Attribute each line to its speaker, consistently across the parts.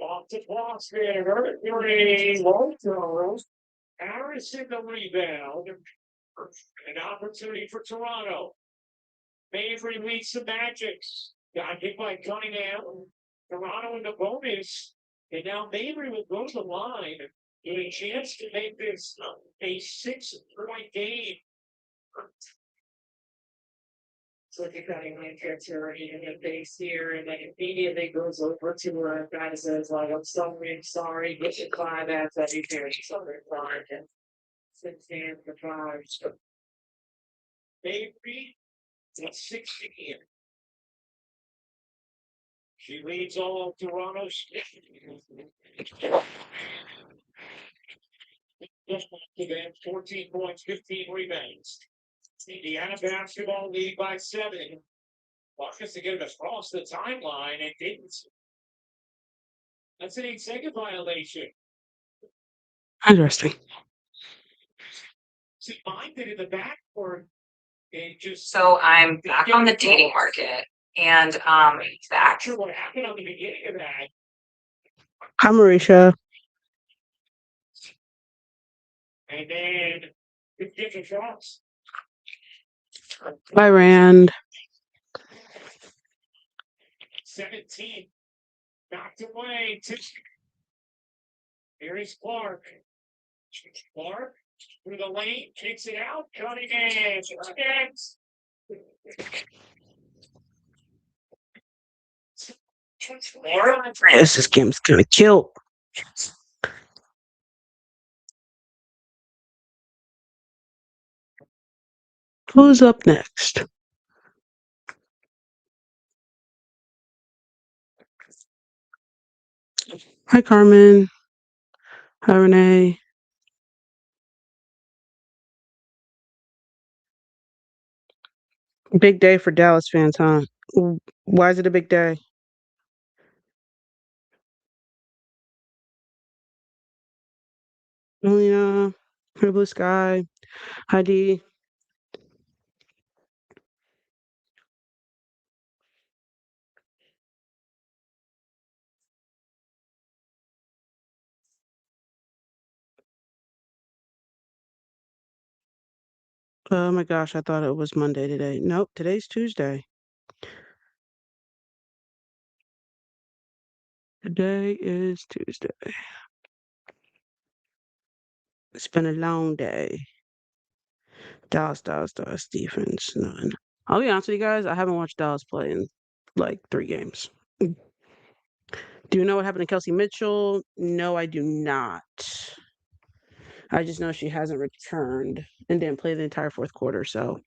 Speaker 1: Off the cross there. Mercury won't throw. Harrison the rebound. An opportunity for Toronto. Mavry leads the Magics. Got hit by Cunningham. Toronto in the bonus. And now Mavry will go to the line. Get a chance to make this a 6-point game.
Speaker 2: So if you're cutting like already in the base here, and then immediately goes over to where a guy says like, I'm sorry, get your climax that you can. Sorry, and 16 for 5.
Speaker 1: Mavry at 16. She leads all of Toronto's. 14 points, 15 rebounds. Indiana basketball lead by 7. Marcus to get it across the timeline and didn't. That's an 8-second violation.
Speaker 3: Interesting.
Speaker 1: See, mine did in the backcourt. It just
Speaker 2: So I'm back on the dating market, and
Speaker 1: not
Speaker 2: back.
Speaker 1: sure what happened on the beginning of that.
Speaker 3: Hi, Marisha.
Speaker 1: And then it's different shots.
Speaker 3: Bye, Rand.
Speaker 1: 17. Knocked away. Here's Clark. Clark through the lane, kicks it out. Cunningham.
Speaker 3: This game's gonna kill. Who's up next? Hi, Carmen. Hi, Renee. Big day for Dallas fans, huh? Why is it a big day? Melina, her blue sky, Heidi. Oh my gosh, I thought it was Monday today. Nope, today's Tuesday. Today is Tuesday. It's been a long day. Dallas defense, none. I'll be honest with you guys, I haven't watched Dallas play in like 3 games. Do you know what happened to Kelsey Mitchell? No, I do not. I just know she hasn't returned and didn't play the entire 4th quarter, so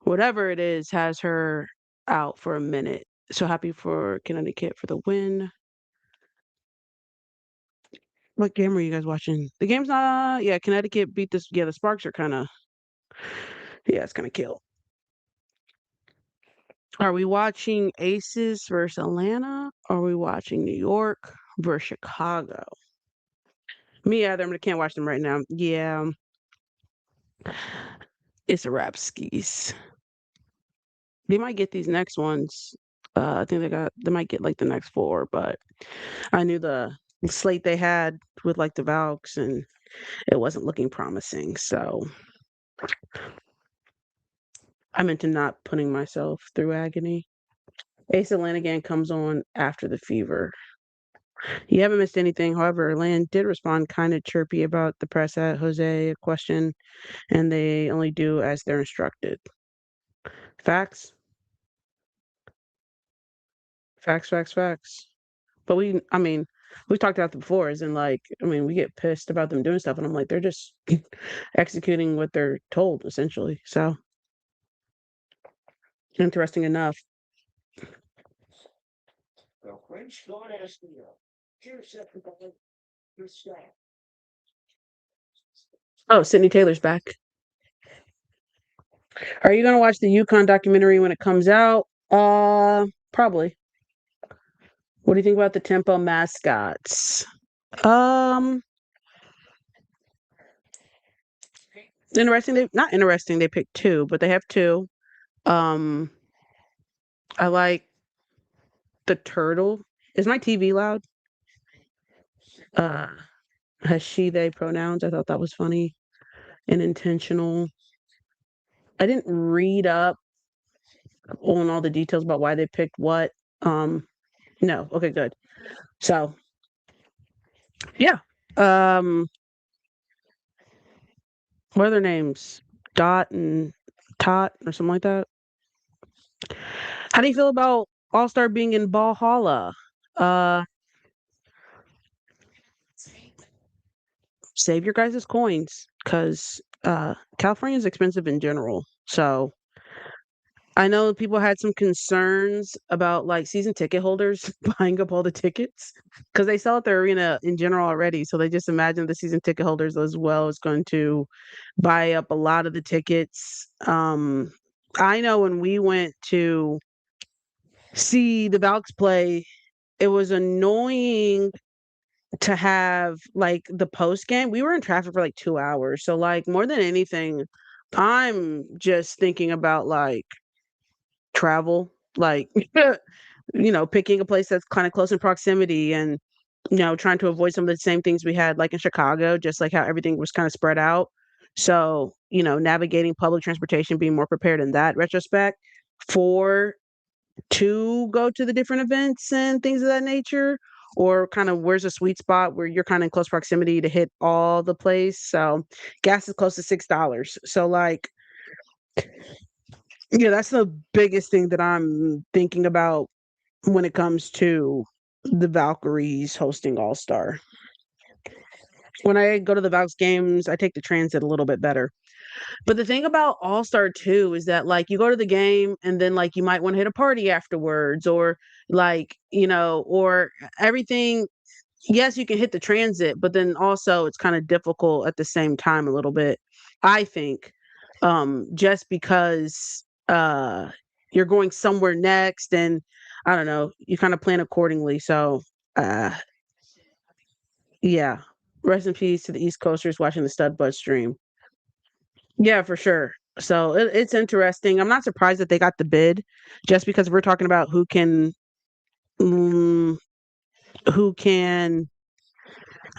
Speaker 3: whatever it is has her out for a minute. So happy for Connecticut for the win. What game are you guys watching? The game's not. Yeah, Connecticut beat this. Yeah, the Sparks are kind of. Yeah, it's kind of kill. Are we watching Aces versus Atlanta? Or are we watching New York versus Chicago? Me either. I can't watch them right now. Yeah, it's a wrap skis. They might get these next ones. I think they might get like the next 4, but I knew the slate they had with like the Valks and it wasn't looking promising. So I'm into not putting myself through agony. Ace Atlanta game comes on after the Fever. You haven't missed anything. However, Land did respond kind of chirpy about the press at Jose a question, and they only do as they're instructed. Facts. Facts. But we've talked about it before, as in like, we get pissed about them doing stuff, and I'm like, they're just executing what they're told, essentially. So, interesting enough. Oh, Sydney Taylor's back. Are you gonna watch the UConn documentary when it comes out? Probably. What do you think about the Tempo mascots? Interesting. Not interesting. They picked 2, but they have 2. I like the turtle Is my TV loud? Uh, has she, they pronouns. I thought that was funny and intentional. I didn't read up on all the details about why they picked what. Um, no. Okay, good. So, yeah. Um, what are their names? Dot and Tot or something like that. How do you feel about All Star being in Valhalla? Uh, save your guys' coins because California is expensive in general. So I know people had some concerns about like season ticket holders buying up all the tickets because they sell at the arena in general already. So they just imagine the season ticket holders as well is going to buy up a lot of the tickets. I know when we went to see the Valks play, it was annoying to have like the post game. We were in traffic for like 2 hours. So like more than anything, I'm just thinking about like travel, like picking a place that's kind of close in proximity and trying to avoid some of the same things we had like in Chicago, just like how everything was kind of spread out. So, navigating public transportation, being more prepared in that retrospect for to go to the different events and things of that nature, or kind of where's a sweet spot where you're kind of in close proximity to hit all the place. So gas is close to $6. So like, yeah, that's the biggest thing that I'm thinking about when it comes to the Valkyries hosting All Star. When I go to the Valks games, I take the transit a little bit better. But the thing about All Star too is that like you go to the game and then like you might want to hit a party afterwards, or like, or everything. Yes, you can hit the transit, but then also it's kind of difficult at the same time a little bit, I think. Just because you're going somewhere next and I don't know, you kind of plan accordingly. So uh yeah. Rest in peace to the East Coasters watching the Stud Bud stream. Yeah, for sure. So it's interesting. I'm not surprised that they got the bid, just because we're talking about mm, who can.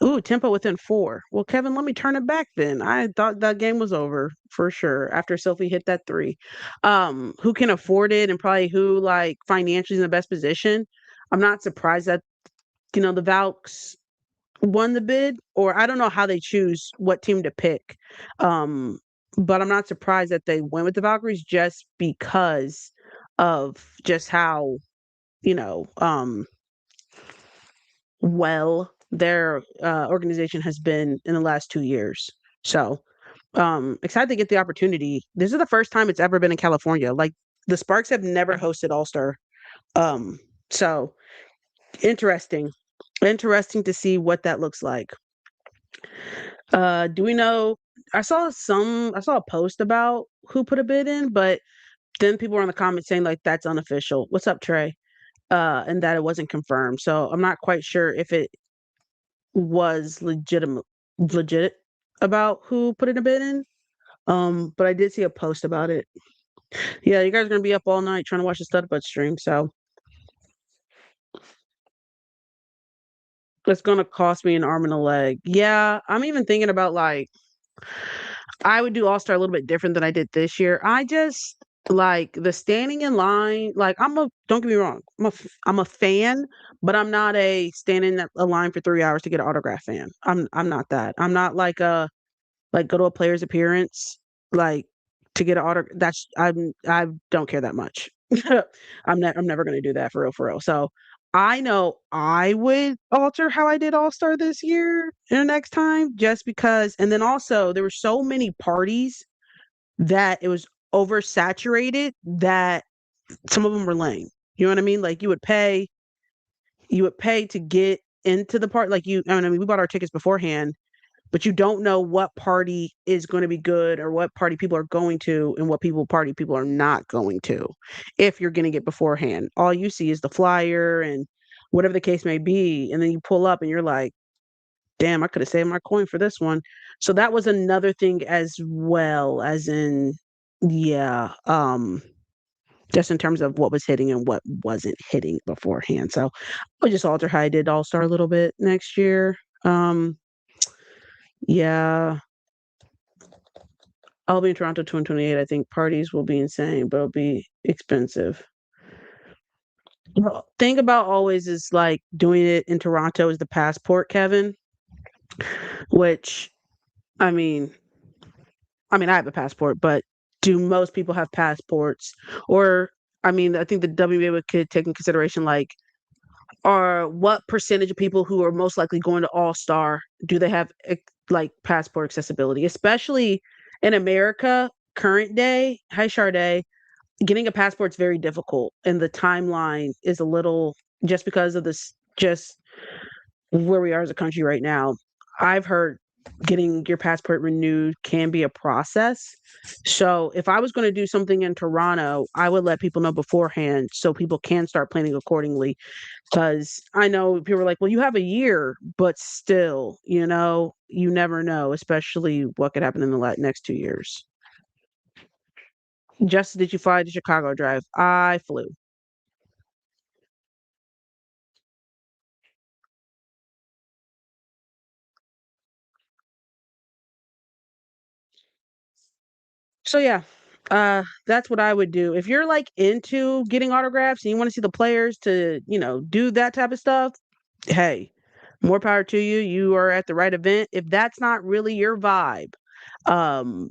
Speaker 3: Ooh, tempo within four. Well, Kevin, let me turn it back then. I thought that game was over for sure after Sophie hit that three. Who can afford it and probably who like financially is in the best position. I'm not surprised that the Valks won the bid, or I don't know how they choose what team to pick. Um, but I'm not surprised that they went with the Valkyries just because of just how, you know, um, well their organization has been in the last 2 years. So excited to get the opportunity. This is the first time it's ever been in California. Like the Sparks have never hosted All Star. Um, so interesting. Interesting to see what that looks like. Do we know? I saw a post about who put a bid in, but then people were in the comments saying like that's unofficial. What's up, Trey? And that it wasn't confirmed. So I'm not quite sure if it was legit about who put in a bid in. But I did see a post about it. Yeah, you guys are gonna be up all night trying to watch the Studbud stream, so it's gonna cost me an arm and a leg. Yeah, I'm even thinking about like I would do All Star a little bit different than I did this year. I just like the standing in line. Like don't get me wrong, I'm a fan, but I'm not a standing in a line for 3 hours to get an autograph fan. I'm not that. I'm not like a like go to a player's appearance like to get an autograph. I don't care that much. I'm never gonna do that for real, for real. So I know I would alter how I did All Star this year and the next time, just because. And then also there were so many parties that it was oversaturated that some of them were lame. You know what I mean? Like you would pay to get into the part. Like I mean, we bought our tickets beforehand, but you don't know what party is going to be good or what party people are going to and what party people are not going to. If you're getting it beforehand, all you see is the flyer and whatever the case may be, and then you pull up and you're like, damn, I could have saved my coin for this one. So that was another thing as well, as in, yeah, just in terms of what was hitting and what wasn't hitting beforehand. So I'll just alter how I did All Star a little bit next year. Um, yeah, I'll be in Toronto 2028. I think parties will be insane, but it'll be expensive. Well, thing about always is like doing it in Toronto is the passport, Kevin, which I mean, I have a passport, but do most people have passports? Or I think the WNBA could take in consideration like or what percentage of people who are most likely going to All Star do they have like passport accessibility, especially in America, current day? Hi, Sade. Getting a passport is very difficult, and the timeline is a little just because of this, just where we are as a country right now. I've heard getting your passport renewed can be a process. So if I was going to do something in Toronto, I would let people know beforehand so people can start planning accordingly. Because I know people are like, well, you have a year, but still, you never know, especially what could happen in the next 2 years. Just did you fly to Chicago Drive? I flew. So yeah, that's what I would do. If you're like into getting autographs and you want to see the players to, do that type of stuff, hey, more power to you. You are at the right event. If that's not really your vibe, um,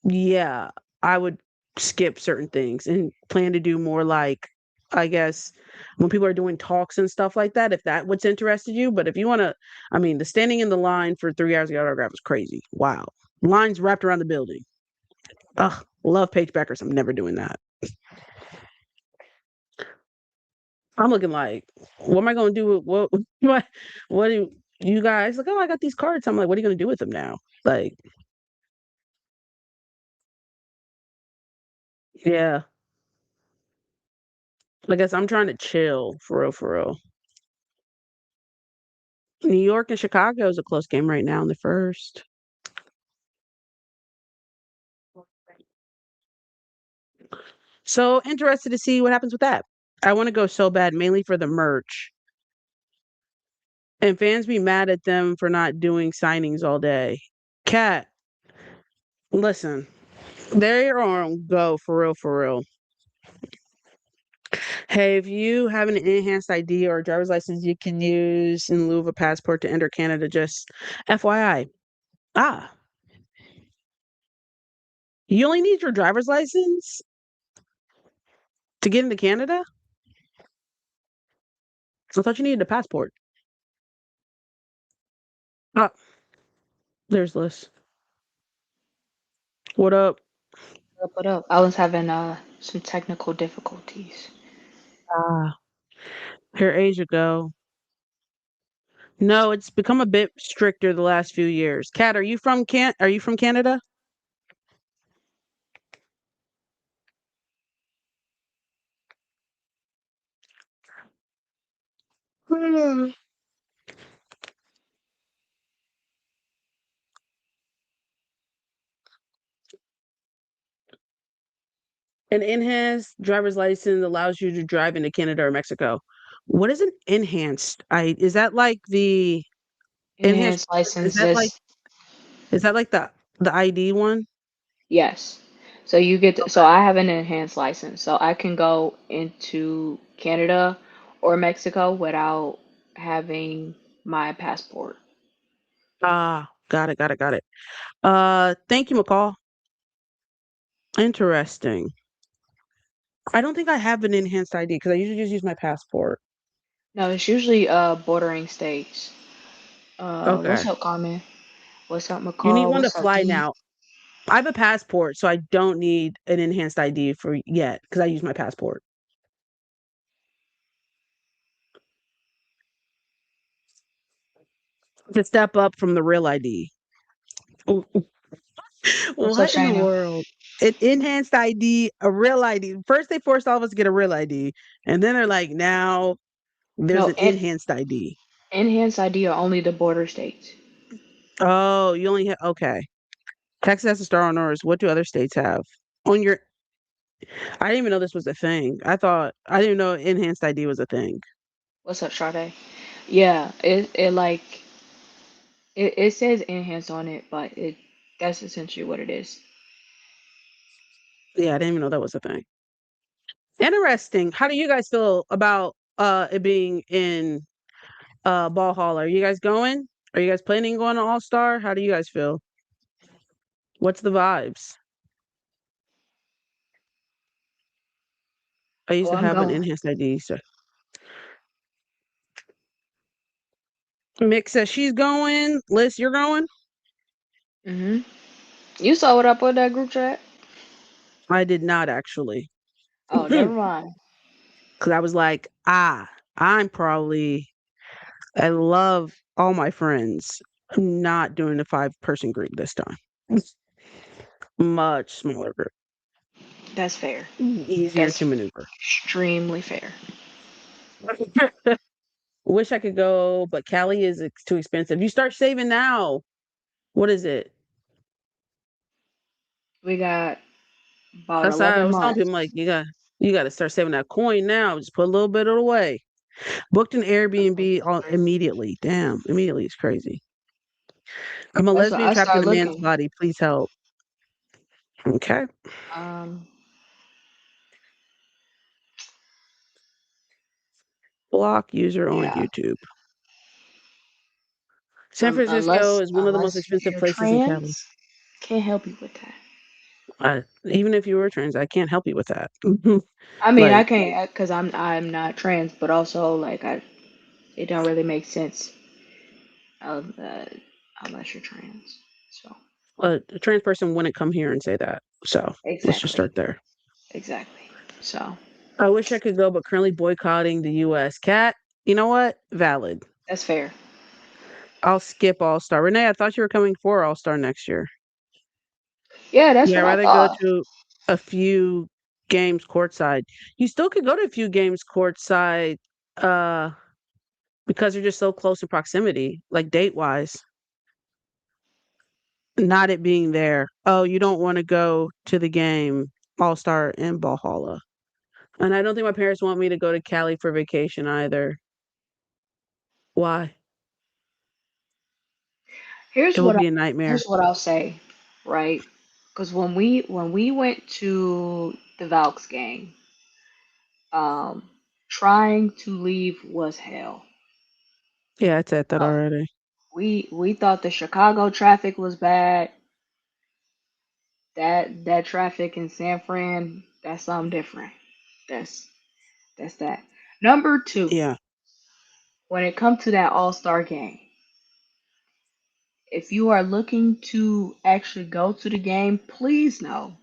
Speaker 3: yeah, I would skip certain things and plan to do more like, I guess, when people are doing talks and stuff like that, if that what's interested you. But if you want to, the standing in the line for 3 hours to get autograph is crazy. Wow. Lines wrapped around the building. Ugh, love Paige Beckers. I'm never doing that. I'm looking like, what am I going to do with what do you guys like? Oh, I got these cards. I'm like, what are you going to do with them now? Like, yeah, I guess I'm trying to chill for real, for real. New York and Chicago is a close game right now in the first. So interested to see what happens with that. I want to go so bad, mainly for the merch. And fans be mad at them for not doing signings all day. Cat, listen, they're on go for real, for real. Hey, if you have an enhanced ID or a driver's license you can use in lieu of a passport to enter Canada, just FYI. Ah, you only need your driver's license to get into Canada? I thought you needed a passport. Ah, there's Liz. What up?
Speaker 4: What up? I was having some technical difficulties.
Speaker 3: Ah, here Asia go. No, it's become a bit stricter the last few years. Kat, are you from Canada? Hmm. An enhanced driver's license allows you to drive into Canada or Mexico. What is an enhanced? I is that like the enhanced?
Speaker 4: Enhanced
Speaker 3: Is
Speaker 4: license,
Speaker 3: that like
Speaker 4: just
Speaker 3: the ID one?
Speaker 4: yes. So you get so I have an enhanced license, so I can go into Canada or Mexico without having my passport.
Speaker 3: Ah, got it, got it, got it. Thank you, McCall. Interesting. I don't think I have an enhanced ID because I usually just use my passport.
Speaker 4: No, it's usually bordering states.
Speaker 3: Okay.
Speaker 4: What's up, Carmen? What's up,
Speaker 3: You need
Speaker 4: McCall?
Speaker 3: one to
Speaker 4: What's up,
Speaker 3: fly
Speaker 4: D?
Speaker 3: now. I have a passport, so I don't need an enhanced ID for yet because I use my passport. To step up from the real ID.
Speaker 4: What's up,
Speaker 3: What in the
Speaker 4: Shayna?
Speaker 3: world? An enhanced ID, a real ID. First, they forced all of us to get a real ID, and then they're like, now there's
Speaker 4: No,
Speaker 3: an enhanced ID.
Speaker 4: enhanced ID are only the border states.
Speaker 3: Oh, you only have okay. Texas has a star on ours. What do other states have on your? I didn't even know this was a thing. I didn't know enhanced ID was a thing.
Speaker 4: What's up, Sade? Yeah, it like it says enhance on it, but that's essentially what it is.
Speaker 3: Yeah, I didn't even know that was a thing. Interesting. How do you guys feel about it being in Ball Hall? Are you guys going? Are you guys planning on going to All Star? How do you guys feel? What's the vibes? I used
Speaker 4: Oh,
Speaker 3: to
Speaker 4: I'm
Speaker 3: have an
Speaker 4: going.
Speaker 3: enhanced ID. So Mick says she's going. Liz, you're going?
Speaker 4: Mhm. You saw what I put in that group chat?
Speaker 3: I did not actually.
Speaker 4: Oh, never mind.
Speaker 3: Because I was like, I'm probably, I love all my friends. I'm not doing a 5-person group this time. Much smaller group.
Speaker 4: That's fair.
Speaker 3: Easier
Speaker 4: That's
Speaker 3: to maneuver.
Speaker 4: extremely fair.
Speaker 3: Wish I could go, but Cali is too expensive. You start saving now. What is it?
Speaker 4: We got about
Speaker 3: That's how I
Speaker 4: 11
Speaker 3: was telling people, I'm
Speaker 4: months.
Speaker 3: like, you got to start saving that coin now. Just put a little bit of it away. Booked an Airbnb immediately. Damn, immediately is crazy. I'm a
Speaker 4: That's what
Speaker 3: lesbian
Speaker 4: I
Speaker 3: trapped in
Speaker 4: started
Speaker 3: a man's
Speaker 4: looking.
Speaker 3: body. Please help. Okay.
Speaker 4: Um,
Speaker 3: Block user on
Speaker 4: yeah.
Speaker 3: YouTube. San Francisco
Speaker 4: Unless
Speaker 3: is one of the most
Speaker 4: unless
Speaker 3: expensive
Speaker 4: you're
Speaker 3: places in Cali.
Speaker 4: trans, can't help you with that.
Speaker 3: Even if you were trans, I can't help you with that.
Speaker 4: I mean, I
Speaker 3: Like,
Speaker 4: can't because I'm not trans, but also like it don't really make sense of unless you're trans. So
Speaker 3: a trans person wouldn't come here and say that. So let's just
Speaker 4: exactly,
Speaker 3: start there.
Speaker 4: exactly. So
Speaker 3: I wish I could go, but currently boycotting the US. Cat, you know what? Valid.
Speaker 4: that's fair.
Speaker 3: I'll skip All Star. Renee, I thought you were coming for All Star next year.
Speaker 4: Yeah, that's
Speaker 3: Yeah,
Speaker 4: what
Speaker 3: I'd
Speaker 4: I
Speaker 3: rather go
Speaker 4: thought.
Speaker 3: to a few games courtside. You still could go to a few games courtside uh, because they're just so close in proximity, like date wise. Not it being there. Oh, you don't want to go to the game All Star in Valhalla. And I don't think my parents want me to go to Cali for vacation either. Why? It
Speaker 4: Here's
Speaker 3: will
Speaker 4: what I
Speaker 3: be a nightmare.
Speaker 4: here's what I'll say, right? Because when we went to the Valks game, um, trying to leave was hell.
Speaker 3: Yeah, I said that
Speaker 4: Uh,
Speaker 3: already.
Speaker 4: we thought the Chicago traffic was bad. That traffic in San Fran, that's something different. That's that's that. Number two,
Speaker 3: Yeah.
Speaker 4: when it comes to that All Star game, if you are looking to actually go to the game, please know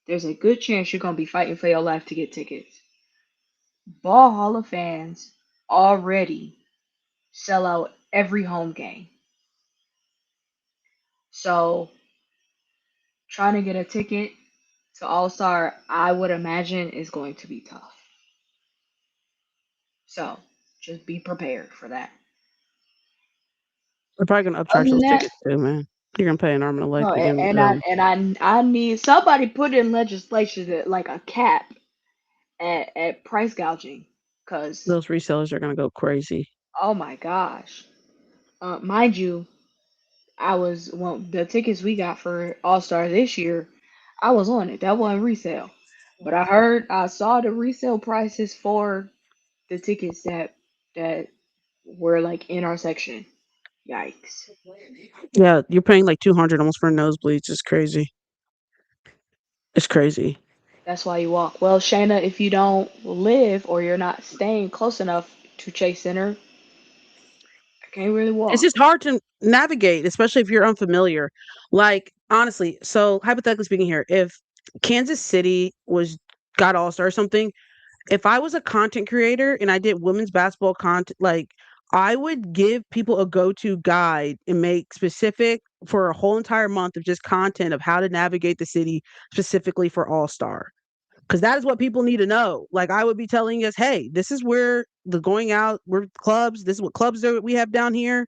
Speaker 4: there's a good chance you're gonna be fighting for your life to get tickets. Ball Hall of fans already sell out every home game. So trying to get a ticket to All Star, I would imagine is going to be tough. So just be prepared for that.
Speaker 3: They're probably gonna
Speaker 4: Other
Speaker 3: upcharge
Speaker 4: than
Speaker 3: those
Speaker 4: that,
Speaker 3: tickets too, man. You're gonna pay an arm and a leg
Speaker 4: no,
Speaker 3: to get
Speaker 4: and I need somebody put in legislation that like a cap at price gouging, cause
Speaker 3: those resellers are gonna go crazy.
Speaker 4: oh my gosh, mind you, the tickets we got for All Star this year, I was on it. That wasn't resale, but I saw the resale prices for the tickets that were like in our section. Yikes.
Speaker 3: Yeah, you're paying like 200 almost for nosebleeds. It's crazy. It's crazy.
Speaker 4: That's why you walk. Well, Shayna, if you don't live or you're not staying close enough to Chase Center, I can't really
Speaker 3: It's
Speaker 4: walk.
Speaker 3: just hard to navigate, especially if you're unfamiliar. Like, honestly, so hypothetically speaking here, if Kansas City was got All Star or something, if I was a content creator and I did women's basketball content, like I would give people a go-to guide and make specific for a whole entire month of just content of how to navigate the city specifically for All Star. Because that is what people need to know. Like I would be telling us, hey, this is where the going out, we're clubs, this is what clubs that we have down here.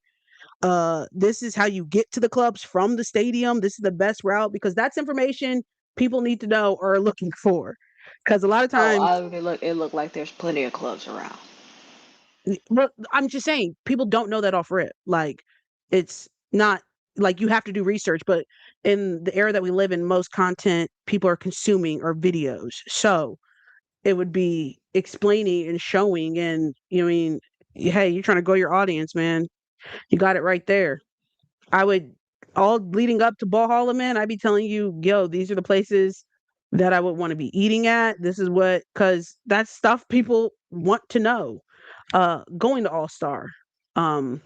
Speaker 3: This is how you get to the clubs from the stadium. This is the best route because that's information people need to know or are looking for. Because a lot of
Speaker 4: Oh,
Speaker 3: times,
Speaker 4: it looked like there's plenty of clubs around.
Speaker 3: well, I'm just saying, people don't know that off rip. Like, it's not like you have to do research, but in the era that we live in, most content people are consuming are videos. So it would be explaining and showing, and you know, I mean, hey, you're trying to grow your audience, man. You got it right there. I would all leading up to Ball Man, I'd be telling you, yo, these are the places that I would want to be eating at. This is what, because that's stuff people want to know. Going to All Star, um,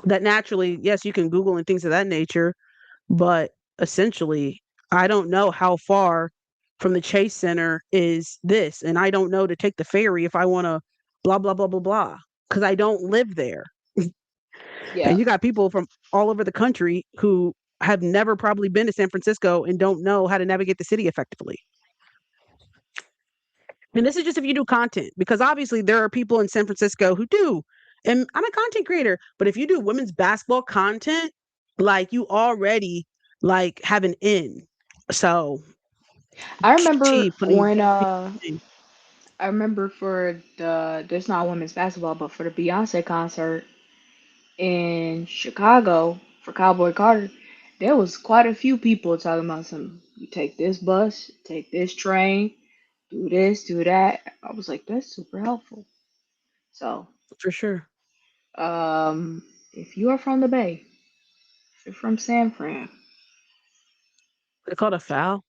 Speaker 3: that naturally, yes, you can Google and things of that nature, but essentially, I don't know how far from the Chase Center is this, and I don't know to take the ferry if I want to, blah blah blah blah blah, because I don't live there. And
Speaker 4: Yeah.
Speaker 3: you got people from all over the country who have never probably been to San Francisco and don't know how to navigate the city effectively. And this is just if you do content, because obviously there are people in San Francisco who do. And I'm a content creator, but if you do women's basketball content, like you already like have an in. So
Speaker 4: I remember
Speaker 3: putting
Speaker 4: when I remember for the there's not women's basketball, but for the Beyonce concert in Chicago for Cowboy Carter, there was quite a few people talking about some. You take this bus, take this train, do this, do that. I was like, that's super helpful. So,
Speaker 3: for sure.
Speaker 4: if you are from the Bay, if you're from San Fran,
Speaker 3: They call it a foul.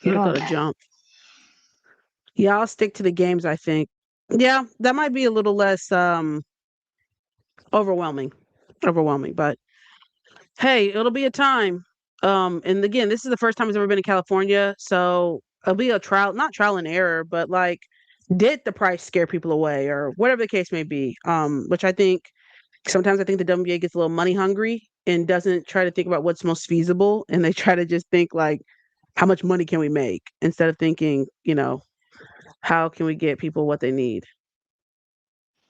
Speaker 4: get
Speaker 3: They call
Speaker 4: on
Speaker 3: it a
Speaker 4: that.
Speaker 3: jump. Yeah, I'll stick to the games, I think. Yeah, that might be a little less overwhelming. Overwhelming, but hey, it'll be a time. And again, this is the first time I've ever been in California, so it'll be a trial, not trial and error, but like, did the price scare people away, or whatever the case may be? Which I think sometimes I think the WNBA gets a little money hungry and doesn't try to think about what's most feasible, and they try to just think like, how much money can we make, instead of thinking, how can we get people what they need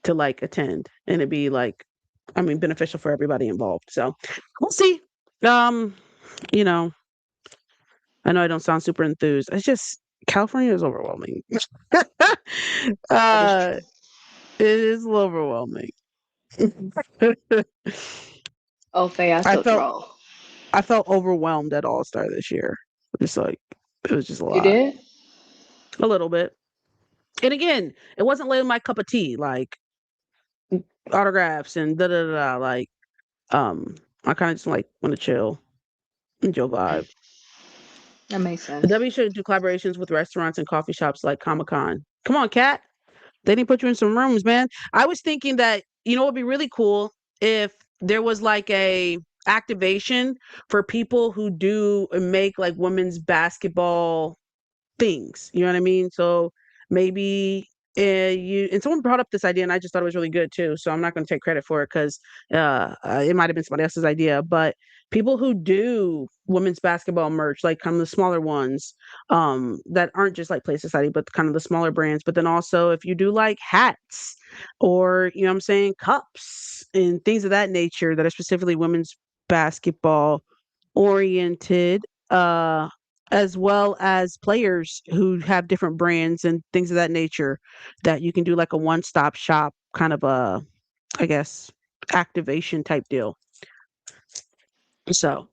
Speaker 3: to like attend, and it be like, I mean, beneficial for everybody involved. So we'll see. Um, you know, I know I don't sound super enthused. It's just California is overwhelming.
Speaker 4: That is
Speaker 3: uh,
Speaker 4: true.
Speaker 3: it is a little overwhelming.
Speaker 4: Oh, Faye, I
Speaker 3: I
Speaker 4: still
Speaker 3: felt
Speaker 4: troll.
Speaker 3: I felt overwhelmed at All Star this year. Just like it was just a
Speaker 4: You
Speaker 3: lot,
Speaker 4: did?
Speaker 3: a little bit. And again, it wasn't like my cup of tea, like autographs and da da da. Like, I kind of just like want to chill, enjoy vibe.
Speaker 4: That makes
Speaker 3: The
Speaker 4: sense.
Speaker 3: W should do collaborations with restaurants and coffee shops like Comic Con. Come on, Cat. They didn't put you in some rooms, man. I was thinking that, it would be really cool if there was like a activation for people who do make like women's basketball things. You know what I mean? So maybe you and someone brought up this idea, and I just thought it was really good too. So I'm not going to take credit for it because it might have been somebody else's idea. But people who do women's basketball merch, like kind of the smaller ones, that aren't just like Play Society, but kind of the smaller brands. But then also if you do like hats or what I'm saying, cups and things of that nature that are specifically women's basketball oriented, as well as players who have different brands and things of that nature, that you can do like a one-stop shop kind of a, I guess, activation type deal. So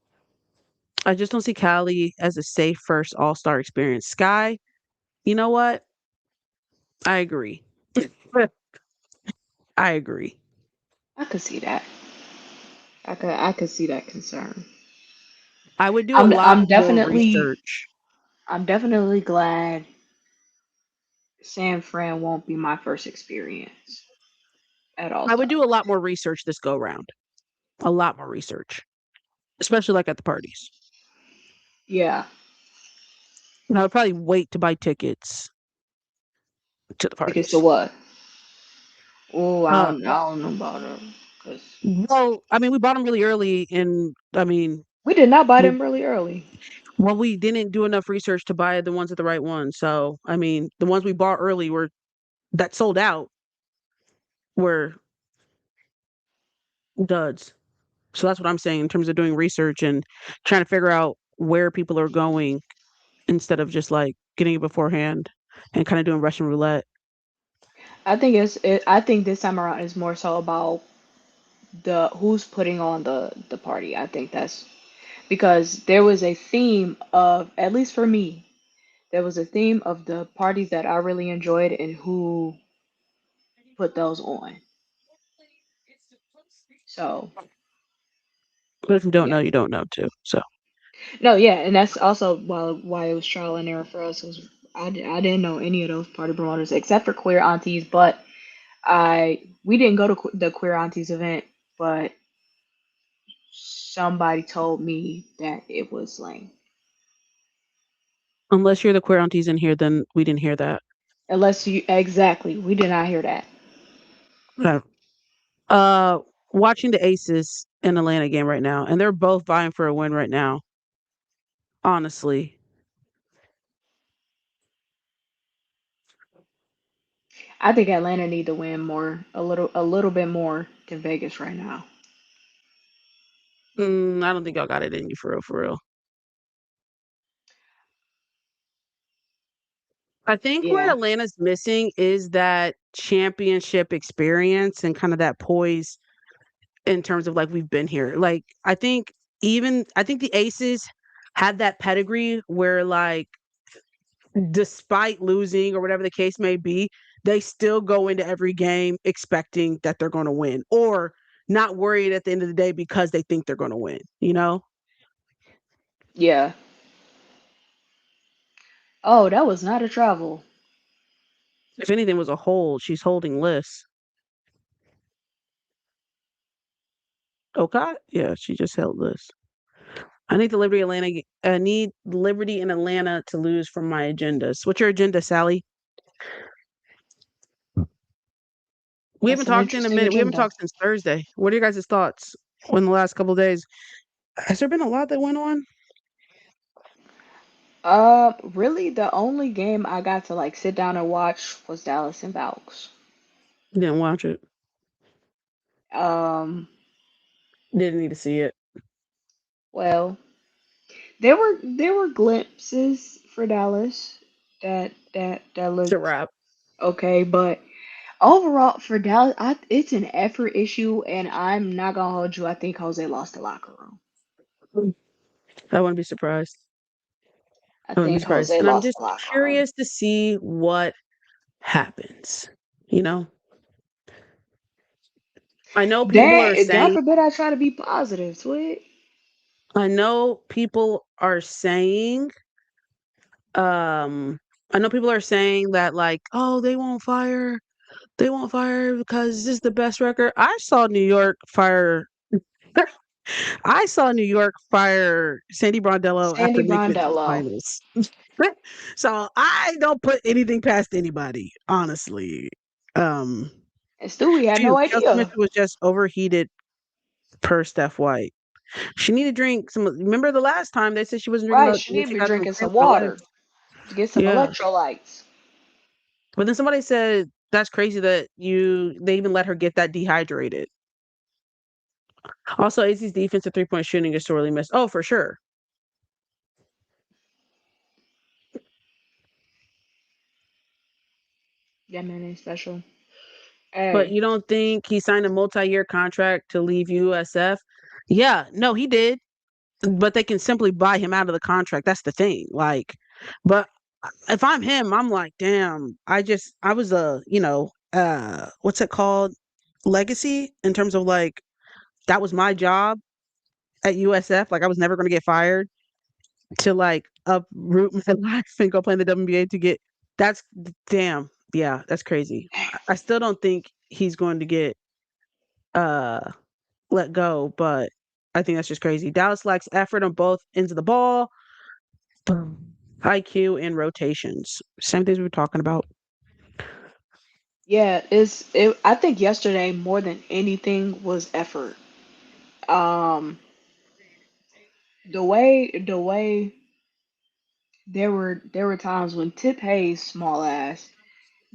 Speaker 3: I just don't see Cali as a safe first all-star experience. Sky, you know what? I agree. I agree.
Speaker 4: I could see that. I could see that concern.
Speaker 3: I would do a
Speaker 4: I'm
Speaker 3: lot
Speaker 4: I'm
Speaker 3: more
Speaker 4: definitely
Speaker 3: research.
Speaker 4: I'm definitely glad San Fran won't be my first experience at All
Speaker 3: I would
Speaker 4: Star.
Speaker 3: do a lot more research this go round. A lot more research, especially like at the parties.
Speaker 4: Yeah,
Speaker 3: And I would probably wait to buy tickets to the
Speaker 4: tickets to
Speaker 3: parties.
Speaker 4: what? Oh,
Speaker 3: Uh,
Speaker 4: I don't know about them because
Speaker 3: well, I mean, we bought them really early, and I mean,
Speaker 4: we did not buy
Speaker 3: we
Speaker 4: them really early.
Speaker 3: well, we didn't do enough research to buy the ones at the right ones. So, I mean, the ones we bought early were that sold out were duds. So that's what I'm saying in terms of doing research and trying to figure out where people are going instead of just like getting it beforehand and kind of doing Russian roulette.
Speaker 4: I think this time around is more so about the who's putting on the party. I think that's because there was a theme of, at least for me, there was a theme of the parties that I really enjoyed and who put those on. So
Speaker 3: But if you don't
Speaker 4: yeah.
Speaker 3: know, you don't know too. So
Speaker 4: No, yeah, and that's also why it was trial and error for us. Was I didn't know any of those party promoters except for Queer Aunties, but I we didn't go to the Queer Aunties event, but somebody told me that it was lame.
Speaker 3: unless you're the queer aunties in here, then we didn't hear that.
Speaker 4: Unless you exactly, we did not hear that.
Speaker 3: Okay. Uh, Watching the Aces in Atlanta game right now, and they're both vying for a win right now. Honestly,
Speaker 4: I think Atlanta need to win more, a little bit more than Vegas right now.
Speaker 3: I don't think y'all got it in you for real. For real, I think what
Speaker 4: Yeah,
Speaker 3: Atlanta's missing is that championship experience and kind of that poise in terms of like we've been here. Like I think the Aces had that pedigree where like despite losing or whatever the case may be, they still go into every game expecting that they're going to win or not worried at the end of the day because they think they're going to win, you know?
Speaker 4: yeah. Oh, that was not a travel.
Speaker 3: If anything was a hold, she's holding lists. Okay? Yeah, she just held lists. I need Liberty in Atlanta to lose from my agendas. What's your agenda, Sally? We haven't
Speaker 4: That's an
Speaker 3: talked in a
Speaker 4: interesting
Speaker 3: minute. We haven't
Speaker 4: agenda.
Speaker 3: talked since Thursday. What are your guys' thoughts in the last couple of days? Has there been a lot that went on?
Speaker 4: Really, the only game I got to like sit down and watch was Dallas and Valks.
Speaker 3: Didn't watch it.
Speaker 4: Um,
Speaker 3: Didn't need to see it.
Speaker 4: well, there were glimpses for Dallas that
Speaker 3: It's a
Speaker 4: looked
Speaker 3: wrap.
Speaker 4: okay, but overall for Dallas, it's an effort issue, and I'm not gonna hold you. I think Jose lost the locker room.
Speaker 3: I wouldn't be surprised.
Speaker 4: I
Speaker 3: I wouldn't be
Speaker 4: think
Speaker 3: surprised.
Speaker 4: Jose
Speaker 3: And I'm
Speaker 4: lost
Speaker 3: just
Speaker 4: the locker room.
Speaker 3: curious to see what happens. You know, I know people are
Speaker 4: Dang, God
Speaker 3: saying,
Speaker 4: forbid I try to be positive, Twit.
Speaker 3: I know people are saying, um, I know people are saying that like, oh, they won't fire because this is the best record. I saw New York fire. I saw New York fire Sandy Brondello after
Speaker 4: Sandy
Speaker 3: making it to the
Speaker 4: Brondello.
Speaker 3: finals. So I don't put anything past anybody, honestly. Um,
Speaker 4: And Stewie had no
Speaker 3: Shoot, Chelsea
Speaker 4: idea.
Speaker 3: Mitchell was just overheated per Steph White. She need to drink some. Remember the last time they said she wasn't drinking
Speaker 4: Right,
Speaker 3: enough
Speaker 4: she
Speaker 3: when
Speaker 4: need to
Speaker 3: she
Speaker 4: be
Speaker 3: got them
Speaker 4: drinking some
Speaker 3: cramps in her
Speaker 4: water
Speaker 3: legs.
Speaker 4: to get some
Speaker 3: Yeah,
Speaker 4: electrolytes.
Speaker 3: but then somebody said that's crazy that they even let her get that dehydrated. Also, AC's defensive 3-point shooting is sorely missed. Oh, for sure.
Speaker 4: Yeah, man, ain't special.
Speaker 3: But
Speaker 4: Hey,
Speaker 3: you don't think he signed a multi-year contract to leave USF? Yeah, no, he did. But they can simply buy him out of the contract. That's the thing. Like, but if I'm him, I'm like, damn, I was what's it called? Legacy in terms of like that was my job at USF. Like I was never gonna get fired to like uproot my life and go play in the WNBA to get that's damn, yeah, that's crazy. I still don't think he's going to get uh let go, but I think that's just crazy. Dallas lacks effort on both ends of the ball. IQ and rotations. Same things we were talking about.
Speaker 4: yeah, I think yesterday more than anything was effort. Um, the way there were times when Tip Hayes, small ass,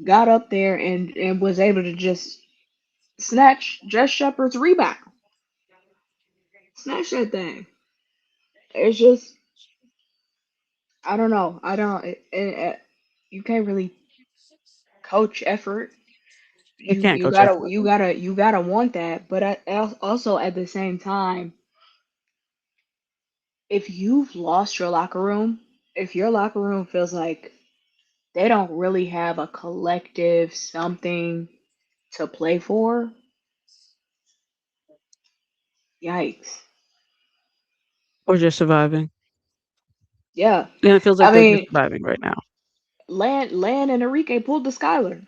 Speaker 4: got up there and was able to just snatch Jess Shepard's rebound, snatch that thing. It's just. I don't know. I don't. You can't really coach effort.
Speaker 3: You
Speaker 4: You
Speaker 3: can't
Speaker 4: you
Speaker 3: coach
Speaker 4: gotta
Speaker 3: effort.
Speaker 4: you gotta you gotta want that. But also at the same time, if you've lost your locker room, if your locker room feels like they don't really have a collective something to play for, yikes.
Speaker 3: Or just surviving.
Speaker 4: Yeah.
Speaker 3: And it feels like
Speaker 4: I
Speaker 3: they're just
Speaker 4: mean,
Speaker 3: surviving right now.
Speaker 4: Land and Enrique pulled the Skyler.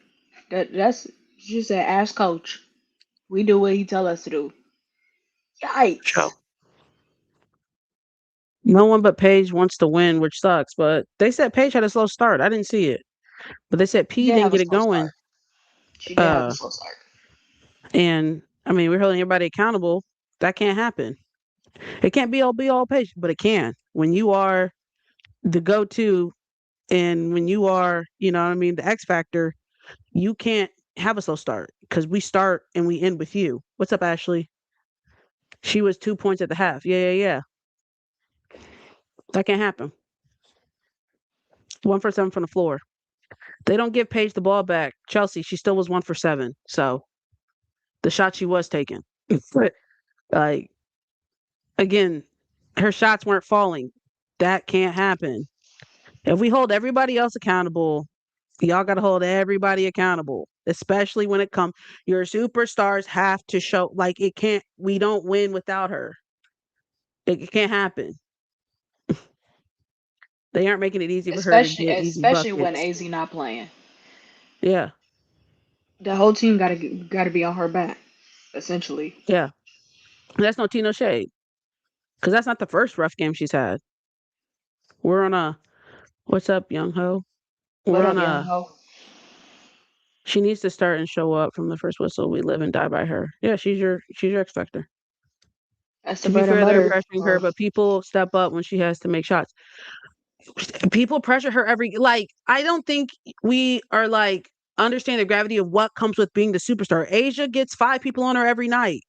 Speaker 4: That's just an ass coach. We do what he tell us to do. Yikes.
Speaker 3: Show. No one but Paige wants to win, which sucks. But they said Paige had a slow start. I didn't see it. But they said
Speaker 4: She
Speaker 3: P
Speaker 4: did
Speaker 3: didn't
Speaker 4: have a
Speaker 3: get it
Speaker 4: slow
Speaker 3: going.
Speaker 4: start. She did have a
Speaker 3: Uh,
Speaker 4: slow start.
Speaker 3: and I mean, we're holding everybody accountable. That can't happen. It can't be all Paige, but it can. When you are the go-to, and when you are, you know what I mean, the X factor, you can't have a slow start because we start and we end with you. What's up, Ashley? She was 2 points at the half. Yeah, yeah, yeah. That can't happen. 1 for 7 from the floor. They don't give Paige the ball back. Chelsea, she still was 1 for 7. So the shot she was taking. Like, again, her shots weren't falling. That can't happen. If we hold everybody else accountable, y'all got to hold everybody accountable, especially when it comes. Your superstars have to show, like, it can't, we don't win without her. It can't happen. They aren't making it easy for her to get easy
Speaker 4: Especially when
Speaker 3: buckets.
Speaker 4: AZ not playing.
Speaker 3: Yeah,
Speaker 4: The whole team gotta be on her back, essentially.
Speaker 3: yeah. That's no tea, no shade. Because that's not the first rough game she's had. We're on a, what's up, young ho? We're
Speaker 4: What
Speaker 3: on
Speaker 4: up, young
Speaker 3: a,
Speaker 4: ho?
Speaker 3: she needs to start and show up from the first whistle. We live and die by her. Yeah, she's your X factor.
Speaker 4: That's the
Speaker 3: To be
Speaker 4: bread and
Speaker 3: fair, they're
Speaker 4: butter.
Speaker 3: pressuring her, but people step up when she has to make shots. People pressure her like, I don't think we are like understand the gravity of what comes with being the superstar. Asia gets 5 people on her every night.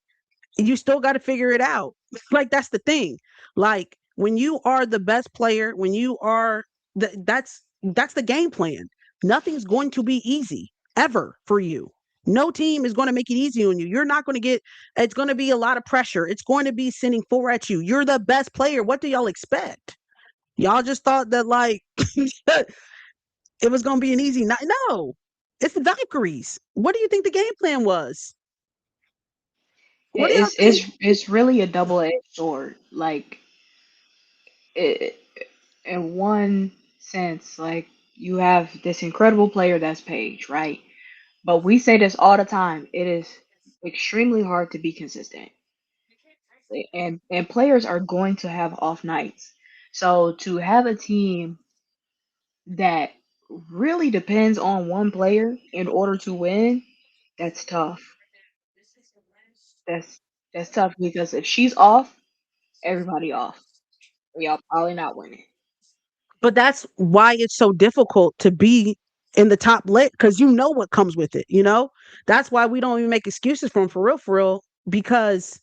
Speaker 3: You still got to figure it out. Like, that's the thing. Like, when you are the best player, when you are that's the game plan. Nothing's going to be easy ever for you. No team is going to make it easy on you. You're not going to get, it's going to be a lot of pressure. It's going to be sending four at you. You're the best player. What do y'all expect? Y'all just thought that, like, it was going to be an easy night. No, it's the Valkyries. What do you think the game plan was? What do y'all think?
Speaker 4: It's really a double-edged sword. Like it, in one sense, like you have this incredible player that's Paige, right? But we say this all the time. It is extremely hard to be consistent. And players are going to have off nights. So to have a team that really depends on one player in order to win, that's tough. That's that's tough because if she's off, everybody off. Y'all probably not winning.
Speaker 3: But that's why it's so difficult to be in the top lit, because you know what comes with it. That's why we don't even make excuses for real, because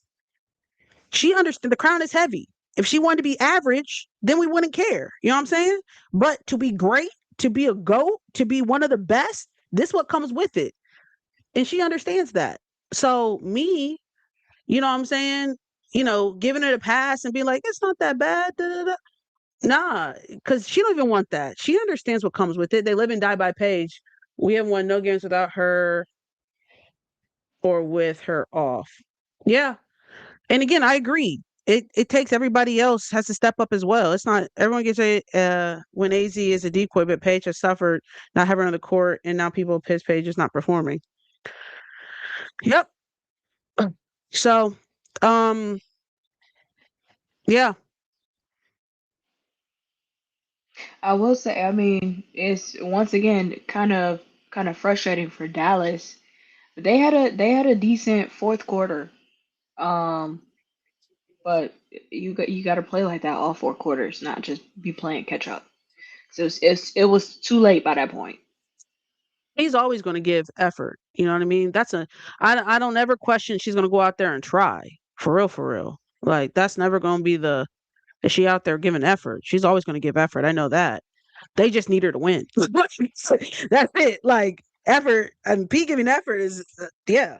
Speaker 3: she understood the crown is heavy. If she wanted to be average, then we wouldn't care. You know what I'm saying? But to be great, to be a GOAT, to be one of the best, this what comes with it. And she understands that. So me, you know what I'm saying? Giving it a pass and be like, it's not that bad. Da, da, da. Nah, because she don't even want that. She understands what comes with it. They live and die by Paige. We haven't won no games without her or with her off. Yeah. And again, I agree. It takes everybody else has to step up as well. It's not everyone gets a when AZ is a decoy, but Paige has suffered not having her on the court, and now people piss Paige is not performing. Yep. So, um, yeah,
Speaker 4: I will say, I mean, it's once again kind of frustrating for Dallas. They had a decent fourth quarter. Um, but you got to play like that all 4 quarters, not just be playing catch up. So it was too late by that point.
Speaker 3: he's always going to give effort. You know what I mean? I don't ever question she's going to go out there and try for real, for real. Like, that's never going to be Is she out there giving effort? She's always going to give effort. I know that. They just need her to win. That's it. Like effort and P giving effort is yeah.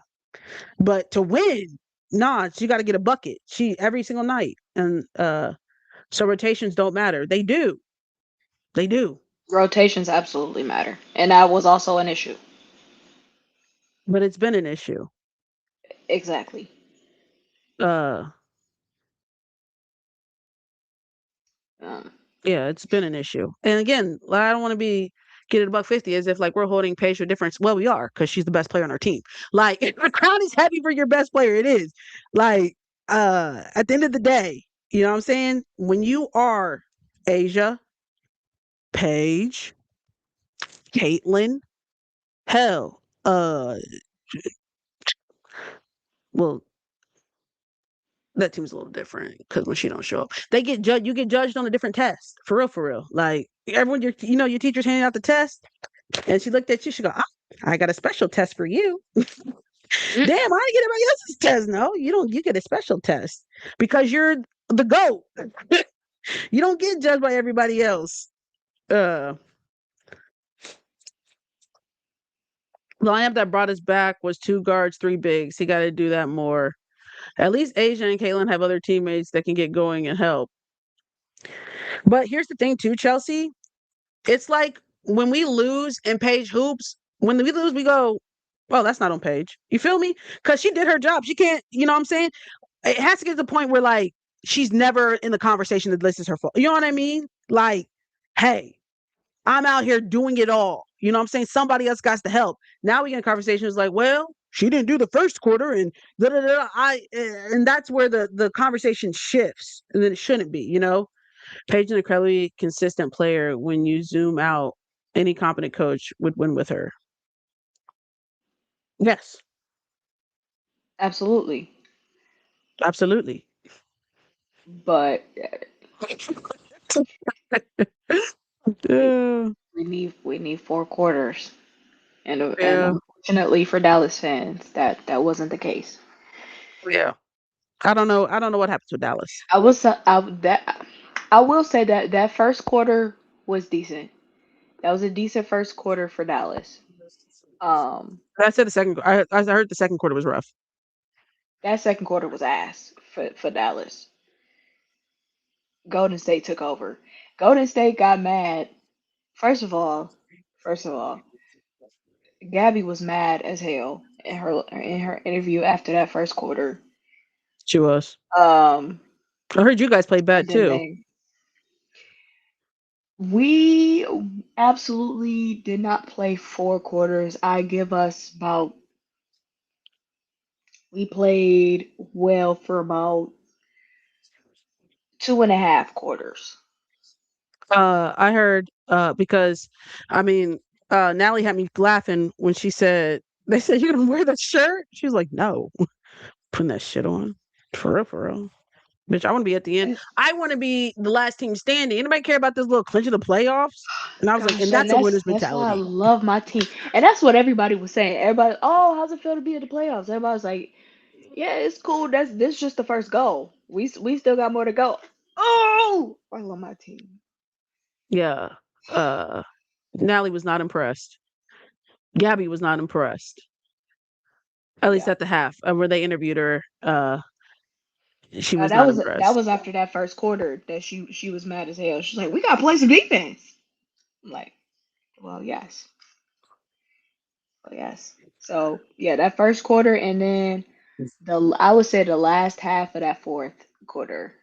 Speaker 3: But to win, nah, she got to get a bucket. She every single night. And so rotations don't matter. They do. They do.
Speaker 4: Rotations absolutely matter, and that was also an issue.
Speaker 3: But it's been an issue.
Speaker 4: Exactly.
Speaker 3: Uh
Speaker 4: Um,
Speaker 3: yeah, it's been an issue. And again, I don't want to be getting $150 as if like we're holding Paige for difference. Well, we are because she's the best player on our team. Like if the crown is heavy for your best player, it is. Like at the end of the day, you know what I'm saying? When you are Asia, Paige, Caitlin, hell, well, that team's a little different because when she don't show up, they get judged. You get judged on a different test, for real, for real. Like everyone, your teacher's handing out the test, and she looked at you. She go, "Ah, I got a special test for you." Damn, I didn't get everybody else's test. No, you don't. You get a special test because you're the GOAT. You don't get judged by everybody else. The lineup that brought us back was 2 guards, 3 bigs. He got to do that more. At least Asia and Caitlin have other teammates that can get going and help. But here's the thing, too, Chelsea. It's like when we lose in Paige hoops, when we lose, we go, "Well, that's not on Paige." You feel me? Because she did her job. She can't, you know what I'm saying? It has to get to the point where like she's never in the conversation that this is her fault. You know what I mean? Like, hey, I'm out here doing it all. You know what I'm saying? Somebody else got to help. Now we get in conversations like, well, she didn't do the first quarter and da da da. And that's where the conversation shifts, and then it shouldn't be. Paige is an incredibly consistent player. When you zoom out, any competent coach would win with her. Yes,
Speaker 4: absolutely.
Speaker 3: absolutely.
Speaker 4: But we,
Speaker 3: Yeah,
Speaker 4: we need 4 quarters, and
Speaker 3: yeah,
Speaker 4: unfortunately for Dallas fans, that wasn't the case.
Speaker 3: yeah. I don't know. I don't know what happens with Dallas.
Speaker 4: I will say that first quarter was decent. That was a decent first quarter for Dallas. Um,
Speaker 3: I said the second. I heard the second quarter was rough.
Speaker 4: that second quarter was ass for Dallas. Golden State took over. Golden State got mad. First of all, first of all, Gabby was mad as hell in her interview after that first quarter.
Speaker 3: She was.
Speaker 4: Um,
Speaker 3: I heard you guys played bad
Speaker 4: and then
Speaker 3: too.
Speaker 4: we absolutely did not play 4 quarters. I give us about we played well for about 2.5 quarters.
Speaker 3: I heard because I mean Natalie had me laughing when she said they said you're gonna wear that shirt. She was like, no, putting that shit on. For real. Bitch, I want to be at the end.
Speaker 4: And
Speaker 3: I want to be the last team standing. Anybody care about this little clinch of the playoffs? And I was like,
Speaker 4: gosh,
Speaker 3: and
Speaker 4: and
Speaker 3: that's a winner's
Speaker 4: that's why I
Speaker 3: mentality.
Speaker 4: love my team. And that's what everybody was saying. Everybody, oh, how's it feel to be in the playoffs? Everybody was like, yeah, it's cool. This just the first goal. We still got more to go. Oh, I love my team.
Speaker 3: Yeah. Uh Natalie was not impressed. Gabby was not impressed. At least
Speaker 4: Yeah.
Speaker 3: at the half. Where they interviewed her, she was
Speaker 4: That
Speaker 3: not
Speaker 4: was
Speaker 3: impressed.
Speaker 4: after that first quarter that she was mad as hell. She's like, we gotta play some defense. I'm like, well, yes, well, yes. So yeah, that first quarter, and then I would say the last half of that fourth quarter.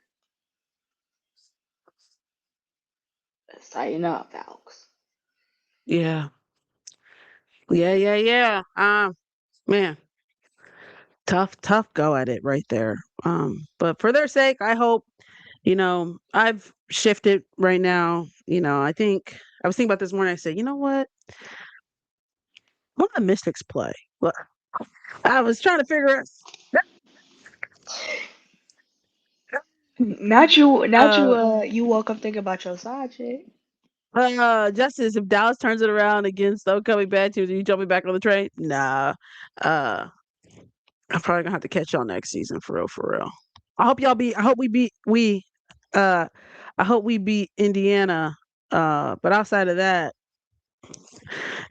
Speaker 4: Let's tighten up, Alex.
Speaker 3: Yeah. Yeah. Man, tough go at it right there. But for their sake, I hope, I've shifted right now. I think I was thinking about this morning. I said, you know what? What the Mystics play? Look, I was trying to figure out.
Speaker 4: Not you.
Speaker 3: Uh,
Speaker 4: You woke up thinking about your side chick.
Speaker 3: Justice, if Dallas turns it around against the upcoming bad teams, are you jump me back on the train? Nah. Uh, I'm probably gonna have to catch y'all next season for real, for real. I hope y'all beat. I hope we beat. We Uh, I hope we beat Indiana. But outside of that,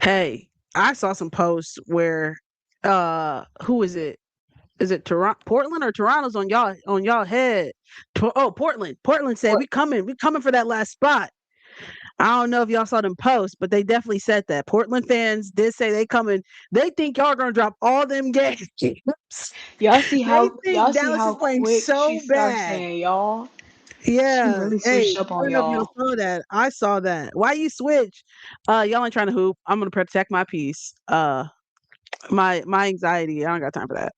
Speaker 3: hey, I saw some posts where who is it? Is it Toronto, Portland, or Toronto's on y'all head? Oh, Portland. Portland said
Speaker 4: What?
Speaker 3: we coming for that last spot. I don't know if y'all saw them posts, but they definitely said that. Portland fans did say they coming. They think y'all are gonna drop all them games. They think
Speaker 4: Y'all see
Speaker 3: Dallas
Speaker 4: how
Speaker 3: is playing
Speaker 4: quick she
Speaker 3: so
Speaker 4: starts
Speaker 3: bad.
Speaker 4: saying y'all? She
Speaker 3: Yeah.
Speaker 4: really
Speaker 3: Hey,
Speaker 4: switched up
Speaker 3: I
Speaker 4: on
Speaker 3: don't know if y'all
Speaker 4: y'all.
Speaker 3: saw that. I saw that. Why you switch? Y'all ain't trying to hoop. I'm gonna protect my peace. My anxiety. I don't got time for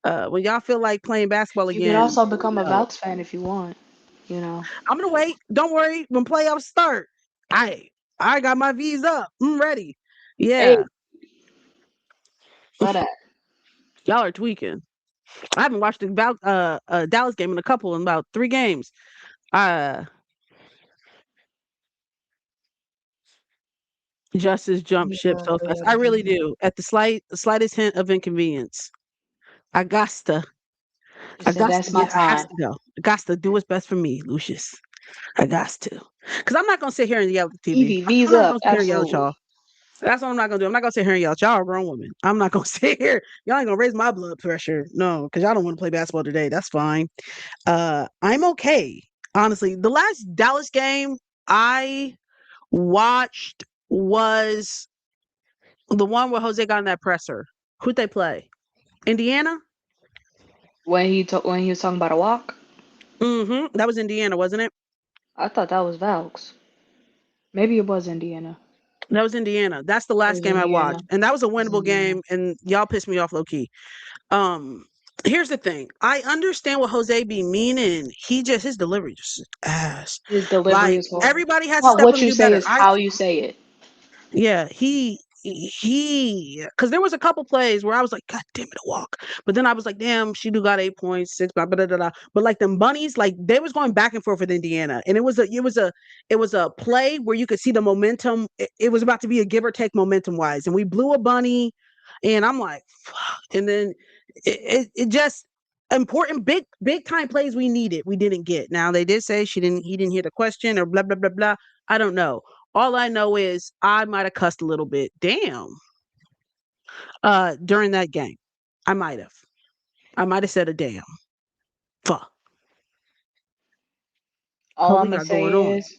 Speaker 3: that. When y'all feel like playing basketball
Speaker 4: You can
Speaker 3: again,
Speaker 4: also
Speaker 3: let me
Speaker 4: become a
Speaker 3: know.
Speaker 4: Valks fan if you want. You know.
Speaker 3: I'm gonna wait. Don't worry. When playoffs start, I I got my V's up. I'm ready.
Speaker 4: Hey,
Speaker 3: Yeah,
Speaker 4: try that.
Speaker 3: y'all are tweaking. I haven't watched the Dallas game in about 3 games. Uh, Justice jump ship so fast. I really do. At the slightest hint of inconvenience, I got to,
Speaker 4: She said that's my
Speaker 3: I has
Speaker 4: time.
Speaker 3: to go. I got to do what's best for me, Lucius. I got to, because I'm not gonna sit here and yell at the TV.
Speaker 4: EVV's
Speaker 3: I'm not
Speaker 4: up.
Speaker 3: gonna sit here and yell at y'all.
Speaker 4: Absolutely.
Speaker 3: That's what I'm not gonna do. I'm not gonna sit here and yell at y'all are grown women. I'm not gonna sit here. Y'all ain't gonna raise my blood pressure. No, because y'all don't want to play basketball today. That's fine. I'm okay. Honestly, the last Dallas game I watched was the one where Jose got in that presser. Who'd they play? Indiana?
Speaker 4: When he was talking about a walk,
Speaker 3: Mm-hmm. That was Indiana, wasn't it?
Speaker 4: I thought that was Valks. Maybe it was Indiana.
Speaker 3: That was Indiana. That's the
Speaker 4: It
Speaker 3: last
Speaker 4: was
Speaker 3: game I
Speaker 4: Indiana.
Speaker 3: watched. And that was a
Speaker 4: It was
Speaker 3: winnable
Speaker 4: Indiana.
Speaker 3: game, and y'all pissed me off low key. Um, Here's the thing. I understand what Jose be meaning. His delivery just ass.
Speaker 4: His delivery
Speaker 3: Like
Speaker 4: is horrible.
Speaker 3: everybody has to
Speaker 4: Not
Speaker 3: step up
Speaker 4: what
Speaker 3: and
Speaker 4: you
Speaker 3: do
Speaker 4: say
Speaker 3: better.
Speaker 4: is how you say it.
Speaker 3: Yeah, because there was a couple plays where I was like, God damn it, a walk. But then I was like, damn, she do got 8 points, six, blah, blah, blah, blah. But like them bunnies, like they was going back and forth with Indiana, and it was a play where you could see the momentum. It was about to be a give or take momentum wise, and we blew a bunny, and I'm like, fuck. And then it just important big time plays we didn't get. Now they did say he didn't hear the question or blah blah blah blah. I don't know. All I know is I might have cussed a little bit. Damn. During that game. I might have. I might have said a damn. Fuck.
Speaker 4: All
Speaker 3: What
Speaker 4: I'm
Speaker 3: we
Speaker 4: gonna
Speaker 3: got going on?
Speaker 4: say is,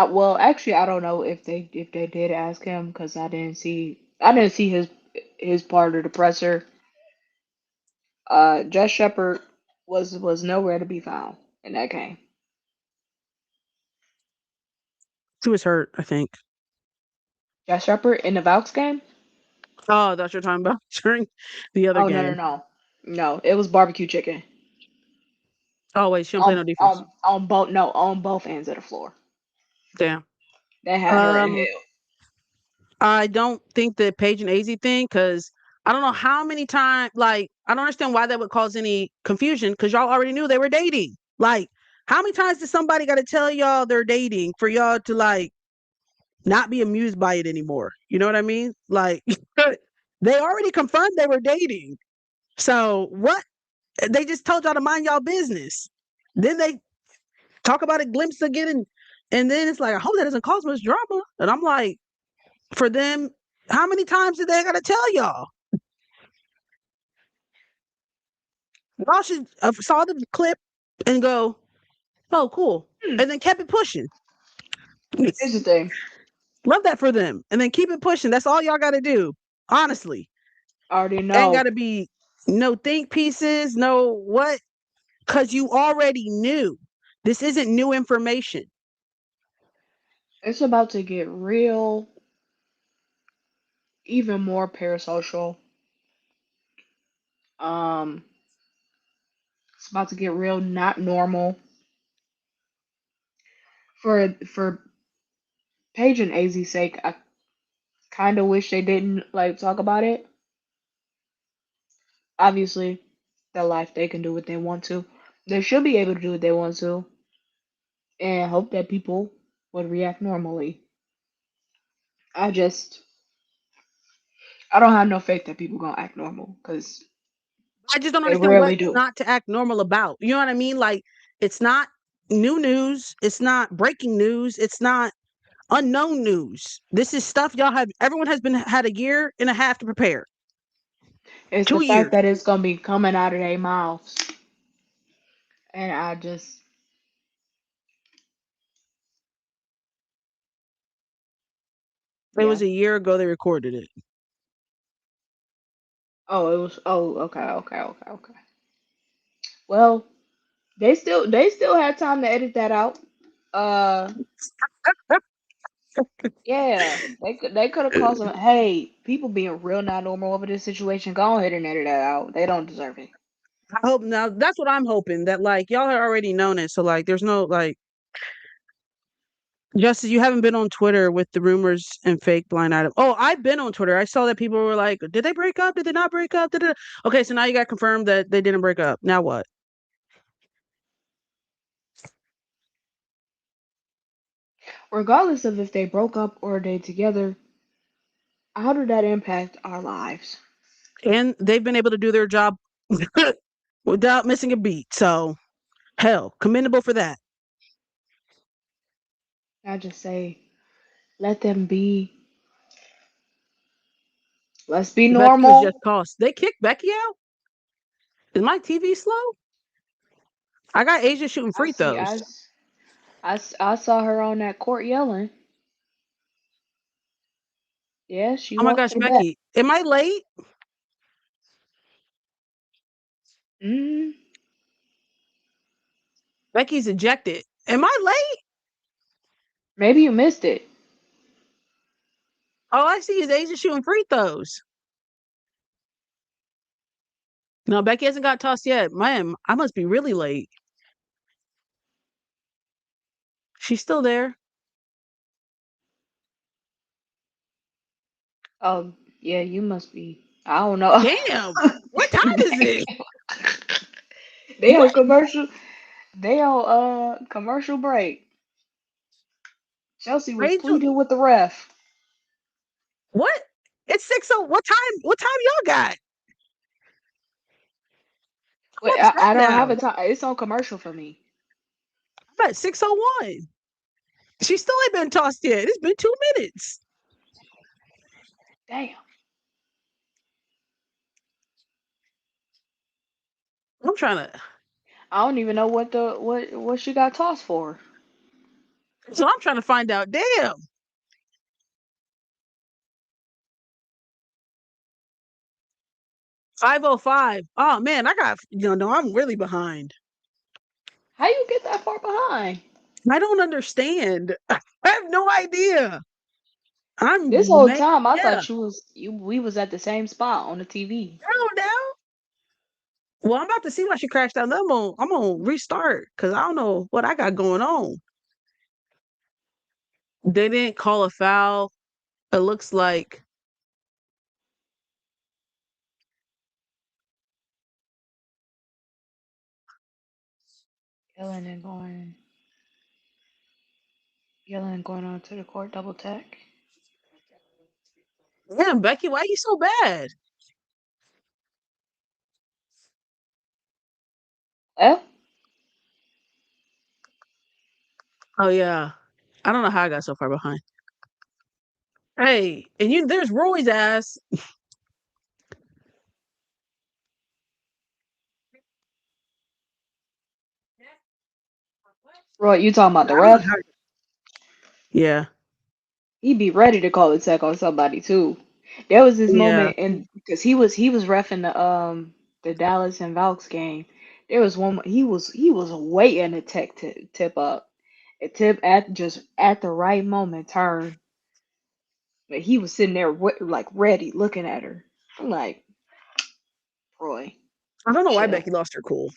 Speaker 4: well, actually, I don't know if they did ask him because I didn't see his part of the presser. Jess Shepard was nowhere to be found in that game.
Speaker 3: She was hurt, I think.
Speaker 4: Jess Shepard in the Valks game?
Speaker 3: Oh, that's what you're talking about during the other
Speaker 4: Oh no no
Speaker 3: game.
Speaker 4: no no! It was barbecue chicken
Speaker 3: Oh wait, she don't play no defense.
Speaker 4: on both ends of the floor.
Speaker 3: Damn.
Speaker 4: That had her in
Speaker 3: Um,
Speaker 4: hell.
Speaker 3: I don't think the Paige and AZ thing, because I don't know how many times, like, I don't understand why that would cause any confusion, because y'all already knew they were dating. Like, how many times did somebody got to tell y'all they're dating for y'all to, like, not be amused by it anymore? You know what I mean? Like, they already confirmed they were dating. So, what? They just told y'all to mind y'all business. Then they talk about a glimpse again, and then it's like, I hope that doesn't cause much drama. And I'm like, for them, how many times did they gotta tell y'all? Y'all should have saw the clip and go, "Oh, cool,"
Speaker 4: Hmm.
Speaker 3: and then kept it pushing.
Speaker 4: Here's the thing.
Speaker 3: Love that for them, and then keep it pushing. That's all y'all got to do. Honestly,
Speaker 4: I already
Speaker 3: ain't
Speaker 4: know
Speaker 3: got to be no think pieces, no what, because you already knew. This isn't new information.
Speaker 4: it's about to get real, even more parasocial. Um, it's about to get real, not normal for Paige and AZ's sake. I kind of wish they didn't like talk about it. Obviously, their life, they can do what they want to. They should be able to do what they want to, and hope that people would react normally. I just, I don't have no faith that people gonna act normal, cause
Speaker 3: I just don't
Speaker 4: They
Speaker 3: understand what
Speaker 4: rarely do.
Speaker 3: not to act normal about. You know what I mean? Like, it's not new news. It's not breaking news. It's not unknown news. This is stuff everyone has had a year and a half to prepare.
Speaker 4: It's the
Speaker 3: 2 years.
Speaker 4: fact that it's gonna be coming out of their mouths, and
Speaker 3: It
Speaker 4: yeah.
Speaker 3: was a year ago they recorded it.
Speaker 4: Oh, it was. Oh, okay. Well, they still had time to edit that out. Uh, yeah, they could have called some. Hey, people being real not normal over this situation. Go ahead and edit that out. They don't deserve it.
Speaker 3: I hope now that's what I'm hoping that like y'all had already known it. So like there's no like Justice, you haven't been on Twitter with the rumors and fake blind item. Oh, I've been on Twitter. I saw that people were like, did they break up? Did they not break up? Okay, so now you got confirmed that they didn't break up. Now what?
Speaker 4: Regardless of if they broke up or they together, how did that impact our lives?
Speaker 3: And they've been able to do their job without missing a beat. So hell, commendable for that.
Speaker 4: I just say, let them be. Let's be
Speaker 3: Becky was just
Speaker 4: normal.
Speaker 3: tossed. They kicked Becky out? Is my TV slow? I got Asia shooting
Speaker 4: I
Speaker 3: free
Speaker 4: see.
Speaker 3: throws.
Speaker 4: I saw her on that court yelling. Yeah, she
Speaker 3: Oh my
Speaker 4: walked
Speaker 3: gosh,
Speaker 4: her back.
Speaker 3: Becky, am I late?
Speaker 4: Mm,
Speaker 3: Becky's ejected. Am I late?
Speaker 4: maybe you missed it.
Speaker 3: All I see is Asia shooting free throws. No, Becky hasn't got tossed yet. Man, I must be really late. She's still there.
Speaker 4: Oh, yeah, you must be. I don't know.
Speaker 3: Damn. What time is it?
Speaker 4: They on
Speaker 3: What?
Speaker 4: commercial. They on commercial break. Chelsea was
Speaker 3: Angel?
Speaker 4: pleading with the ref.
Speaker 3: What? It's 6:00. What time y'all got? I'm
Speaker 4: Wait,
Speaker 3: upset
Speaker 4: I don't have
Speaker 3: now.
Speaker 4: a time. It's on commercial for me.
Speaker 3: I'm at 6:01. She still ain't been tossed yet. It's been 2 minutes.
Speaker 4: Damn.
Speaker 3: I'm trying to
Speaker 4: I don't even know what she got tossed for.
Speaker 3: so I'm trying to find out. Damn. 5:05. Oh man, I got no, I'm really behind.
Speaker 4: How you get that far behind?
Speaker 3: I don't understand. I have no idea.
Speaker 4: This
Speaker 3: I'm
Speaker 4: whole
Speaker 3: mad.
Speaker 4: time I
Speaker 3: Yeah,
Speaker 4: thought we was at the same spot on the TV.
Speaker 3: I don't know. Well, I'm about to see why she crashed out. I'm gonna restart because I don't know what I got going on. They didn't call a foul. It looks like
Speaker 4: Yelling and going Yelling and going onto the court double tech.
Speaker 3: damn, Becky, why you so bad?
Speaker 4: Well,
Speaker 3: Oh yeah. I don't know how I got so far behind. Hey, and there's Roy's ass.
Speaker 4: Roy, you talking about the
Speaker 3: I don't know
Speaker 4: ref?
Speaker 3: how. Yeah.
Speaker 4: He be ready to call a tech on somebody too. There was this
Speaker 3: Yeah.
Speaker 4: moment, and because he was refing the Dallas and Valks game. There was one he was waiting to tech to tip up, a tip at just at the right moment turn, but he was sitting there like ready looking at her. I'm like, Roy,
Speaker 3: I don't know why
Speaker 4: chill.
Speaker 3: Becky lost her cool.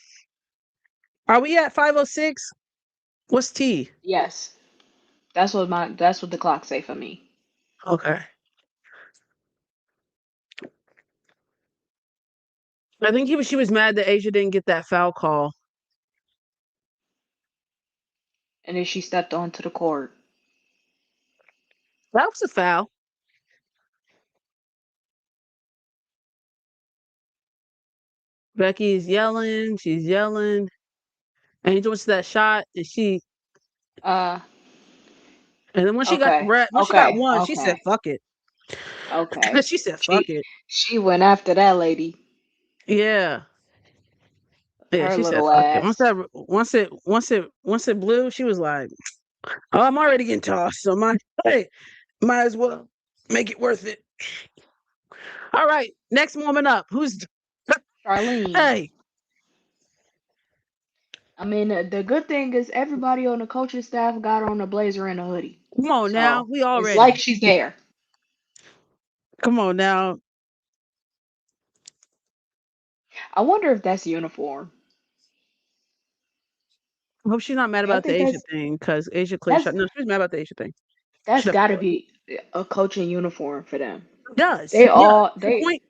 Speaker 3: Are we at 5:06? What's T?
Speaker 4: Yes, that's what the clock say for me.
Speaker 3: Okay. I think she was mad that Asia didn't get that foul call.
Speaker 4: And then she stepped onto the court.
Speaker 3: That was a foul. Becky's yelling. She's yelling. Angel went to that shot,
Speaker 4: Uh,
Speaker 3: and then when she got
Speaker 4: okay,
Speaker 3: when she got
Speaker 4: okay,
Speaker 3: one, she said,
Speaker 4: okay,
Speaker 3: "Fuck it."
Speaker 4: okay.
Speaker 3: She said, "Fuck
Speaker 4: She
Speaker 3: it."
Speaker 4: she went after that lady,
Speaker 3: Yeah, yeah.
Speaker 4: her
Speaker 3: She said,
Speaker 4: little
Speaker 3: "Fuck it."
Speaker 4: ass.
Speaker 3: Once it blew, she was like, "Oh, I'm already getting tossed, so might as well make it worth it." All right, next woman up. Who's
Speaker 4: Charlene.
Speaker 3: hey?
Speaker 4: I mean, the good thing is everybody on the coaching staff got on a blazer and a hoodie,
Speaker 3: Come on now,
Speaker 4: so
Speaker 3: we
Speaker 4: it's like
Speaker 3: already.
Speaker 4: she's there.
Speaker 3: Come on now.
Speaker 4: I wonder if that's uniform.
Speaker 3: I hope she's not mad
Speaker 4: Y'all
Speaker 3: about the
Speaker 4: think
Speaker 3: Asia thing because Asia clear
Speaker 4: that's
Speaker 3: shot. No, she's mad about the Asia thing. She
Speaker 4: that's got to
Speaker 3: definitely
Speaker 4: be a coaching uniform for them.
Speaker 3: does.
Speaker 4: They
Speaker 3: Yeah,
Speaker 4: all
Speaker 3: to the
Speaker 4: they
Speaker 3: point.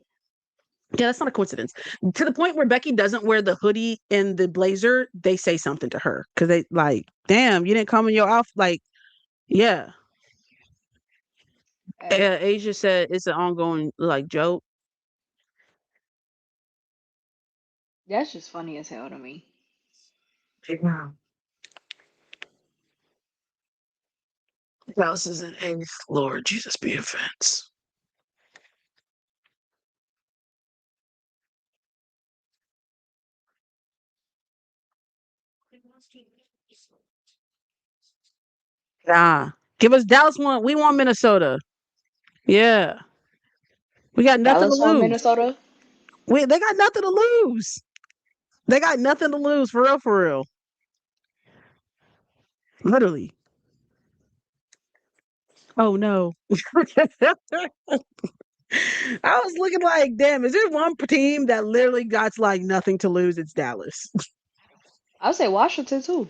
Speaker 3: Yeah, that's not a coincidence. To the point where Becky doesn't wear the hoodie and the blazer, they say something to her because they like, damn, you didn't come in your outfit. Like, yeah.
Speaker 4: hey,
Speaker 3: Asia said it's an ongoing like joke.
Speaker 4: that's just funny as hell to me.
Speaker 3: Wow. Dallas is an eighth. Lord Jesus be offense. Nah. Give us Dallas one. We want Minnesota. Yeah. We got nothing to
Speaker 4: Dallas won
Speaker 3: lose.
Speaker 4: Minnesota.
Speaker 3: They got nothing to lose. They got nothing to lose for real, for real. Literally. Oh no. I was looking like, damn, is there one team that literally got like nothing to lose? It's Dallas.
Speaker 4: I would say Washington too.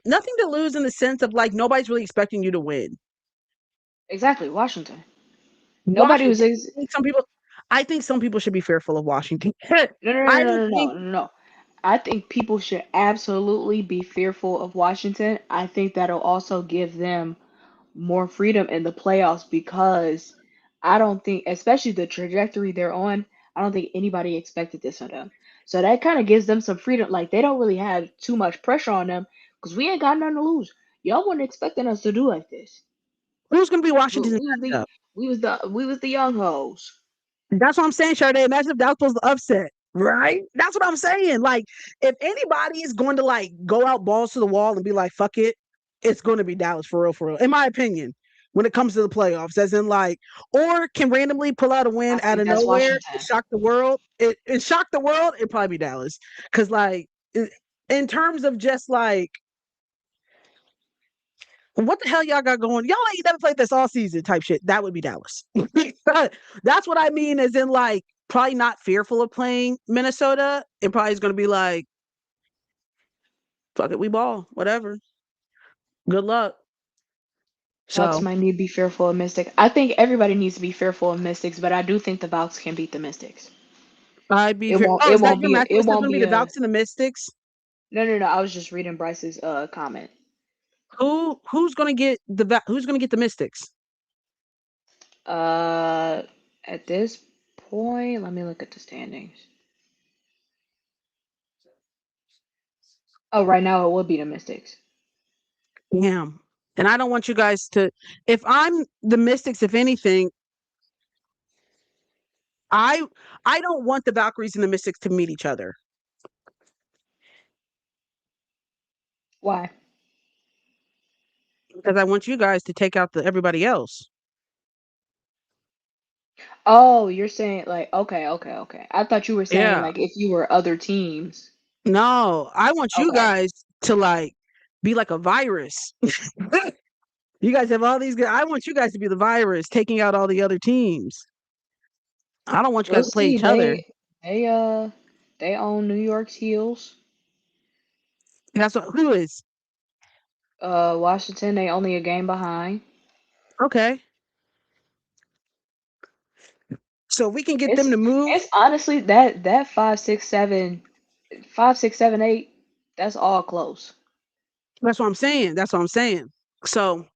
Speaker 3: Nothing to lose in the sense of like nobody's really expecting you to win.
Speaker 4: Exactly, Washington. Nobody was.
Speaker 3: Washington, I think some people should be fearful of Washington.
Speaker 4: No, no,
Speaker 3: I
Speaker 4: no, no,
Speaker 3: don't
Speaker 4: no, no,
Speaker 3: think
Speaker 4: no, no. I think people should absolutely be fearful of Washington. I think that'll also give them more freedom in the playoffs because I don't think, especially the trajectory they're on, I don't think anybody expected this of them. So that kind of gives them some freedom. Like they don't really have too much pressure on them because we ain't got nothing to lose. Y'all weren't expecting us to do like this.
Speaker 3: who's gonna be
Speaker 4: We,
Speaker 3: Washington's
Speaker 4: we was the
Speaker 3: matchup.
Speaker 4: we was the young hoes.
Speaker 3: That's what I'm saying, Sade. Imagine if that was the upset, right? That's what I'm saying. Like, if anybody is going to like go out balls to the wall and be like, fuck it, it's going to be Dallas for real, in my opinion, when it comes to the playoffs, as in like, or can randomly pull out a
Speaker 4: I
Speaker 3: win out
Speaker 4: think
Speaker 3: of
Speaker 4: that's
Speaker 3: nowhere,
Speaker 4: Washington.
Speaker 3: shock the world. It shocked the world, it'd probably be Dallas. Cause like, in terms of just like, what the hell y'all got going? Y'all ain't never played this all season type shit. That would be Dallas. That's what I mean, as in like probably not fearful of playing Minnesota. It probably is gonna be like, fuck it, we ball, whatever. Good luck.
Speaker 4: Bucks
Speaker 3: So
Speaker 4: might need to be fearful of Mystics. I think everybody needs to be fearful of Mystics, but I do think the Bucks can beat the Mystics.
Speaker 3: I'd be
Speaker 4: It
Speaker 3: fear.
Speaker 4: won't.
Speaker 3: Oh,
Speaker 4: It
Speaker 3: is that
Speaker 4: won't
Speaker 3: your
Speaker 4: be.
Speaker 3: matchup?
Speaker 4: It
Speaker 3: Is that
Speaker 4: won't
Speaker 3: gonna be
Speaker 4: be
Speaker 3: the
Speaker 4: a.
Speaker 3: Valks and the Mystics?
Speaker 4: No, no, no. I was just reading Bryce's comment.
Speaker 3: Who's gonna get the Mystics?
Speaker 4: Uh, at this point, let me look at the standings. Oh, right now it would be the Mystics.
Speaker 3: Damn. And I don't want you guys to. If I'm the Mystics, if anything, I I don't want the Valkyries and the Mystics to meet each other.
Speaker 4: Why?
Speaker 3: Because I want you guys to take out everybody else.
Speaker 4: Oh, you're saying like okay, okay, okay. I thought you were saying
Speaker 3: Yeah.
Speaker 4: like if you were other teams.
Speaker 3: No, I want you
Speaker 4: Okay.
Speaker 3: guys to like be like a virus. You guys have all these guys. I want you guys to be the virus, taking out all the other teams. I don't want you
Speaker 4: We'll
Speaker 3: guys to play
Speaker 4: see.
Speaker 3: each other.
Speaker 4: They own New York's heels.
Speaker 3: That's what. Who is?
Speaker 4: Washington, they only a game behind.
Speaker 3: Okay. So we can get them
Speaker 4: It's
Speaker 3: to move.
Speaker 4: it's honestly that 5, 6, 7, 8. That's all close.
Speaker 3: That's what I'm saying. That's what I'm saying. So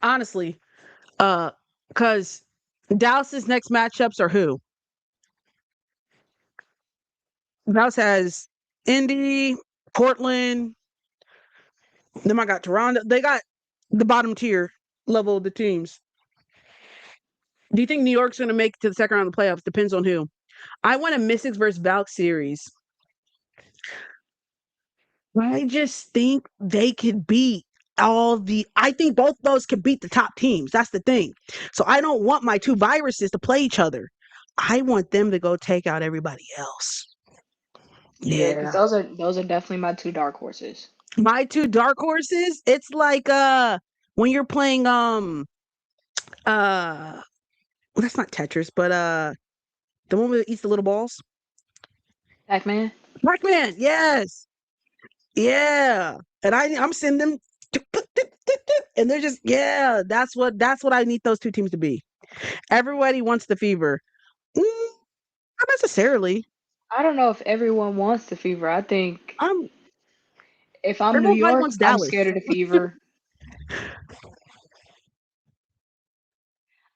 Speaker 3: honestly, because Dallas's next matchups are who? Dallas has Indy, Portland. Then I got Toronto. They got the bottom tier level of the teams. Do you think New York's going to make it to the second round of the playoffs? Depends on who. I want a Mystics versus Valk series. I just think they could beat I think both those could beat the top teams. That's the thing. So I don't want my two viruses to play each other. I want them to go take out everybody else.
Speaker 4: Yeah, because
Speaker 3: Yeah.
Speaker 4: those are definitely my two dark horses.
Speaker 3: My two dark horses, it's like when you're playing well, that's not Tetris, but the one that eats the little balls.
Speaker 4: Pac-Man.
Speaker 3: Pac-Man, yes. Yeah. And I'm sending them and they're just that's what I need those two teams to be. Everybody wants the fever. Not necessarily.
Speaker 4: I don't know if everyone wants the fever. I think
Speaker 3: I'm
Speaker 4: if I'm New
Speaker 3: Everyone probably
Speaker 4: York,
Speaker 3: wants
Speaker 4: I'm
Speaker 3: Dallas.
Speaker 4: scared of the fever.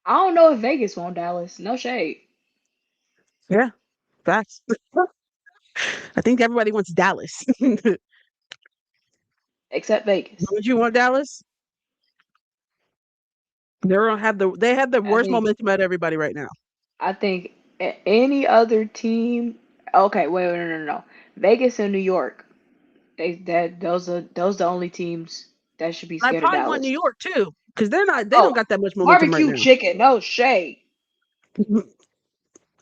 Speaker 4: I don't know if Vegas want Dallas. No shade.
Speaker 3: Yeah, facts. I think everybody wants Dallas.
Speaker 4: Except Vegas.
Speaker 3: Would you want Dallas? They have the
Speaker 4: I
Speaker 3: worst
Speaker 4: think
Speaker 3: momentum at everybody right now.
Speaker 4: I think any other team. Okay, wait, no. Vegas and New York. Those the only teams that should be
Speaker 3: I
Speaker 4: scared of
Speaker 3: probably want New
Speaker 4: Dallas.
Speaker 3: York too, because they don't
Speaker 4: Oh,
Speaker 3: got that much momentum right
Speaker 4: barbecue
Speaker 3: now.
Speaker 4: chicken. No shade.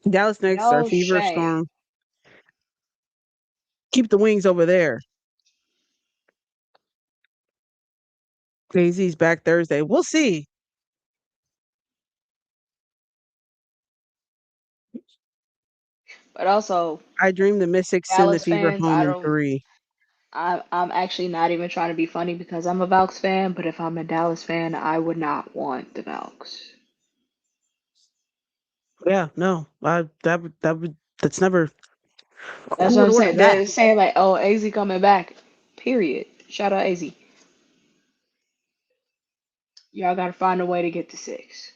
Speaker 3: Dallas next or
Speaker 4: No
Speaker 3: Fever
Speaker 4: shade.
Speaker 3: Storm. Keep the wings over there. AZ's back Thursday. We'll see.
Speaker 4: But also,
Speaker 3: I dream the Mystics send the
Speaker 4: Dallas
Speaker 3: Fever
Speaker 4: fans,
Speaker 3: home
Speaker 4: I
Speaker 3: in
Speaker 4: don't.
Speaker 3: 3.
Speaker 4: I'm actually not even trying to be funny because I'm a Valks fan. But if I'm a Dallas fan, I would not want the Valks.
Speaker 3: Yeah, no, that's never.
Speaker 4: That's
Speaker 3: Who
Speaker 4: what
Speaker 3: would
Speaker 4: I'm
Speaker 3: order
Speaker 4: saying.
Speaker 3: that?
Speaker 4: They're saying like, "Oh, AZ coming back." Period. Shout out AZ. Y'all gotta find a way to get to 6.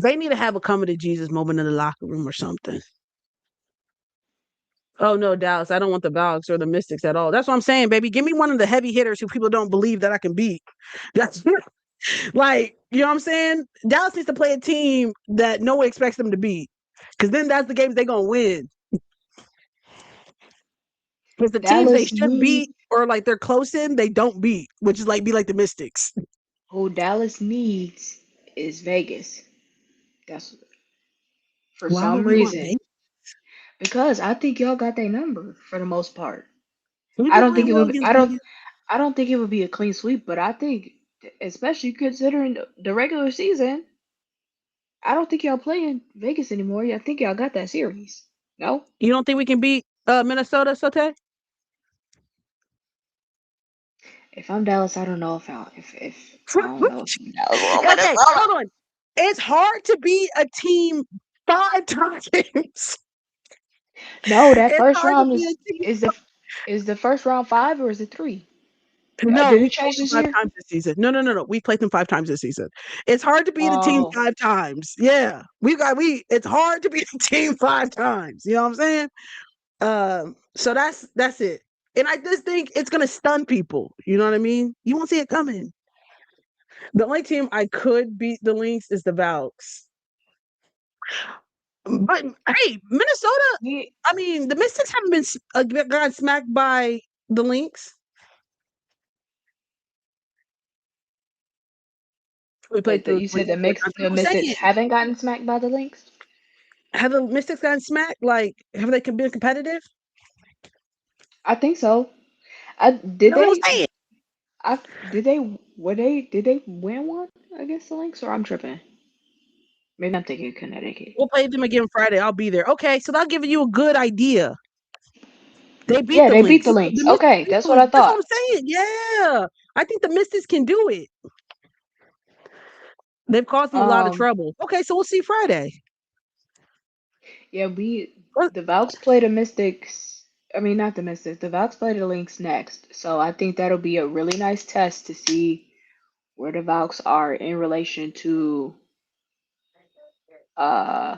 Speaker 3: They need to have a coming to Jesus moment in the locker room or something. Oh no, Dallas, I don't want the Valks or the Mystics at all. That's what I'm saying, baby. Give me one of the heavy hitters who people don't believe that I can beat. That's like, you know what I'm saying? Dallas needs to play a team that no one expects them to beat. Because then that's the games they're gonna win. Because the teams they
Speaker 4: Dallas
Speaker 3: should
Speaker 4: need
Speaker 3: beat or like they're close in, they don't beat, which is like be like the Mystics.
Speaker 4: who Dallas needs is Vegas. That's for
Speaker 3: Why would
Speaker 4: some
Speaker 3: we want
Speaker 4: reason
Speaker 3: Vegas?
Speaker 4: because I think y'all got their number for the most part.
Speaker 3: Who
Speaker 4: I
Speaker 3: they
Speaker 4: don't think
Speaker 3: playing
Speaker 4: it
Speaker 3: well
Speaker 4: would.
Speaker 3: against Vegas?
Speaker 4: I don't think it would be a clean sweep, but I think, especially considering the regular season, I don't think y'all playing Vegas anymore. I think y'all got that series. No,
Speaker 3: You don't think we can beat Minnesota, Sote?
Speaker 4: if I'm Dallas, I don't know if I don't know if I'm Dallas. Well,
Speaker 3: Okay,
Speaker 4: Minnesota.
Speaker 3: hold on. It's hard to beat a team 5 times.
Speaker 4: No, that
Speaker 3: It's
Speaker 4: first
Speaker 3: hard to
Speaker 4: round
Speaker 3: beat a team.
Speaker 4: is the first round 5 or is it 3?
Speaker 3: No,
Speaker 4: Did
Speaker 3: we
Speaker 4: it
Speaker 3: played
Speaker 4: change
Speaker 3: them
Speaker 4: this
Speaker 3: five
Speaker 4: year?
Speaker 3: times this season. No. We played them 5 times this season. It's hard to beat a team
Speaker 4: Oh,
Speaker 3: 5 times. Yeah. It's hard to beat a team 5 times. You know what I'm saying? So that's it. And I just think it's gonna stun people. You know what I mean? You won't see it coming. The only team I could beat the Lynx is the Valks. But hey, Minnesota,
Speaker 4: yeah.
Speaker 3: I mean, the Mystics haven't gotten smacked by the Lynx.
Speaker 4: Wait, you
Speaker 3: We
Speaker 4: said
Speaker 3: played 4 times.
Speaker 4: the
Speaker 3: I'm
Speaker 4: Mystics
Speaker 3: saying,
Speaker 4: haven't gotten smacked by the Lynx?
Speaker 3: have the Mystics gotten smacked? Like, have they been competitive?
Speaker 4: I think so. I did
Speaker 3: That's what
Speaker 4: they
Speaker 3: I'm saying.
Speaker 4: I did they were they did they win one against the Lynx or I'm tripping? Maybe I'm thinking Connecticut.
Speaker 3: We'll play them again Friday. I'll be there. Okay, so that'll give you a good idea. They beat
Speaker 4: Yeah,
Speaker 3: the
Speaker 4: they beat
Speaker 3: Lynx.
Speaker 4: the
Speaker 3: The
Speaker 4: Lynx.
Speaker 3: Mystics
Speaker 4: Okay,
Speaker 3: beat
Speaker 4: that's
Speaker 3: the
Speaker 4: what I
Speaker 3: Lynx. That's what
Speaker 4: thought.
Speaker 3: I'm saying. Yeah. I think the Mystics can do it. They've caused them a lot of
Speaker 4: Um,
Speaker 3: trouble. Okay, so we'll see Friday.
Speaker 4: yeah,
Speaker 3: What?
Speaker 4: the Valks play the Mystics. I mean, not the Mystics. The Valks play the Lynx next. So I think that'll be a really nice test to see where the Valks are in relation to uh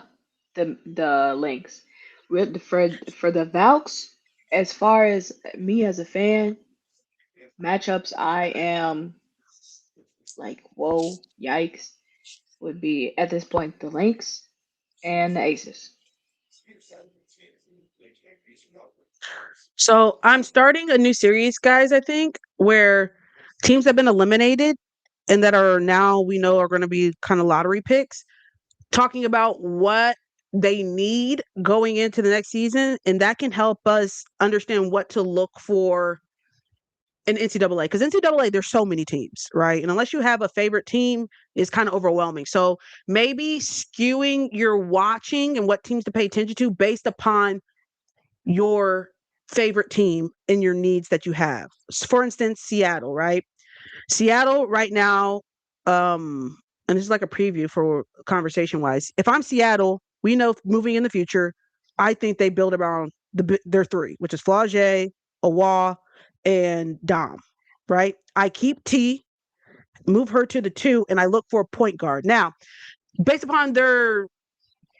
Speaker 4: the Lynx. For the Valks, as far as me as a fan, matchups I am like, whoa, yikes, would be at this point the Lynx and the Aces.
Speaker 3: So I'm starting a new series, guys, I think, where teams have been eliminated and that are now we know are going to be kind of lottery picks, talking about what they need going into the next season. And that can help us understand what to look for in NCAA. Because NCAA, there's so many teams, right? And unless you have a favorite team, it's kind of overwhelming. So maybe skewing your watching and what teams to pay attention to based upon your favorite team and your needs that you have. For instance, Seattle, right? Seattle right now, and this is like a preview for conversation wise. If I'm Seattle, we know moving in the future, I think they build around their three, which is Flau'jae, Awa, and Dom, right? I keep T, move her to the 2, and I look for a point guard. Now, based upon their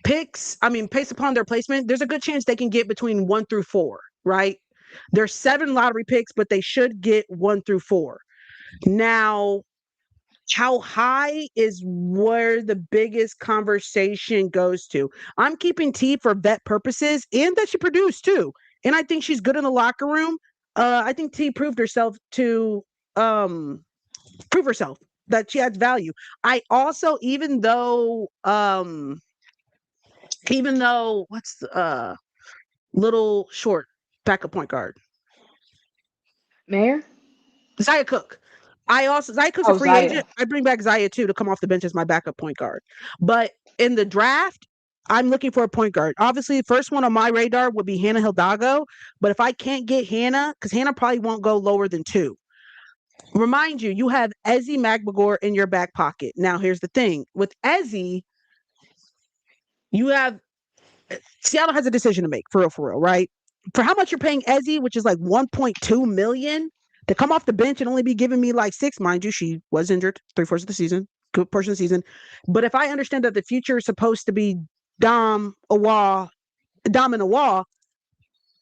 Speaker 3: based upon their placement, there's a good chance they can get between 1 through 4, right? There's 7 lottery picks, but they should get 1 through 4. Now, how high is where the biggest conversation goes to. I'm keeping T for vet purposes and that she produced too. And I think she's good in the locker room. I think T proved herself to prove herself that she adds value. I also, even though what's the little short backup point guard?
Speaker 4: Mayor?
Speaker 3: Zaya Cook. Zaya Cook's a
Speaker 4: Oh,
Speaker 3: free
Speaker 4: Zaya.
Speaker 3: agent. I bring back Zaya too to come off the bench as my backup point guard. But in the draft, I'm looking for a point guard. Obviously, the first one on my radar would be Hannah Hidalgo. But if I can't get Hannah, because Hannah probably won't go lower than 2. Remind you, you have Ezzy Magbagor in your back pocket. Now, here's the thing. With Ezzy, you have Seattle has a decision to make, for real, right? For how much you're paying Ezzy, which is like 1.2 million, to come off the bench and only be giving me like 6, mind you, she was injured 3/4 of the season, good portion of the season. But if I understand that the future is supposed to be Dom and Awa,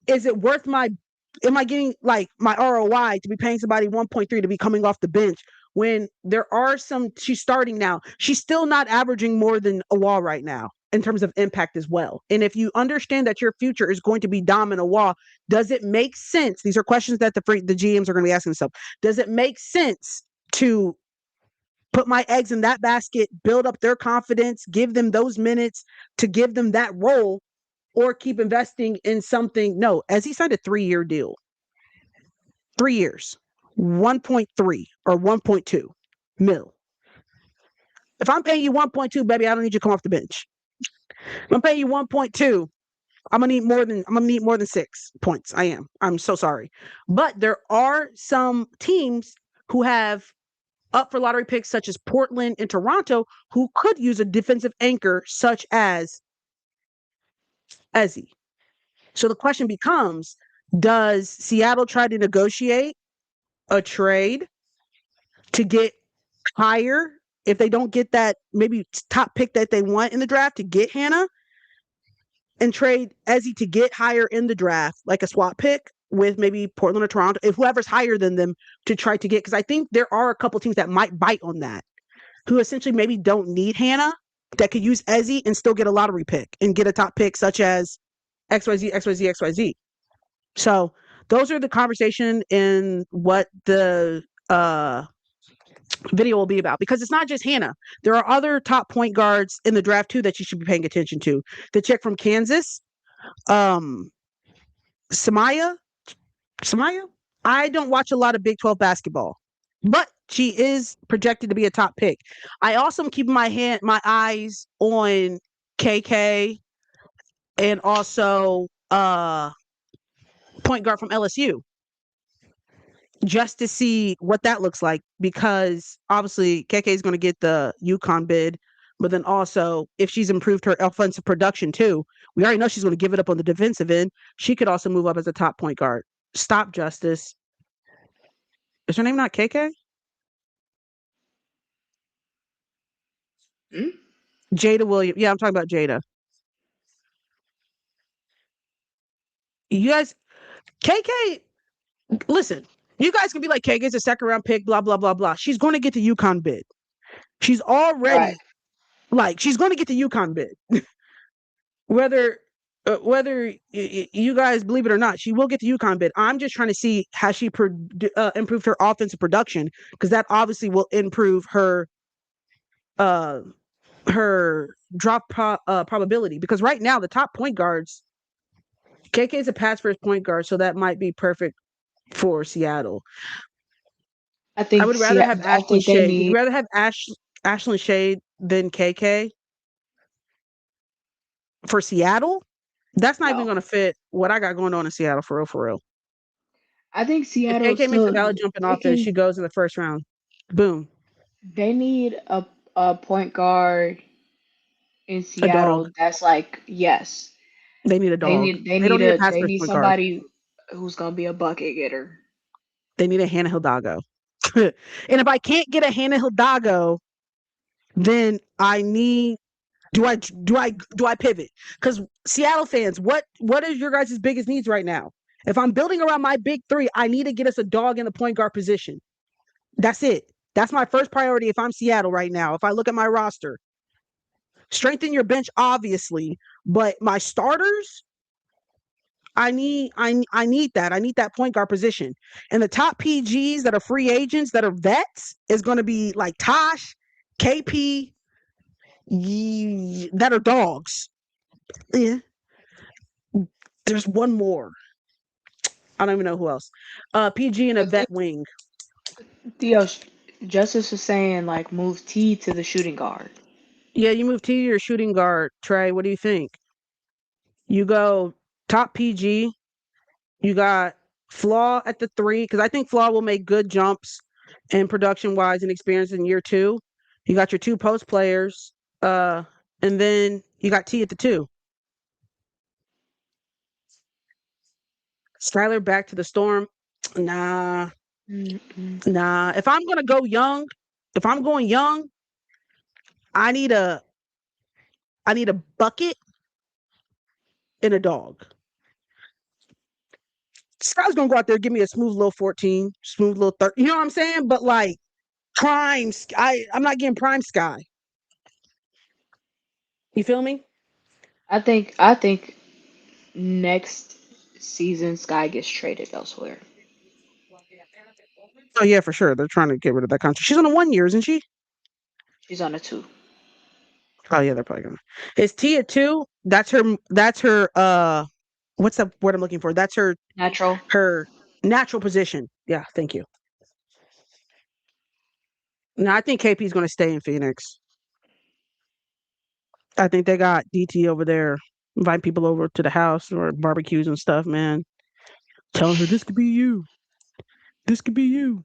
Speaker 3: is it worth am I getting like my ROI to be paying somebody 1.3 to be coming off the bench when there are she's starting now. She's still not averaging more than Awa right now in terms of impact as well. And if you understand that your future is going to be Dom and Awa, does it make sense? These are questions that the GMs are going to be asking themselves. Does it make sense to put my eggs in that basket, build up their confidence, give them those minutes to give them that role, or keep investing in something? No, as he signed a 3-year deal, 3 years, 1.3 or 1.2 mil. If I'm paying you 1.2, baby, I don't need you to come off the bench. If I'm paying you 1.2, I'm gonna need more than 6 points. I am. I'm so sorry. But there are some teams who have up for lottery picks, such as Portland and Toronto, who could use a defensive anchor such as Ezzy. So the question becomes, does Seattle try to negotiate a trade to get higher if they don't get that maybe top pick that they want in the draft to get Hannah, and trade Ezzy to get higher in the draft, like a swap pick with maybe Portland or Toronto, if whoever's higher than them, to try to get, because I think there are a couple teams that might bite on that, who essentially maybe don't need Hannah, that could use Ezzy and still get a lottery pick and get a top pick such as XYZ, XYZ, XYZ. So those are the conversation in what the video will be about, because it's not just Hannah. There are other top point guards in the draft too that you should be paying attention to. The chick from Kansas, Samaya. I don't watch a lot of Big 12 basketball, but she is projected to be a top pick. I also am keeping my eyes on KK and also point guard from LSU, just to see what that looks like, because obviously KK is going to get the UConn bid, but then also if she's improved her offensive production too, we already know she's going to give it up on the defensive end. She could also move up as a top point guard. Stop, Justice. Is her name not KK?
Speaker 4: Hmm?
Speaker 3: Jada Williams. Yeah, I'm talking about Jada. You guys, KK, listen, you guys can be like, KK's a second round pick, blah, blah, blah, blah. She's going to get the UConn bid. She's
Speaker 4: Right.
Speaker 3: already, like, she's going to get the UConn bid. whether you guys believe it or not, she will get the UConn bid. I'm just trying to see how she improved her offensive production, because that obviously will improve uh, her drop probability. Because right now, the top point guards, KK is a pass first point guard, so that might be perfect for Seattle.
Speaker 4: I
Speaker 3: I
Speaker 4: think
Speaker 3: would rather have
Speaker 4: I
Speaker 3: Ashlyn
Speaker 4: think they
Speaker 3: Shade. Would you
Speaker 4: need.
Speaker 3: rather have Ashlyn Shade than KK for Seattle? That's not even
Speaker 4: No.
Speaker 3: going to fit what I got going on in Seattle, for real, for real.
Speaker 4: I think
Speaker 3: If
Speaker 4: Seattle
Speaker 3: KK makes a
Speaker 4: still
Speaker 3: valid jump in
Speaker 4: they
Speaker 3: offense,
Speaker 4: can
Speaker 3: she goes in the first round. Boom.
Speaker 4: they need a point guard in
Speaker 3: A dog.
Speaker 4: Seattle that's like yes.
Speaker 3: They need a dog. They don't need a pass
Speaker 4: They
Speaker 3: first
Speaker 4: need
Speaker 3: point guard.
Speaker 4: somebody who's gonna be a bucket getter.
Speaker 3: They need a Hannah Hidalgo. And if I can't get a Hannah Hidalgo, then I need do I pivot? Because Seattle fans, what is your guys' biggest needs right now? If I'm building around my big three, I need to get us a dog in the point guard position. That's it. That's my first priority if I'm Seattle right now. If I look at my roster, strengthen your bench, obviously, but my starters, I need that. I need that point guard position. And the top PGs that are free agents that are vets is going to be like Tosh, KP, that are dogs. Yeah. There's one more. I don't even know who else. PG and a
Speaker 4: I
Speaker 3: vet
Speaker 4: think
Speaker 3: wing.
Speaker 4: Theo Justice was saying like move T to the shooting guard.
Speaker 3: Yeah, you move to your shooting guard, Trey. What do you think? You go top PG. You got Flaw at the three, because I think Flaw will make good jumps in production wise and experience in year two. You got your two post players, and then you got T at the two. Skylar back to the Storm. Nah,
Speaker 4: Mm-mm.
Speaker 3: nah. If I'm gonna go young, if I'm going young, I need a bucket and a dog. Sky's gonna go out there and give me a smooth little 14, smooth little 30. You know what I'm saying? But like prime, I'm not getting prime Sky. You feel me?
Speaker 4: I think next season Sky gets traded elsewhere.
Speaker 3: Oh yeah, for sure. They're trying to get rid of that contract. She's on a 1 year, isn't she?
Speaker 4: She's on a two.
Speaker 3: Oh yeah, they're probably gonna. Is T a two? That's her. That's her. What's the word I'm looking for? That's
Speaker 4: Natural.
Speaker 3: her natural position. Yeah, thank you. No, I think KP is gonna stay in Phoenix. I think they got DT over there, invite people over to the house or barbecues and stuff. Man, telling her this could be you. This could be you.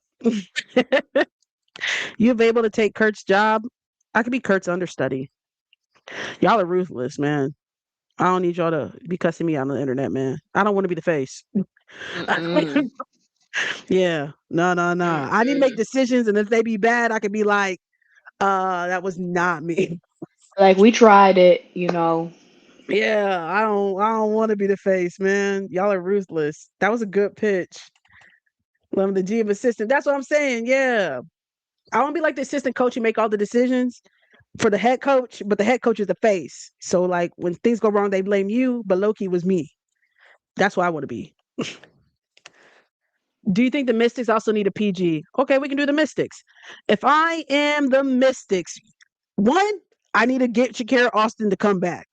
Speaker 3: You be able to take Kurt's job. I could be Kurt's understudy. Y'all are ruthless, man. I don't need y'all to be cussing me out on the internet, man. I don't want to be the face.
Speaker 4: Mm-mm.
Speaker 3: Yeah, no, no, no. I need to make
Speaker 4: Mm-mm.
Speaker 3: decisions, and if they be bad, I could be like, that was not me.
Speaker 4: Like we tried it, you know.
Speaker 3: Yeah, I don't want to be the face, man. Y'all are ruthless. That was a good pitch. I'm the GM assistant. That's what I'm saying. Yeah, I want to be like the assistant coach and make all the decisions for the head coach, but the head coach is the face. So like when things go wrong, they blame you, but Loki was me. That's what I want to be. Do you think the Mystics also need a PG? Okay, we can do the Mystics. If I am the Mystics, one, I need to get Shakira Austin to come back.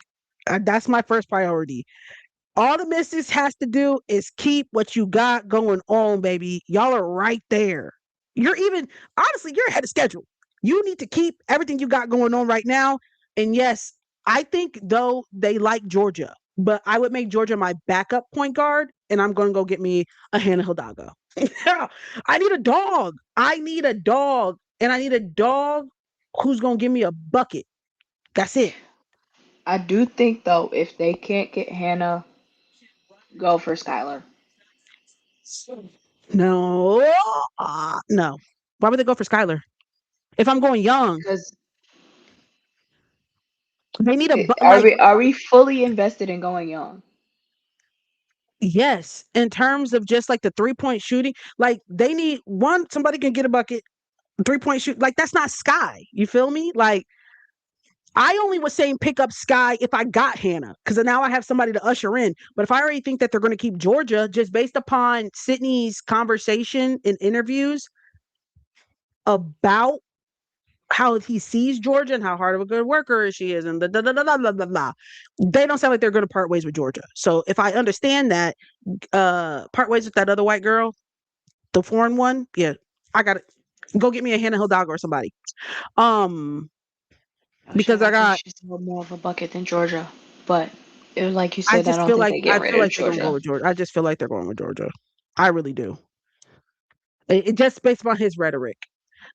Speaker 3: That's my first priority. All the Mystics has to do is keep what you got going on, baby. Y'all are right there. You're even, honestly, you're ahead of schedule. You need to keep everything you got going on right now. And yes, I think though they like Georgia, but I would make Georgia my backup point guard, and I'm going to go get me a Hannah Hidalgo. I need a dog. I need a dog, and I need a dog who's going to give me a bucket. That's it.
Speaker 4: I do think though, if they can't get Hannah, go for Skylar.
Speaker 3: No, no. Why would they go for Skylar? If I'm going young,
Speaker 4: Because
Speaker 3: They need
Speaker 4: Are we fully invested in going young?
Speaker 3: yes, in terms of just like the 3-point shooting, like they need one, somebody can get a bucket, 3-point shoot. Like that's not Sky. You feel me? Like I only was saying pick up Sky if I got Hannah, because now I have somebody to usher in. But if I already think that they're going to keep Georgia, just based upon Sydney's conversation in interviews about how he sees Georgia and how hard of a good worker she is, and the they don't sound like they're going to part ways with Georgia. So if I understand that, part ways with that other white girl, the foreign one, yeah, I got it. Go get me a Hannah Hill dog or somebody. Because I
Speaker 4: I think
Speaker 3: got,
Speaker 4: she's more of a bucket than Georgia, but it was like you
Speaker 3: I
Speaker 4: said. I
Speaker 3: just
Speaker 4: don't
Speaker 3: feel
Speaker 4: think
Speaker 3: like
Speaker 4: they get rid of
Speaker 3: they're gonna go
Speaker 4: Georgia.
Speaker 3: with Georgia. I just feel like they're going with Georgia. I really do. It just based upon his rhetoric.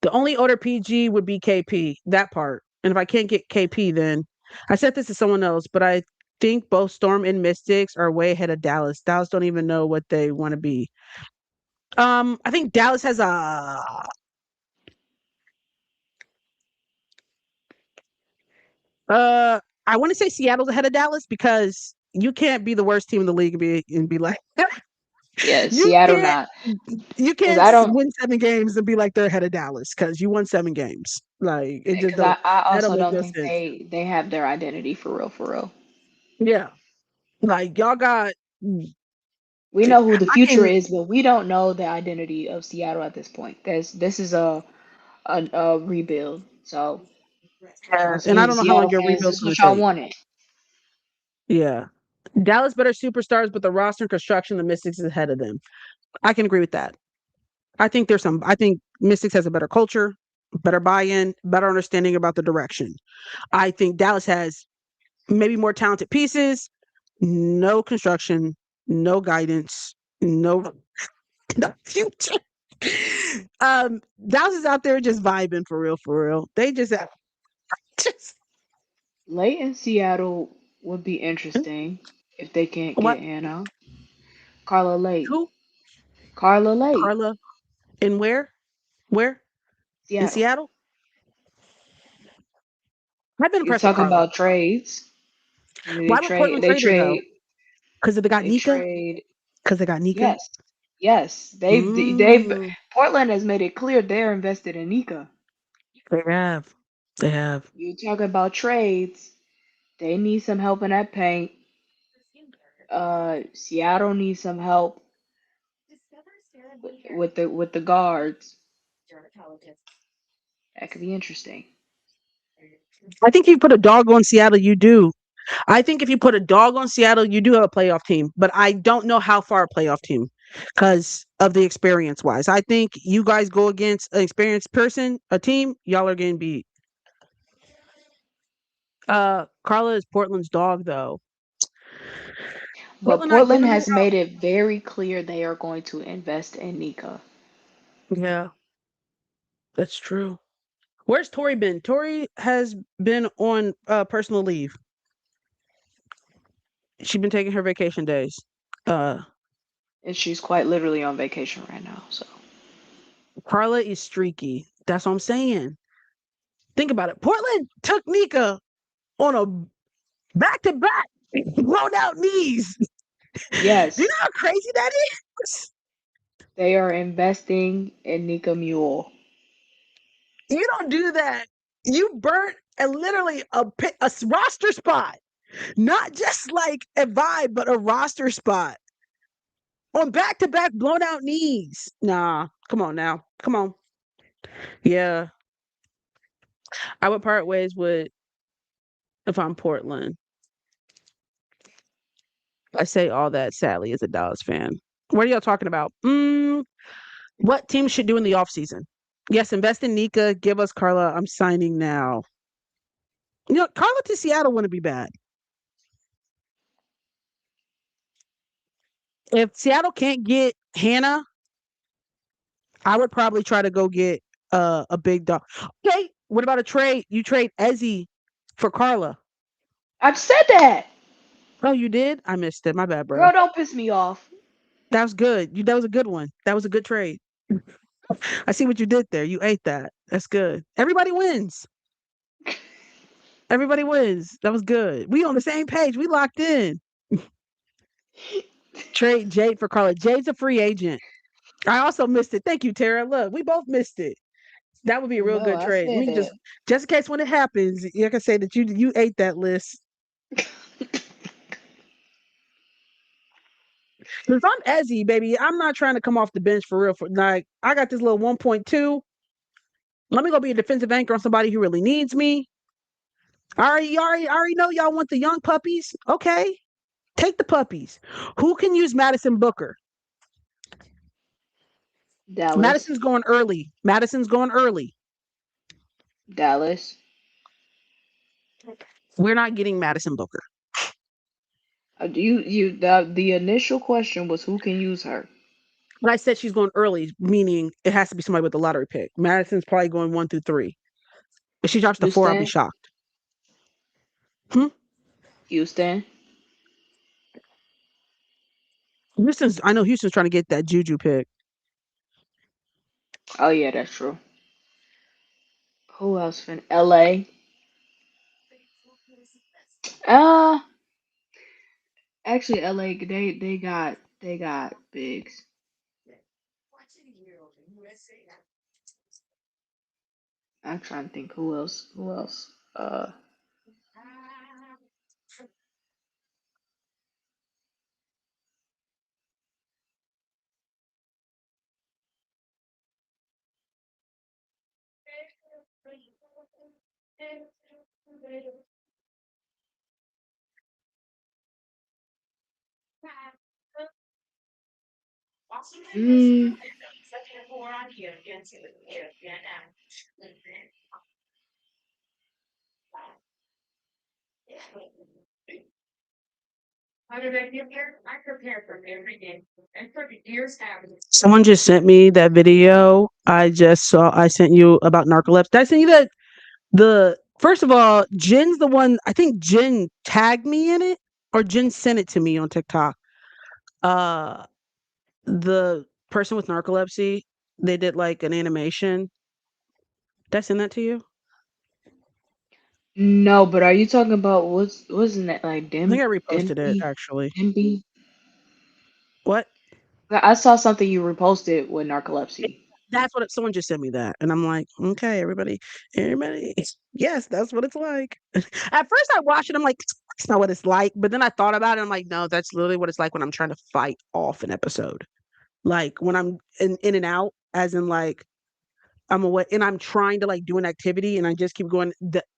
Speaker 3: The only older PG would be KP, that part. And if I can't get KP, then I said this to someone else, but I think both Storm and Mystics are way ahead of Dallas. Dallas don't even know what they want to be. I think Dallas has I want to say Seattle's ahead of Dallas because you can't be the worst team in the league and be like
Speaker 4: Yeah,
Speaker 3: you
Speaker 4: Seattle
Speaker 3: can't
Speaker 4: not,
Speaker 3: you
Speaker 4: because
Speaker 3: can't
Speaker 4: I don't.
Speaker 3: win 7 games and be like they're ahead of Dallas because you won 7 games. Like it just
Speaker 4: Because
Speaker 3: don't,
Speaker 4: I
Speaker 3: that don't
Speaker 4: also
Speaker 3: make
Speaker 4: don't
Speaker 3: no
Speaker 4: think
Speaker 3: sense.
Speaker 4: they have their identity for real, for real.
Speaker 3: Yeah, like y'all got.
Speaker 4: We know who the
Speaker 3: I
Speaker 4: future
Speaker 3: can,
Speaker 4: is, but we don't know the identity of Seattle at this point. This is a rebuild. So
Speaker 3: and I don't know how long
Speaker 4: Seattle
Speaker 3: your
Speaker 4: fans,
Speaker 3: rebuild's
Speaker 4: this is
Speaker 3: going
Speaker 4: what
Speaker 3: to
Speaker 4: y'all
Speaker 3: take.
Speaker 4: wanted.
Speaker 3: Yeah, Dallas better superstars, but the roster and construction, the Mystics is ahead of them. I can agree with that. I think there's some. I think Mystics has a better culture, better buy-in, better understanding about the direction. I think Dallas has maybe more talented pieces, no construction, no guidance, no, no future. Dallas is out there just vibing for real, for real. They just
Speaker 4: Late in Seattle would be interesting if they can't
Speaker 3: what?
Speaker 4: get Hannah. Carla Lake.
Speaker 3: Who?
Speaker 4: Carla Lake.
Speaker 3: Carla? And where? Where? In
Speaker 4: Seattle.
Speaker 3: Seattle? I've been
Speaker 4: You're
Speaker 3: impressed with
Speaker 4: talking
Speaker 3: Carla.
Speaker 4: about trades.
Speaker 3: Why would Portland trade her though? Because they got
Speaker 4: They
Speaker 3: Nika?
Speaker 4: trade.
Speaker 3: Because they got Nika?
Speaker 4: Yes. Yes. They've
Speaker 3: Mm,
Speaker 4: Portland has made it clear they're invested in Nika.
Speaker 3: they have. They have.
Speaker 4: You talking about trades. They need some help in that paint. Seattle needs some help with the guards. That could be interesting.
Speaker 3: I think if you put a dog on Seattle, you do. I think if you put a dog on Seattle, you do have a playoff team. But I don't know how far a playoff team because of the experience wise. I think you guys go against an experienced person, a team, y'all are getting beat. Carla is Portland's dog though.
Speaker 4: But
Speaker 3: Portland not
Speaker 4: Portland
Speaker 3: giving her
Speaker 4: has made it very clear they are going to invest in Nika.
Speaker 3: Yeah, that's true. Where's Tori been? Tori has been on personal leave. She's been taking her vacation days. Uh
Speaker 4: And she's quite literally on vacation right now. So
Speaker 3: Carla is streaky. That's what I'm saying. Think about it. Portland took Nika on a back to back, blown out knees. Do you know
Speaker 4: yes,
Speaker 3: how crazy that is?
Speaker 4: they are investing in Nika Mule.
Speaker 3: You don't do that. You burnt literally a roster spot, not just like a vibe, but a roster spot on back to back blown out knees. Nah, come on now. Come on. Yeah, I would part ways with if I'm Portland. I say all that sadly as a Dallas fan. What are y'all talking about? What teams should do in the offseason? Yes, invest in Nika. Give us Carla. I'm signing now. You know, Carla to Seattle wouldn't be bad. If Seattle can't get Hannah, I would probably try to go get a big dog. Okay, what about a trade? You trade Ezzy for Carla.
Speaker 4: I've said that.
Speaker 3: Oh, you did? I missed it. My bad, bro.
Speaker 4: Girl, don't piss me off.
Speaker 3: That was good. That was a good one. That was a good trade. I see what you did there. You ate that. That's good. Everybody wins. Everybody wins. That was good. We on the same page. We locked in. Trade Jade for Carla. Jade's a free agent. I also missed it. Thank you, Tara. Look, we both missed it. That would be a real
Speaker 4: No,
Speaker 3: good
Speaker 4: I
Speaker 3: trade.
Speaker 4: said
Speaker 3: We
Speaker 4: that.
Speaker 3: just in case when it happens, you can say that you ate that list. Because if I'm Ezzy, baby, I'm not trying to come off the bench for real. For like, I got this little 1.2. Let me go be a defensive anchor on somebody who really needs me. I already know y'all want the young puppies. Okay, take the puppies. Who can use Madison Booker?
Speaker 4: Dallas.
Speaker 3: Madison's going early. Madison's going early.
Speaker 4: Dallas.
Speaker 3: We're not getting Madison Booker.
Speaker 4: The initial question was who can use her?
Speaker 3: But I said she's going early, meaning it has to be somebody with a lottery pick. Madison's probably going 1 through 3. If she drops to 4, I'll be
Speaker 4: Houston.
Speaker 3: shocked. Hmm?
Speaker 4: Houston.
Speaker 3: I know Houston's trying to get that Juju pick.
Speaker 4: Oh yeah, that's true. Who else? LA. Uh Actually, LA. They got bigs. I'm trying to think who else. Who else? Mm,
Speaker 3: Someone just sent me that video I just saw. I sent you about narcolepsy. Did I send you that? First of all, Jen's the one. I think Jen tagged me in it, or Jen sent it to me on TikTok. Uh, the person with narcolepsy, they did like an animation. Did I send that to you?
Speaker 4: no, but are you talking about wasn't that like
Speaker 3: I think
Speaker 4: Dem
Speaker 3: I reposted it
Speaker 4: Demby
Speaker 3: actually.
Speaker 4: Demby?
Speaker 3: What?
Speaker 4: I saw something you reposted with narcolepsy.
Speaker 3: That's what someone just sent me that, and I'm like, okay, everybody, yes, that's what it's like. At first, I watched it, I'm like, that's not what it's like. But then I thought about it, I'm like, no, that's literally what it's like when I'm trying to fight off an episode. Like when I'm in and out, as in like I'm away, and I'm trying to like do an activity, and I just keep going.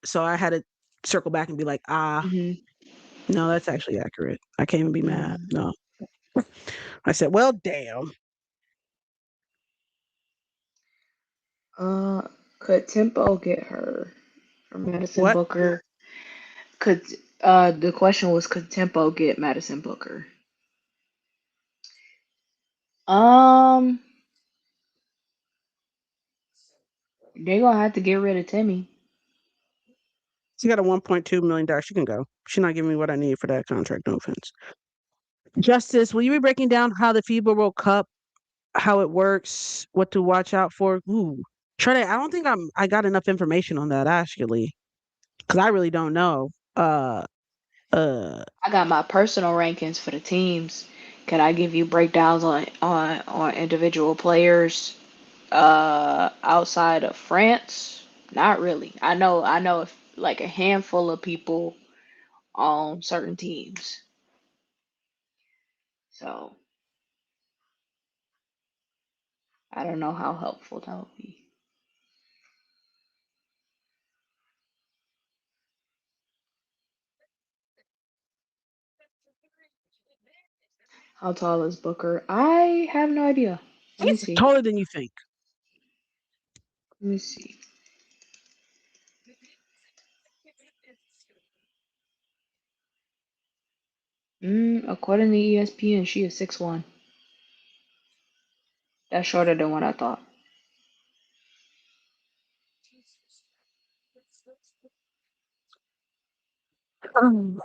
Speaker 3: So I had to circle back and be like,
Speaker 4: Hmm
Speaker 3: no, that's actually accurate. I can't even be mad.
Speaker 4: hmm
Speaker 3: No, I said, well, damn.
Speaker 4: Uh, could Tempo get her or Madison
Speaker 3: What?
Speaker 4: Booker? Could the question was could Tempo get Madison Booker? Um, they gonna have to get rid of Timmy.
Speaker 3: She got a $1.2 million. She can go. She's not giving me what I need for that contract. No offense. Justice, will you be breaking down how the FIBA World Cup, how it works, what to watch out for? Ooh, Trey, I don't think I got enough information on that actually, because I really don't know. Uh,
Speaker 4: I got my personal rankings for the teams. Can I give you breakdowns on individual players outside of France? Not really. I know if, like a handful of people on certain teams. So I don't know how helpful that would be. How tall is Booker? I have no idea. Let me
Speaker 3: he's
Speaker 4: see.
Speaker 3: taller than you think.
Speaker 4: Let me see. According to ESPN, she is 6'1". That's shorter than what I thought.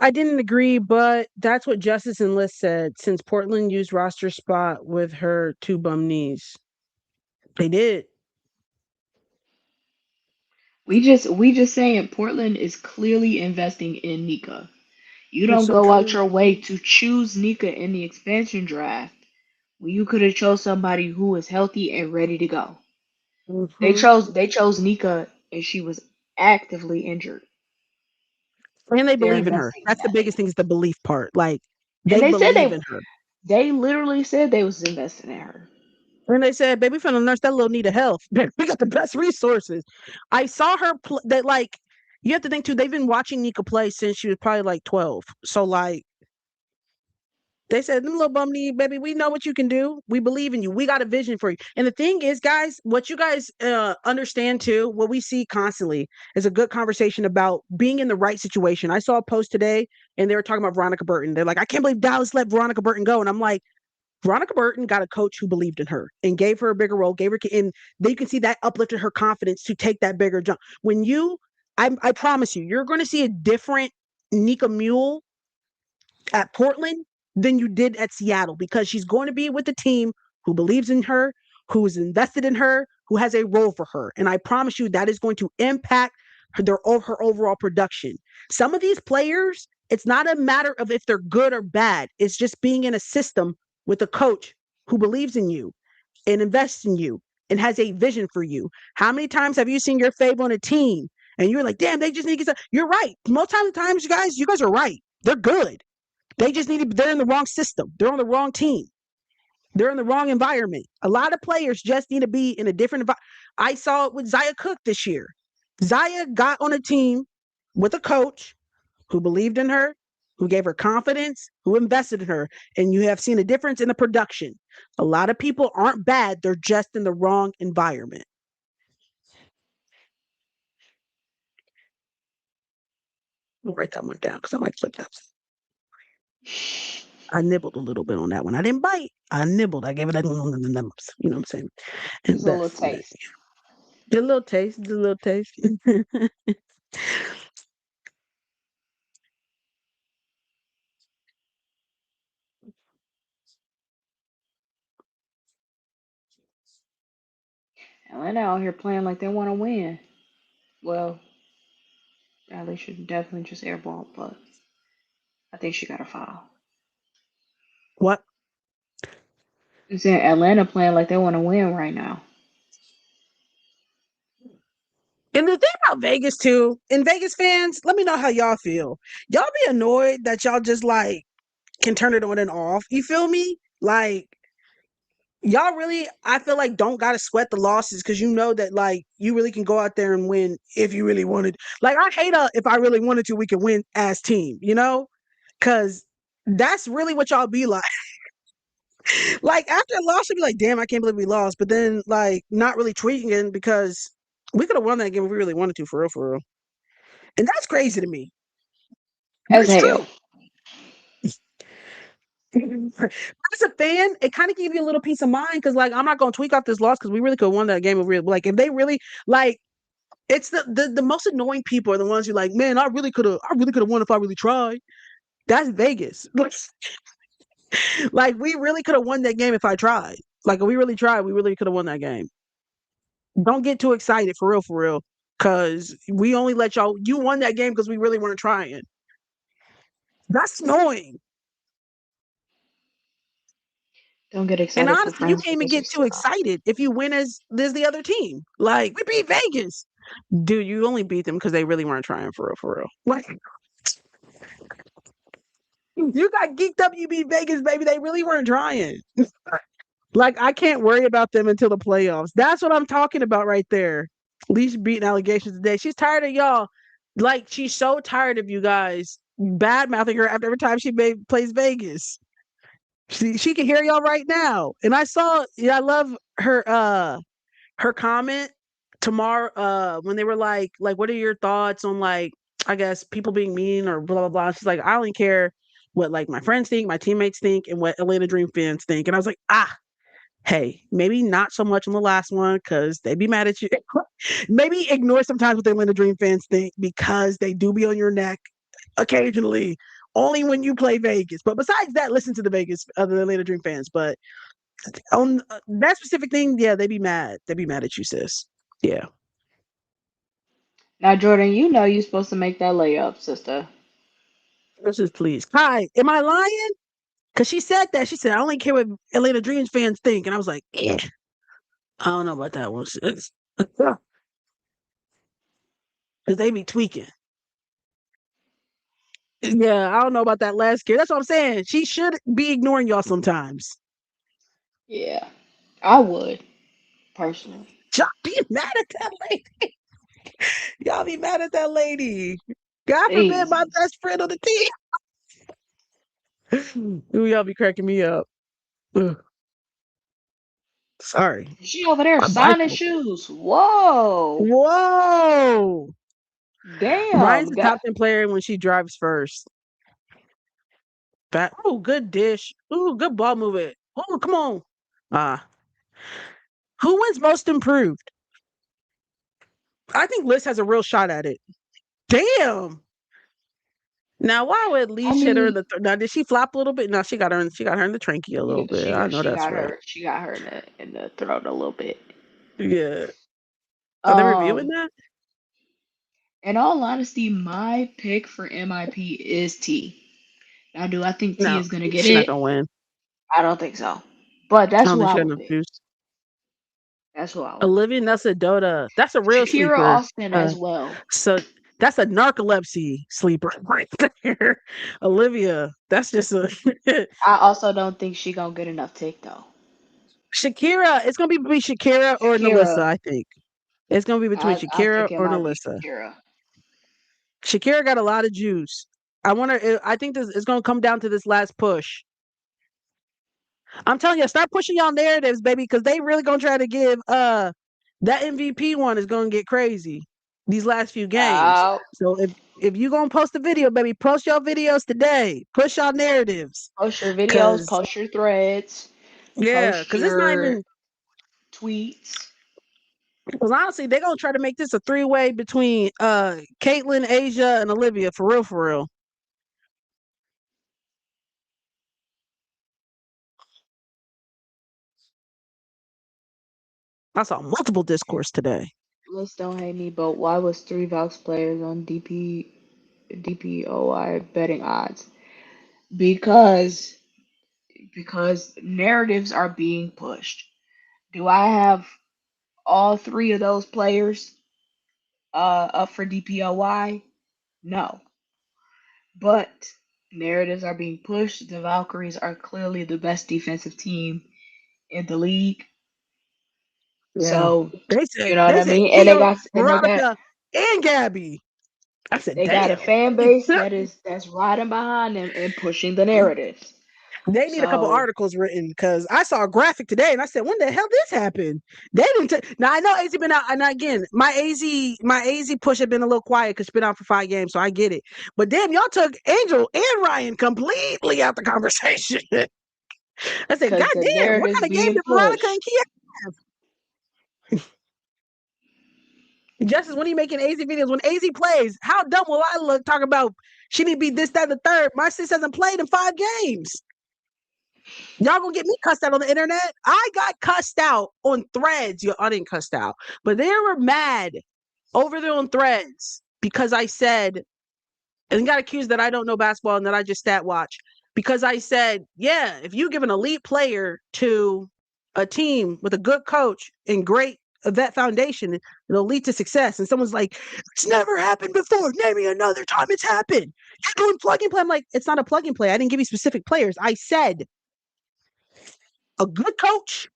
Speaker 3: I didn't agree, but that's what Justice and Liz said. Since Portland used roster spot with her two bum knees, they did.
Speaker 4: We just saying Portland is clearly investing in Nika. You
Speaker 3: It's
Speaker 4: don't
Speaker 3: so
Speaker 4: go out
Speaker 3: true.
Speaker 4: your way to choose Nika in the expansion draft when you could have chose somebody who was healthy and ready to go.
Speaker 3: Hmm.
Speaker 4: They chose Nika and she was actively injured.
Speaker 3: And they
Speaker 4: They're
Speaker 3: believe in her.
Speaker 4: investing in
Speaker 3: That's the
Speaker 4: that
Speaker 3: biggest
Speaker 4: lady.
Speaker 3: thing is the belief part. Like
Speaker 4: And
Speaker 3: they
Speaker 4: they said
Speaker 3: believe in her.
Speaker 4: they literally said they was investing in her.
Speaker 3: And they said, "Baby, we finna nurse that little need of health. We got the best resources." I saw her that like you have to think too. They've been watching Nika play since she was probably like 12. So like they said, "Them little bum knee, baby, we know what you can do. We believe in you. We got a vision for you." And the thing is, guys, what you guys understand too, what we see constantly is a good conversation about being in the right situation. I saw a post today, and they were talking about Veronica Burton. They're like, "I can't believe Dallas let Veronica Burton go," and I'm like. Veronica Burton got a coach who believed in her and gave her a bigger role, gave her, and you can see that uplifted her confidence to take that bigger jump. When I promise you, you're going to see a different Nika Mule at Portland than you did at Seattle because she's going to be with a team who believes in her, who is invested in her, who has a role for her. And I promise you that is going to impact her overall production. Some of these players, it's not a matter of if they're good or bad. It's just being in a system with a coach who believes in you and invests in you and has a vision for you. How many times have you seen your fave on a team and you're like, damn, they just need to get. You're right. Most of the times, you guys are right. They're good. They just need to, they're in the wrong system. They're on the wrong team. They're in the wrong environment. A lot of players just need to be in a different environment. I saw it with Zaya Cook this year. Zaya got on a team with a coach who believed in her, who gave her confidence, who invested in her. And you have seen a difference in the production. A lot of people aren't bad, they're just in the wrong environment. I'll write that one down because I might flip that. I nibbled a little bit on that one. I didn't bite. I nibbled. I gave it a, you know what I'm saying?
Speaker 4: Just a little
Speaker 3: Investment.
Speaker 4: taste.
Speaker 3: The little taste, the little taste.
Speaker 4: Atlanta out here playing like they want to win. Well, yeah, they should definitely just airball, but I think she got a foul.
Speaker 3: What?
Speaker 4: I'm saying Atlanta playing like they want to win right now.
Speaker 3: And the thing about Vegas too, and Vegas fans, let me know how y'all feel. Y'all be annoyed that y'all just like can turn it on and off. You feel me? Like y'all really, I feel like don't gotta sweat the losses because you know that like you really can go out there and win if you really wanted. Like I hate if I really wanted to, we could win as team, you know? Cause that's really what y'all be like. Like after a loss, you'll be like, damn, I can't believe we lost. But then like not really tweeting because we could have won that game if we really wanted to, for real, for real. And that's crazy to me. But
Speaker 4: As
Speaker 3: it's
Speaker 4: hell.
Speaker 3: true. As a fan, it kind of gave you a little peace of mind because, like, I'm not gonna tweak off this loss because we really could have won that game. If we like, if they really like, it's the most annoying people are the ones who like, man, I really could have won if I really tried. That's Vegas. Like, we really could have won that game if I tried. Like, if we really tried, we really could have won that game. Don't get too excited for real, because we only let y'all. You won that game because we really weren't trying. That's annoying.
Speaker 4: Don't get
Speaker 3: And
Speaker 4: excited for
Speaker 3: honestly, you
Speaker 4: friends
Speaker 3: can't even
Speaker 4: because you
Speaker 3: get too
Speaker 4: suck.
Speaker 3: excited if you win as there's the other team. Like we beat Vegas, dude. You only beat them because they really weren't trying for real, for real. Like you got geeked up. You beat Vegas, baby. They really weren't trying. Like I can't worry about them until the playoffs. That's what I'm talking about right there. Leash beating allegations today. She's tired of y'all. Like she's so tired of you guys bad mouthing her after every time plays Vegas. She can hear y'all right now. And I saw. Yeah, I love her comment tomorrow when they were like what are your thoughts on like I guess people being mean or blah blah blah. She's like, I only care what like my friends think, my teammates think, and what Atlanta Dream fans think. And I was like, hey, maybe not so much on the last one because they be mad at you. Maybe ignore sometimes what the Atlanta Dream fans think because they do be on your neck occasionally, only when you play Vegas. But besides that, listen to the Atlanta Dream fans. But on that specific thing, yeah, they be mad. They be mad at you, sis. Yeah.
Speaker 4: Now, Jordan, you know you're supposed to make that layup, sister.
Speaker 3: This is please. Hi, am I lying? Because she said that. She said, I only care what Atlanta Dreams fans think. And I was like, I don't know about that one, sis. Because they be tweaking. Yeah, I don't know about that last year. That's what I'm saying. She should be ignoring y'all sometimes.
Speaker 4: Yeah, I would personally.
Speaker 3: Y'all be mad at that lady. Y'all be mad at that lady. God forbid my
Speaker 4: Jesus.
Speaker 3: best friend on the team. Ooh, y'all be cracking me up. Ugh, sorry.
Speaker 4: She over there
Speaker 3: My
Speaker 4: signing
Speaker 3: bicycle.
Speaker 4: shoes. Whoa.
Speaker 3: Whoa. Ryan's
Speaker 4: Damn.
Speaker 3: the
Speaker 4: Got
Speaker 3: top 10 player when she drives first. Back. Oh, good dish. Ooh, good ball movement. Oh, come on. Who wins most improved? I think Liz has a real shot at it. Damn. Now, why would
Speaker 4: I
Speaker 3: Leash hit her in
Speaker 4: mean,
Speaker 3: the now? Did she flop a little bit? No, she got her. She got her in the tranky a little
Speaker 4: yeah,
Speaker 3: bit. I know
Speaker 4: she
Speaker 3: that's
Speaker 4: got
Speaker 3: right.
Speaker 4: her in the throat a little bit.
Speaker 3: Yeah. Are they reviewing
Speaker 4: Um,
Speaker 3: that?
Speaker 4: in all honesty, my pick for MIP is T. Now, do I think T
Speaker 3: No,
Speaker 4: is gonna get
Speaker 3: she's not
Speaker 4: it?
Speaker 3: gonna win.
Speaker 4: I don't think so. But
Speaker 3: I
Speaker 4: that's
Speaker 3: don't
Speaker 4: who
Speaker 3: think
Speaker 4: I
Speaker 3: she got
Speaker 4: would
Speaker 3: enough
Speaker 4: pick.
Speaker 3: juice.
Speaker 4: That's who I would pick.
Speaker 3: Olivia Nessa Dota. That's a real
Speaker 4: Shakira
Speaker 3: sleeper.
Speaker 4: Austin
Speaker 3: Uh,
Speaker 4: as well.
Speaker 3: so that's a narcolepsy sleeper right there. Olivia. That's just a
Speaker 4: I also don't think she gonna get enough tick though.
Speaker 3: Shakira. It's gonna be between Shakira or Nalissa.
Speaker 4: Shakira,
Speaker 3: I think it's gonna be between
Speaker 4: I
Speaker 3: Shakira
Speaker 4: think it
Speaker 3: or
Speaker 4: might be
Speaker 3: Nalissa.
Speaker 4: Shakira.
Speaker 3: Shakira got a lot of juice. I wonder. I think this is gonna come down to this last push. I'm telling you, start pushing y'all narratives, baby, because they really gonna try to give that MVP one is gonna get crazy these last few games.
Speaker 4: Uh,
Speaker 3: So if you gonna post a video, baby, post your videos today. Push y'all narratives.
Speaker 4: Post your videos,
Speaker 3: Cause
Speaker 4: post your threads,
Speaker 3: yeah,
Speaker 4: post
Speaker 3: cause it's not
Speaker 4: your
Speaker 3: even
Speaker 4: tweets.
Speaker 3: because honestly, they're gonna try to make this a three-way between Caitlyn, Asia, and Olivia for real, for real. I saw multiple discourse today.
Speaker 4: Let's don't hate me, but why was three Vox players on DPOY betting odds? Because narratives are being pushed. Do I have all three of those players up for DPOY? No. But narratives are being pushed. The Valkyries are clearly the best defensive team in the league.
Speaker 3: Yeah.
Speaker 4: So
Speaker 3: They
Speaker 4: you
Speaker 3: said
Speaker 4: know what
Speaker 3: they
Speaker 4: I
Speaker 3: said
Speaker 4: mean? And
Speaker 3: Keo,
Speaker 4: they got
Speaker 3: Veronica, and Gabby. I said,
Speaker 4: they got a
Speaker 3: damn.
Speaker 4: fan base that's riding behind them and pushing the narratives.
Speaker 3: They need a couple
Speaker 4: So
Speaker 3: articles written because I saw a graphic today and I said, when the hell this happened? They didn't. Now I know AZ been out, and again, my AZ push had been a little quiet because it's been out for 5 games, so I get it. But damn, y'all took Angel and Ryan completely out the conversation. I said, God
Speaker 4: because the
Speaker 3: damn, what
Speaker 4: narrative's
Speaker 3: kind of game
Speaker 4: being
Speaker 3: did Veronica and
Speaker 4: pushed.
Speaker 3: Kia have? Justice, when he making AZ videos, when AZ plays, how dumb will I look talking about she need to be this, that, and the third? My sis hasn't played in 5 games. Y'all gonna get me cussed out on the internet? I got cussed out on threads. I didn't cussed out, but they were mad over there on threads because I said, and got accused that I don't know basketball and that I just stat watch because I said, yeah, if you give an elite player to a team with a good coach and great vet foundation, it'll lead to success. And someone's like, it's never happened before. Name me another time it's happened. You're doing plug and play. I'm like, it's not a plug and play. I didn't give you specific players. I said a good coach,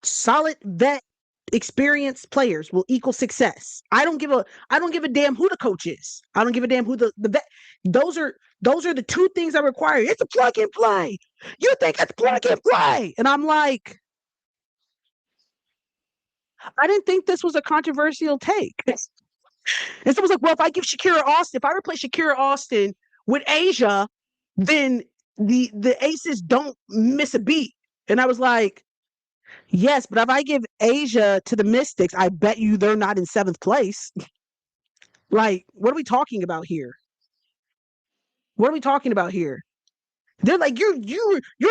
Speaker 3: solid vet, experienced players will equal success. I don't give a damn who the coach is. I don't give a damn who the vet. Those are the two things I require. It's a plug and play. You think it's plug and play? And I'm like, I didn't think this was a controversial take. And someone's like, well, if I give Shakira Austin, if I replace Shakira Austin with Asia, then the aces don't miss a beat. And I was like, yes, but if I give Asia to the Mystics, I bet you they're not in 7th place. Like, what are we talking about here? What are we talking about here? They're like, you're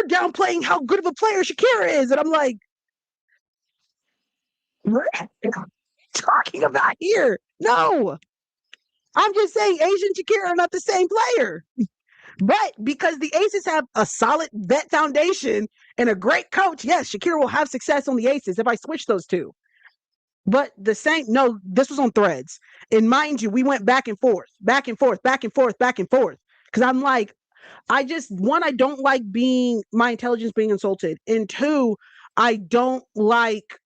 Speaker 3: downplaying how good of a player Shakira is, and I'm like, what are you talking about here? No. I'm just saying Asia and Shakira are not the same player. But because the Aces have a solid vet foundation and a great coach, yes, Shakira will have success on the Aces if I switch those two. But the same, no, this was on Threads. And mind you, we went back and forth, back and forth, back and forth, back and forth. Because I'm like, I don't like my intelligence being insulted. And two, I don't like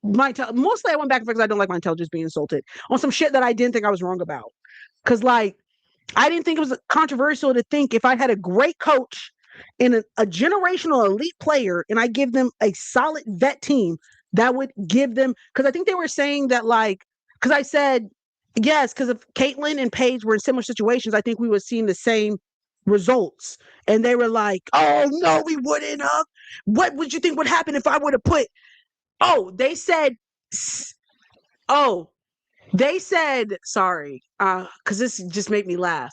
Speaker 3: mostly I went back and forth because I don't like my intelligence being insulted on some shit that I didn't think I was wrong about. Because I didn't think it was controversial to think if I had a great coach and a generational elite player and I give them a solid vet team, that would give them, because I think they were saying that because I said, yes, because if Caitlyn and Paige were in similar situations, I think we would see the same results. And they were like, oh, no, we wouldn't have. What would you think would happen if I would have put, they said, oh, they said, sorry, because this just made me laugh.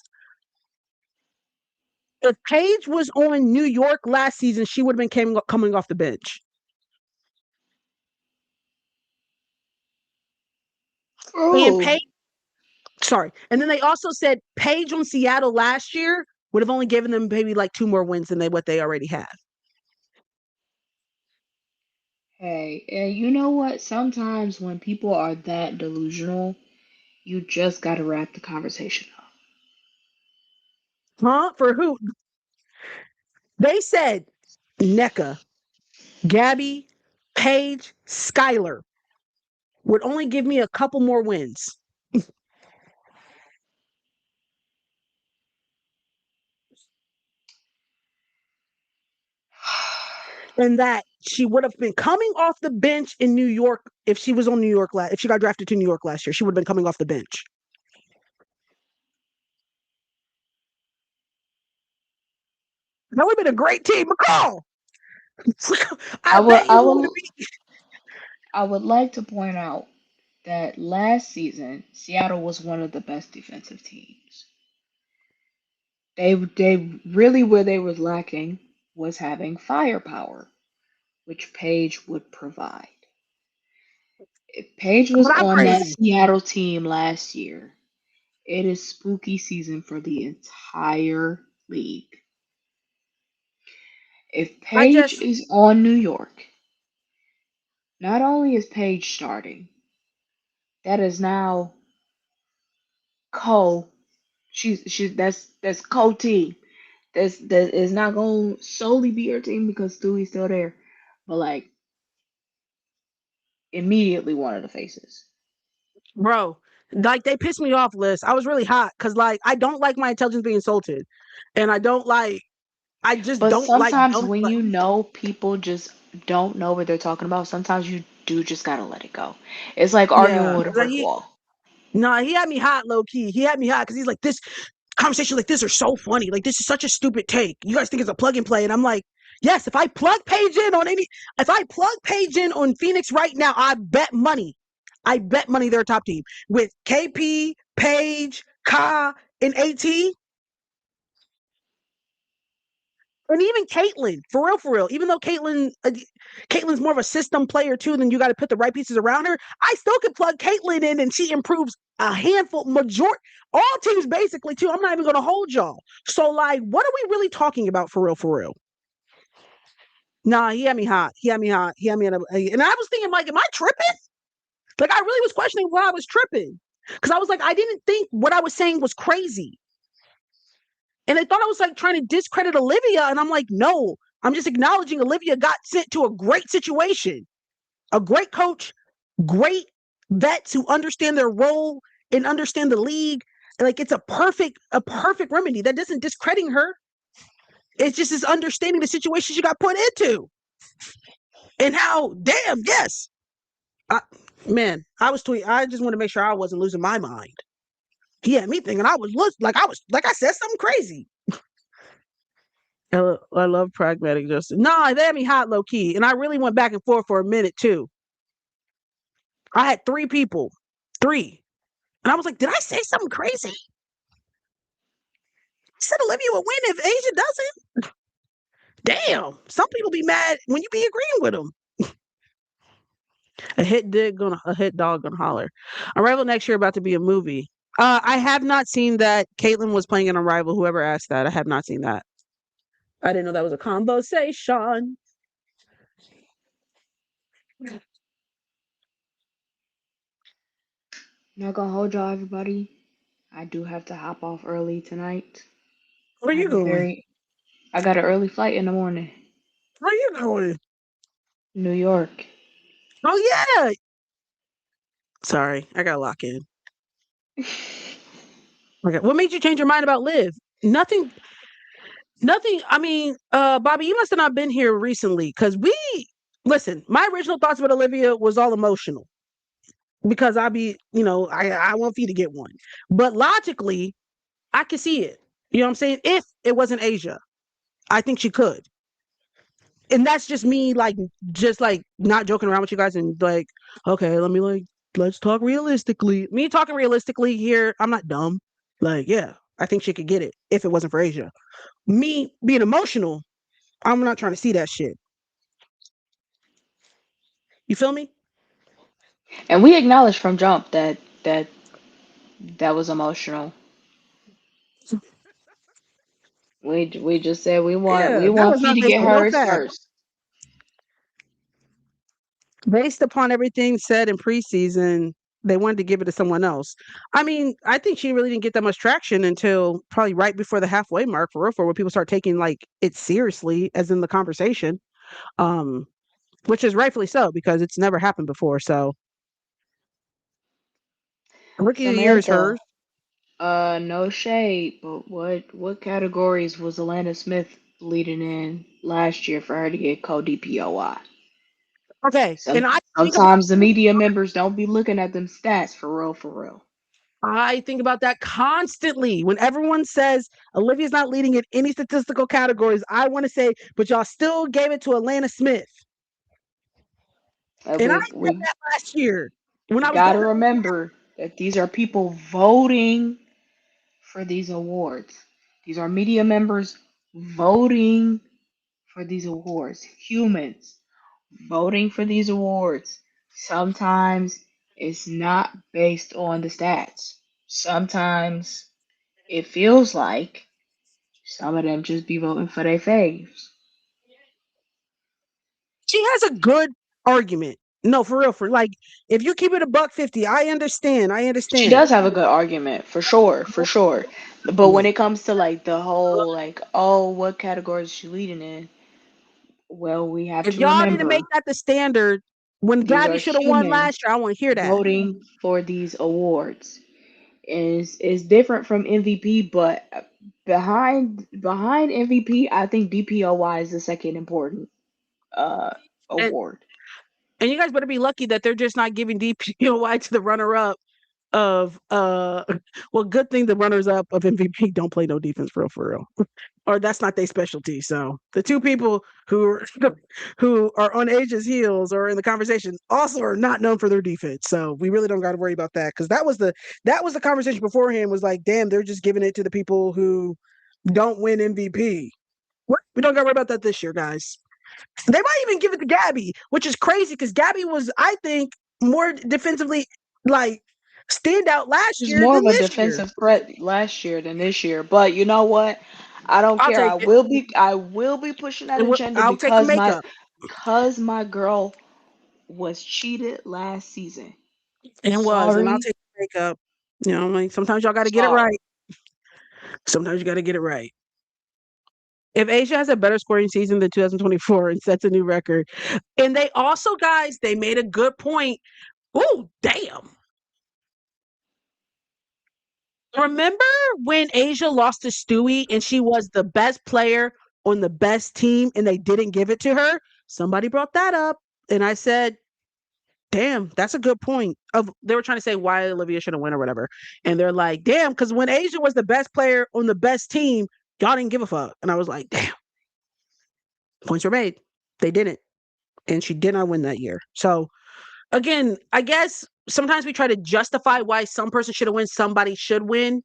Speaker 3: If Paige was on New York last season, she would have been coming off the bench. And
Speaker 4: Oh,
Speaker 3: Paige, sorry. And then they also said Paige on Seattle last year would have only given them maybe like 2 more wins than what they already have.
Speaker 4: hey, and you know what? Sometimes when people are that delusional, you just gotta wrap the conversation up.
Speaker 3: Huh? For who? They said NECA, Gabby, Paige, Skylar would only give me a couple more wins. And that she would have been coming off the bench in New York if she was on New York if she got drafted to New York last year. She would have been coming off the bench. That would have been a great team, McCall. I bet you would have been.
Speaker 4: I would like to point out that last season Seattle was one of the best defensive teams. They really where they was lacking was having firepower, which Paige would provide. If Paige was
Speaker 3: But I'm
Speaker 4: on that
Speaker 3: crazy.
Speaker 4: Seattle team last year, it is spooky season for the entire league. If
Speaker 3: I
Speaker 4: Paige
Speaker 3: just
Speaker 4: is on New York, not only is Paige starting, that is now co. She's that's co team. That is not going to solely be her team because Stewie's still there, but like immediately one of the faces.
Speaker 3: bro, like they pissed me off, Liz. I was really hot because I don't like my intelligence being insulted, and I just
Speaker 4: But sometimes
Speaker 3: don't
Speaker 4: when
Speaker 3: like.
Speaker 4: you know people just don't know what they're talking about, sometimes you do just gotta let it go. It's like arguing
Speaker 3: Yeah,
Speaker 4: with a brick wall.
Speaker 3: no, he had me hot, low key. He had me hot because he's like, this conversations like this are so funny. Like, this is such a stupid take. You guys think it's a plug and play, and I'm like, yes. If I plug Paige in on Phoenix right now, I bet money. They're a top team with KP, Paige, Ka, and AT. And even Caitlyn, for real, even though Caitlyn's more of a system player too, then you got to put the right pieces around her. I still could plug Caitlyn in and she improves a handful, all teams basically too. I'm not even going to hold y'all. So what are we really talking about for real? Nah, he had me hot. He had me hot. He had me, and I was thinking, like, am I tripping? Like, I really was questioning why I was tripping because I was like, I didn't think what I was saying was crazy. And they thought I was like trying to discredit Olivia. And I'm like, no, I'm just acknowledging Olivia got sent to a great situation, a great coach, great vets who understand their role and understand the league. Like it's a perfect remedy that doesn't discredit her. It's just this understanding the situation she got put into. And how, damn, yes. Man, I was tweeting. I just want to make sure I wasn't losing my mind. He had me thinking like I said something crazy. I love pragmatic justice. No, they had me hot low key, and I really went back and forth for a minute too. I had 3, and I was like, "Did I say something crazy?" I said Olivia would win if Asia doesn't. Damn, some people be mad when you be agreeing with them. A hit dog gonna holler. Arrival next year about to be a movie. I have not seen that. Caitlin was playing in Arrival. Whoever asked that, I have not seen that. I didn't know that was a combo. Say, Sean.
Speaker 4: Not gonna hold y'all, everybody. I do have to hop off early tonight.
Speaker 3: Where
Speaker 4: I
Speaker 3: you
Speaker 4: have a
Speaker 3: going?
Speaker 4: very, I got an early flight in the morning.
Speaker 3: Where you going?
Speaker 4: New York.
Speaker 3: Oh yeah. Sorry, I gotta lock in. Okay. What made you change your mind about Liv? Nothing. Nothing. I mean, Bobby, you must have not been here recently because we listen. My original thoughts about Olivia was all emotional because I want Fee to get one, but logically, I could see it. You know what I'm saying? If it wasn't Asia, I think she could. And that's just me, like, just like not joking around with you guys and like, okay, let's talk realistically. Me talking realistically here, I'm not dumb. Like, yeah, I think she could get it if it wasn't for Asia. Me being emotional, I'm not trying to see that shit. You feel me?
Speaker 4: And we acknowledged from jump that was emotional. We just said we
Speaker 3: Yeah, that
Speaker 4: want
Speaker 3: was
Speaker 4: Fee
Speaker 3: not
Speaker 4: to
Speaker 3: based
Speaker 4: get
Speaker 3: on no
Speaker 4: hers
Speaker 3: fact.
Speaker 4: first.
Speaker 3: Based upon everything said in preseason, they wanted to give it to someone else. I mean, I think she really didn't get that much traction until probably right before the halfway mark for real, for where people start taking like it seriously as in the conversation. Um, which is rightfully so because it's never happened before. So rookie of the year is
Speaker 4: Samantha,
Speaker 3: hers.
Speaker 4: no shade, but what categories was Alana Smith leading in last year for her to get co-DPOY?
Speaker 3: Okay, and think about
Speaker 4: Sometimes the media members don't be looking at them stats for real, for real.
Speaker 3: I think about that constantly. When everyone says Olivia's not leading in any statistical categories, I want to say, but y'all still gave it to Atlanta Smith. And I said
Speaker 4: We
Speaker 3: that last year when I was
Speaker 4: gotta
Speaker 3: going.
Speaker 4: remember that these are people voting for these awards. These are media members voting for these awards. Humans voting for these awards. Sometimes it's not based on the stats. Sometimes it feels like some of them just be voting for their faves.
Speaker 3: She has a good argument. No, for real. For like, if you keep it a buck 50, I understand. I
Speaker 4: She
Speaker 3: understand.
Speaker 4: does have a good argument, for sure, for sure. But when it comes to like the whole like, oh, what category is she leading in? Well, we have
Speaker 3: If
Speaker 4: to
Speaker 3: y'all didn't make
Speaker 4: remember
Speaker 3: that the standard when
Speaker 4: these
Speaker 3: Gabby
Speaker 4: are
Speaker 3: should have won last
Speaker 4: humans
Speaker 3: year, I want to hear that.
Speaker 4: voting for these awards. Is different from MVP, but behind MVP, I think DPOY is the second important uh
Speaker 3: And
Speaker 4: award.
Speaker 3: and you guys better be lucky that they're just not giving DPOY to the runner up of well, good thing the runners up of MVP don't play no defense for real. Or that's not their specialty. So the two people who are on Asia's heels or in the conversation also are not known for their defense. So we really don't got to worry about that because that was the conversation beforehand was like, damn, they're just giving it to the people who don't win MVP. We don't got to worry about that this year, guys. They might even give it to Gabby, which is crazy because Gabby was, I think, more defensively like standout last
Speaker 4: She's
Speaker 3: year
Speaker 4: more
Speaker 3: than
Speaker 4: of a
Speaker 3: this year.
Speaker 4: defensive threat last year than this year, but you know what? I don't
Speaker 3: I'll
Speaker 4: care.
Speaker 3: take it.
Speaker 4: I will be pushing that
Speaker 3: And
Speaker 4: agenda
Speaker 3: I'll take the makeup.
Speaker 4: because my girl was cheated last season.
Speaker 3: And I'll
Speaker 4: Sorry,
Speaker 3: take the makeup. You know, like sometimes y'all got to get it
Speaker 4: sorry.
Speaker 3: right. Sometimes you got to get it right. If Asia has a better scoring season than 2024 and sets a new record, and they also, guys, they made a good point. Oh, damn. Remember when Asia lost to Stewie and she was the best player on the best team and they didn't give it to her? Somebody brought that up. And I said, damn, that's a good point. They were trying to say why Olivia shouldn't win or whatever. And they're like, damn, because when Asia was the best player on the best team, y'all didn't give a fuck. And I was like, damn, points were made. They didn't. And she did not win that year. So again, I guess sometimes we try to justify why some person should have won, somebody should win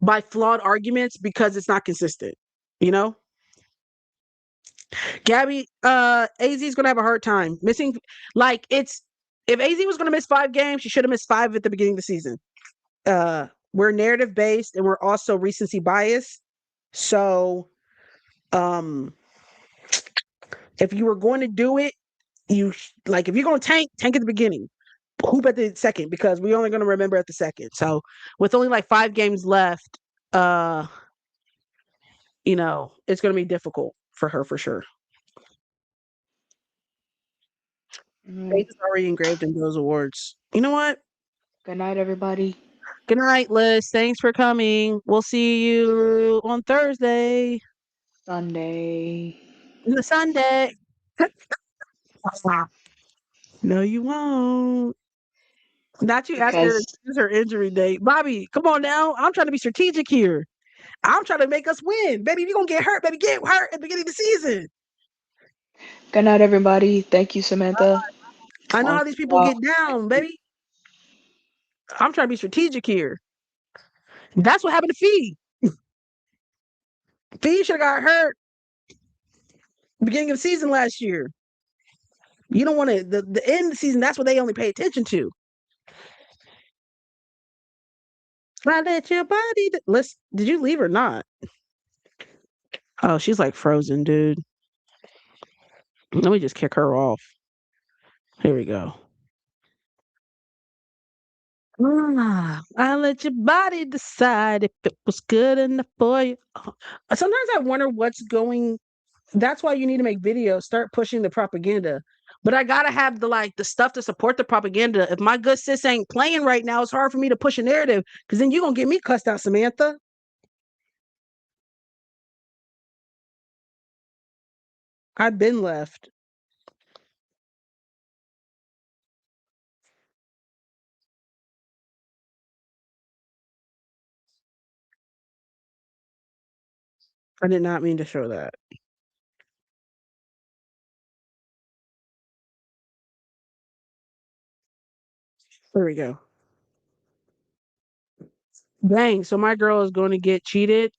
Speaker 3: by flawed arguments because it's not consistent. You know, Gabby, AZ is gonna have a hard time missing. Like it's If AZ was going to miss 5 games, she should have missed 5 at the beginning of the season. We're narrative based and we're also recency biased. So, if you were going to do it, like if you're going to tank at the beginning, hoop at the second because we're only going to remember at the second. So, with only like 5 games left, uh, it's going to be difficult for her for sure. Fate is already engraved in those awards. You know what?
Speaker 4: Good night, everybody.
Speaker 3: Good night, Liz. Thanks for coming. We'll see you on Thursday.
Speaker 4: Sunday.
Speaker 3: The Sunday. No, you won't. Not you asking her to
Speaker 4: Because
Speaker 3: choose her injury date. Bobby, come on now. I'm trying to be strategic here. I'm trying to make us win. Baby, if you're going to get hurt, baby, get hurt at the beginning of the season.
Speaker 4: good night, everybody. Thank you, Samantha.
Speaker 3: I know
Speaker 4: I'll
Speaker 3: how
Speaker 4: see
Speaker 3: these people
Speaker 4: y'all
Speaker 3: get down,
Speaker 4: next week.
Speaker 3: baby. I'm trying to be strategic here. That's what happened to Fee. Fee should have got hurt beginning of the season last year. You don't want to, the end of the season, that's what they only pay attention to. I let your body. Listen, did you leave or not? Oh, she's like frozen, dude. Let me just kick her off. Here we go. I let your body decide if it was good enough for you. Sometimes I wonder what's going. That's why you need to make videos. Start pushing the propaganda. But I gotta have the stuff to support the propaganda. If my good sis ain't playing right now, it's hard for me to push a narrative because then you're gonna get me cussed out, Samantha. I've been left. I did not mean to show that. There we go. Dang, so my girl is going to get cheated.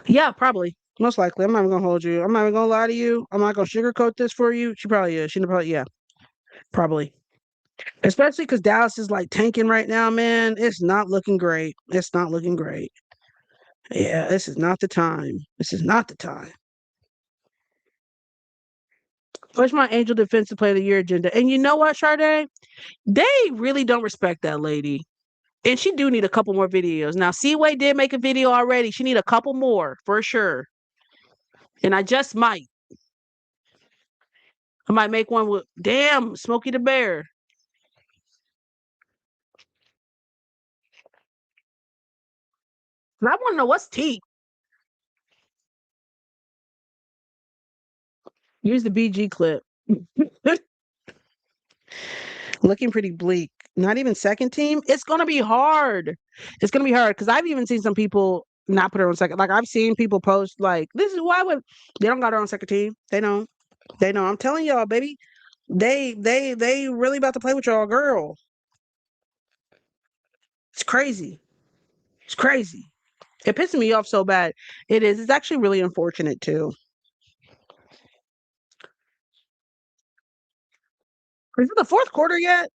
Speaker 3: Yeah, probably. Most likely. I'm not even gonna hold you. I'm not even gonna lie to you. I'm not gonna sugarcoat this for you. She probably is. She probably, yeah, probably. Especially because Dallas is like tanking right now, man. It's not looking great. It's not looking great. Yeah, this is not the time. This is not the time. Push my Angel Defensive Player of the Year agenda. And you know what, Sade? They really don't respect that lady. And she do need a couple more videos. Now, Seaway did make a video already. She need a couple more for sure. And I just might. I might make one with damn Smokey the Bear. I want to know what's T. Use the BG clip. Looking pretty bleak. Not even second team. It's gonna be hard. It's gonna be hard because I've even seen some people not put her on second. Like I've seen people post like, "This is why would they don't got her on second team. They don't. They know. I'm telling y'all, baby. They really about to play with y'all, girl. It's crazy. It's crazy. It pisses me off so bad. It is. It's actually really unfortunate too. Is it the fourth quarter yet?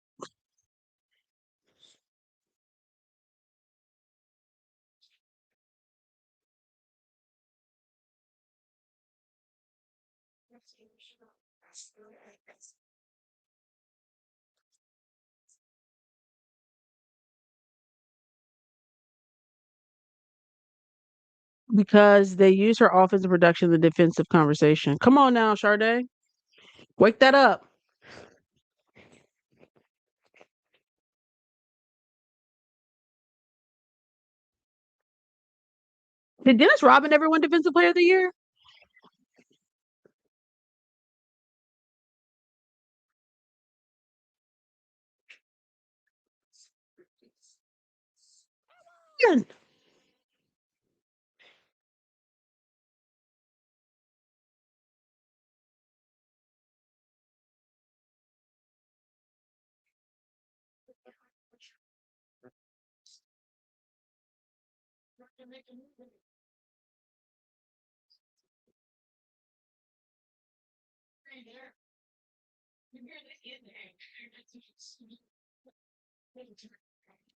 Speaker 3: Because they use her offensive production in the defensive conversation. Come on now, Sade. Wake that up. Did Dennis Rodman ever win Defensive Player of the Year? Yeah.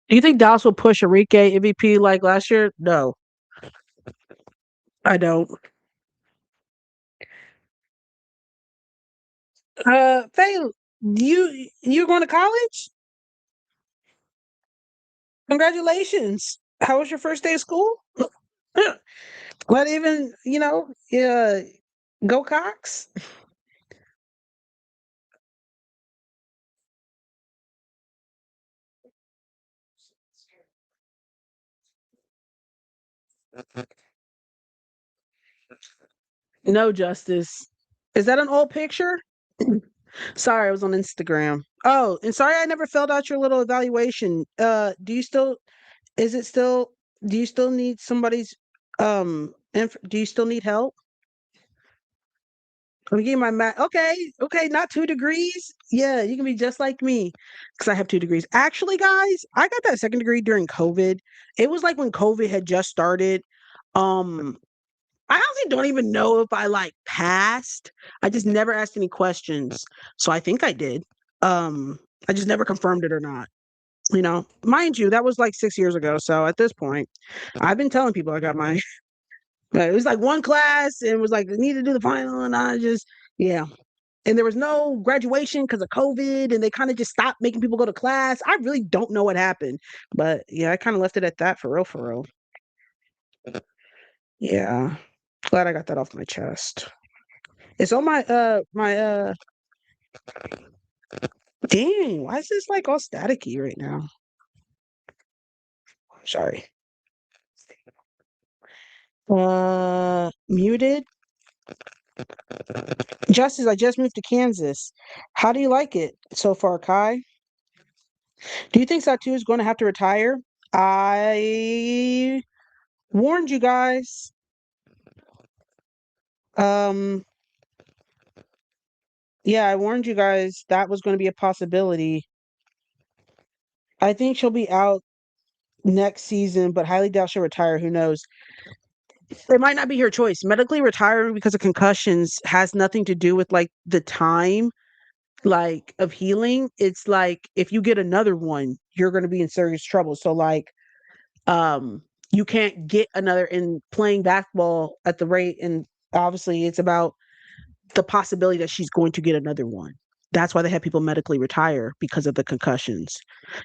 Speaker 3: Do you think Dallas will push Enrique MVP like last year? No, I don't. Faye, you're going to college? Congratulations. How was your first day of school? What even, yeah, go Cox? No justice. Is that an old picture? Sorry, I was on Instagram. Oh, and sorry I never filled out your little evaluation. Is it still do you still need somebody's do you still need help? I'm getting my math. Okay, okay, not 2 degrees. Yeah, you can be just like me because I have 2 degrees. Actually, guys, I got that second degree during COVID. It was like when COVID had just started. Um, I honestly don't even know if I like passed. I just never asked any questions. So I think I did. I just never confirmed it or not. Mind you, that was like 6 years ago. So at this point, I've been telling people I got mine. But it was like one class and it was like, I need to do the final. And I just, yeah. And there was no graduation because of COVID. And they kind of just stopped making people go to class. I really don't know what happened. But yeah, I kind of left it at that for real, for real. Yeah. Glad I got that off my chest. It's on my dang, why is this like all staticky right now? Sorry. Muted. Justice, I just moved to Kansas. How do you like it so far, Kai? Do you think Satu is going to have to retire? I warned you guys. Um, yeah, I warned you guys that was going to be a possibility. I think she'll be out next season, but highly doubt she'll retire. Who knows? It might not be her choice. Medically retiring because of concussions has nothing to do with like the time like of healing. It's like if you get another one, you're going to be in serious trouble. So like um you can't get another in playing basketball at the rate, and obviously it's about the possibility that she's going to get another one. That's why they had people medically retire because of the concussions.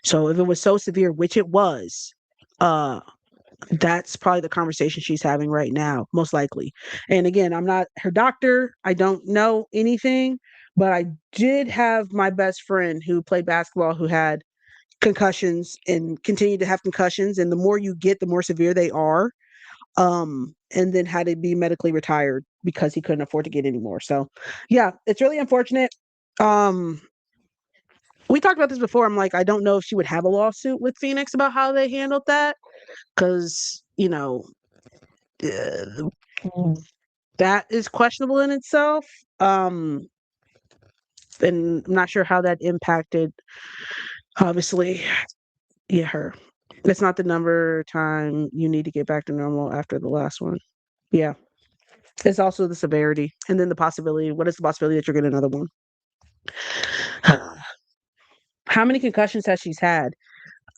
Speaker 3: So if it was so severe, which it was, uh that's probably the conversation she's having right now, most likely. And again, I'm not her doctor. I don't know anything, but I did have my best friend who played basketball who had concussions and continued to have concussions. And the more you get, the more severe they are. And then had to be medically retired because he couldn't afford to get any more. So yeah, it's really unfortunate. Um, we talked about this before. I'm like, I don't know if she would have a lawsuit with Phoenix about how they handled that because uh, that is questionable in itself. Um, and I'm not sure how that impacted, obviously, yeah, her. It's not the number of time you need to get back to normal after the last one. Yeah. It's also the severity and then the possibility. What is the possibility that you're getting another one? How many concussions has she's had?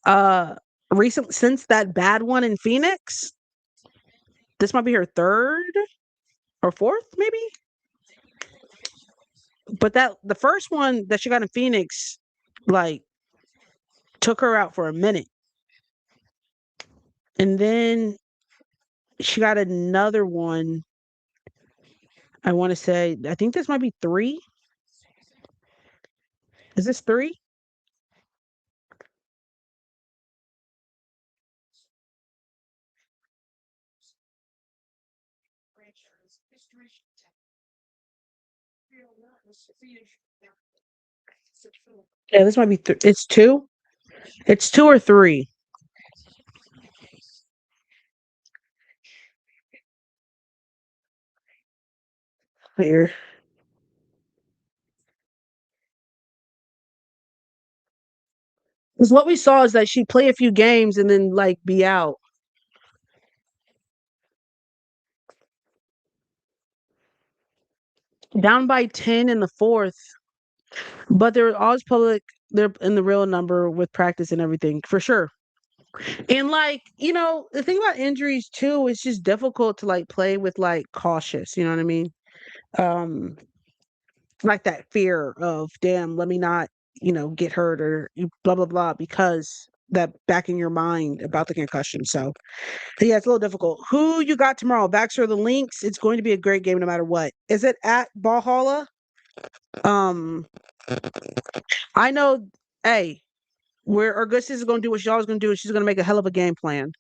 Speaker 3: Uh recent since that bad one in Phoenix? This might be her third or fourth, maybe. But that the first one that she got in Phoenix, like, took her out for a minute. And then she got another one. I want to say, I think this might be three. Is this three? Yeah, this might be it's two. It's two or three. Here. Because what we saw is that she'd play a few games and then like be out. Down by 10 in the fourth. But they're always public. They're in the real number with practice and everything for sure. And like, the thing about injuries too, it's just difficult to like play with like cautious, you know what I mean? Um, like that fear of damn, let me not, get hurt or blah blah blah because that back in your mind about the concussion. So yeah, it's a little difficult. Who you got tomorrow? Vax or the Lynx? It's going to be a great game no matter what. Is it at Valhalla? Um, I know, hey, where Augustus is going to do what she's always going to do. She's going to make a hell of a game plan.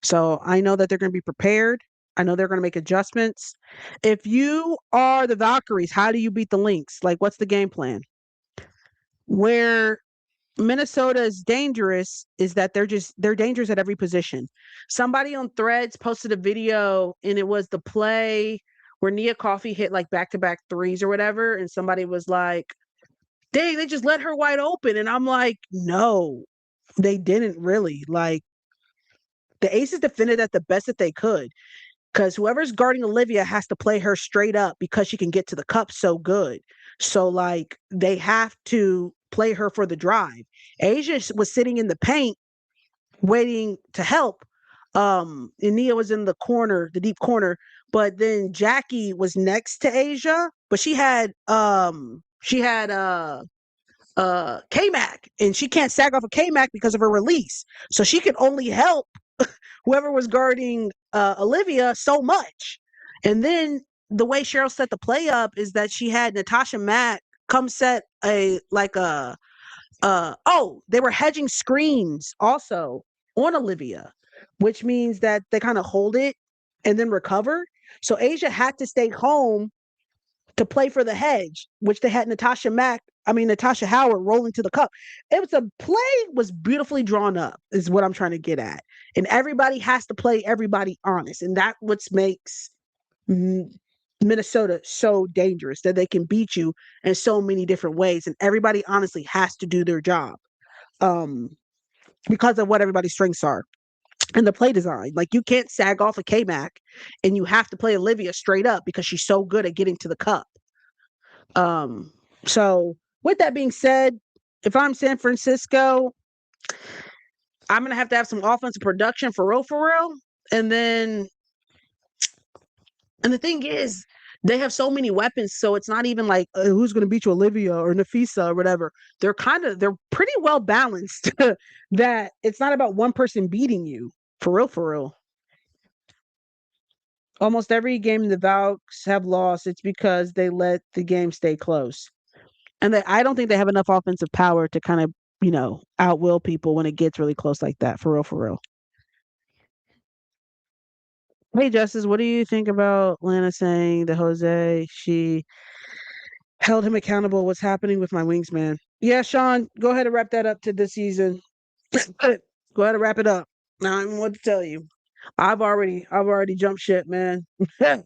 Speaker 3: So I know that they're going to be prepared. I know they're going to make adjustments. If you are the Valkyries, how do you beat the Lynx? Like, what's the game plan? Where Minnesota is dangerous is that they're dangerous at every position. Somebody on Threads posted a video and it was the play where Nia Coffey hit like back-to-back threes or whatever, and somebody was like, dang, they just let her wide open. And I'm like, no, they didn't really. Like, the Aces defended at the best that they could because whoever's guarding Olivia has to play her straight up because she can get to the cup so good. So, like, they have to play her for the drive. Asia was sitting in the paint waiting to help. And Nia was in the corner, the deep corner, but then Jackie was next to Asia, but she had K-Mac, and she can't sag off a K-Mac because of her release. So she could only help whoever was guarding Olivia so much. And then the way Cheryl set the play up is that she had Natasha Mack come set they were hedging screens also on Olivia, which means that they kind of hold it and then recover. So Asia had to stay home to play for the hedge, which they had Natasha Howard rolling to the cup. It was a play was beautifully drawn up, is what I'm trying to get at. And everybody has to play everybody honest. And that's what makes Minnesota so dangerous, that they can beat you in so many different ways. And everybody honestly has to do their job because of what everybody's strengths are. And the play design, like you can't sag off a K-Mac and you have to play Olivia straight up because she's so good at getting to the cup. So with that being said, if I'm San Francisco, I'm gonna have to have some offensive production for real. And then, and the thing is, they have so many weapons, so it's not even like who's gonna beat you, Olivia or Nafisa or whatever. They're pretty well balanced. That it's not about one person beating you for real. Almost every game the Valks have lost, it's because they let the game stay close. And I don't think they have enough offensive power to kind of, outwill people when it gets really close like that. For real. Hey, Justice, what do you think about Lana saying that Jose, she held him accountable? What's happening with my wingsman? Yeah, Sean, go ahead and wrap that up to this season. Go ahead and wrap it up. Now, I don't know what to tell you. I've already jumped ship, man. I've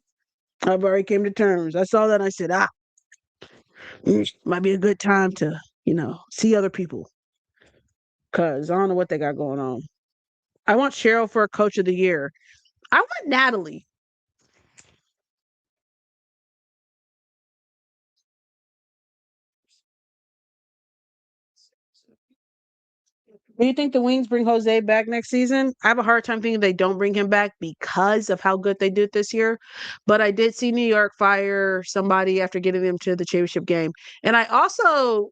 Speaker 3: already came to terms. I saw that and I said, might be a good time to, see other people. Cause I don't know what they got going on. I want Cheryl for a coach of the year. I want Natalie. Do you think the Wings bring Jose back next season? I have a hard time thinking they don't bring him back because of how good they did this year. But I did see New York fire somebody after getting them to the championship game. And I also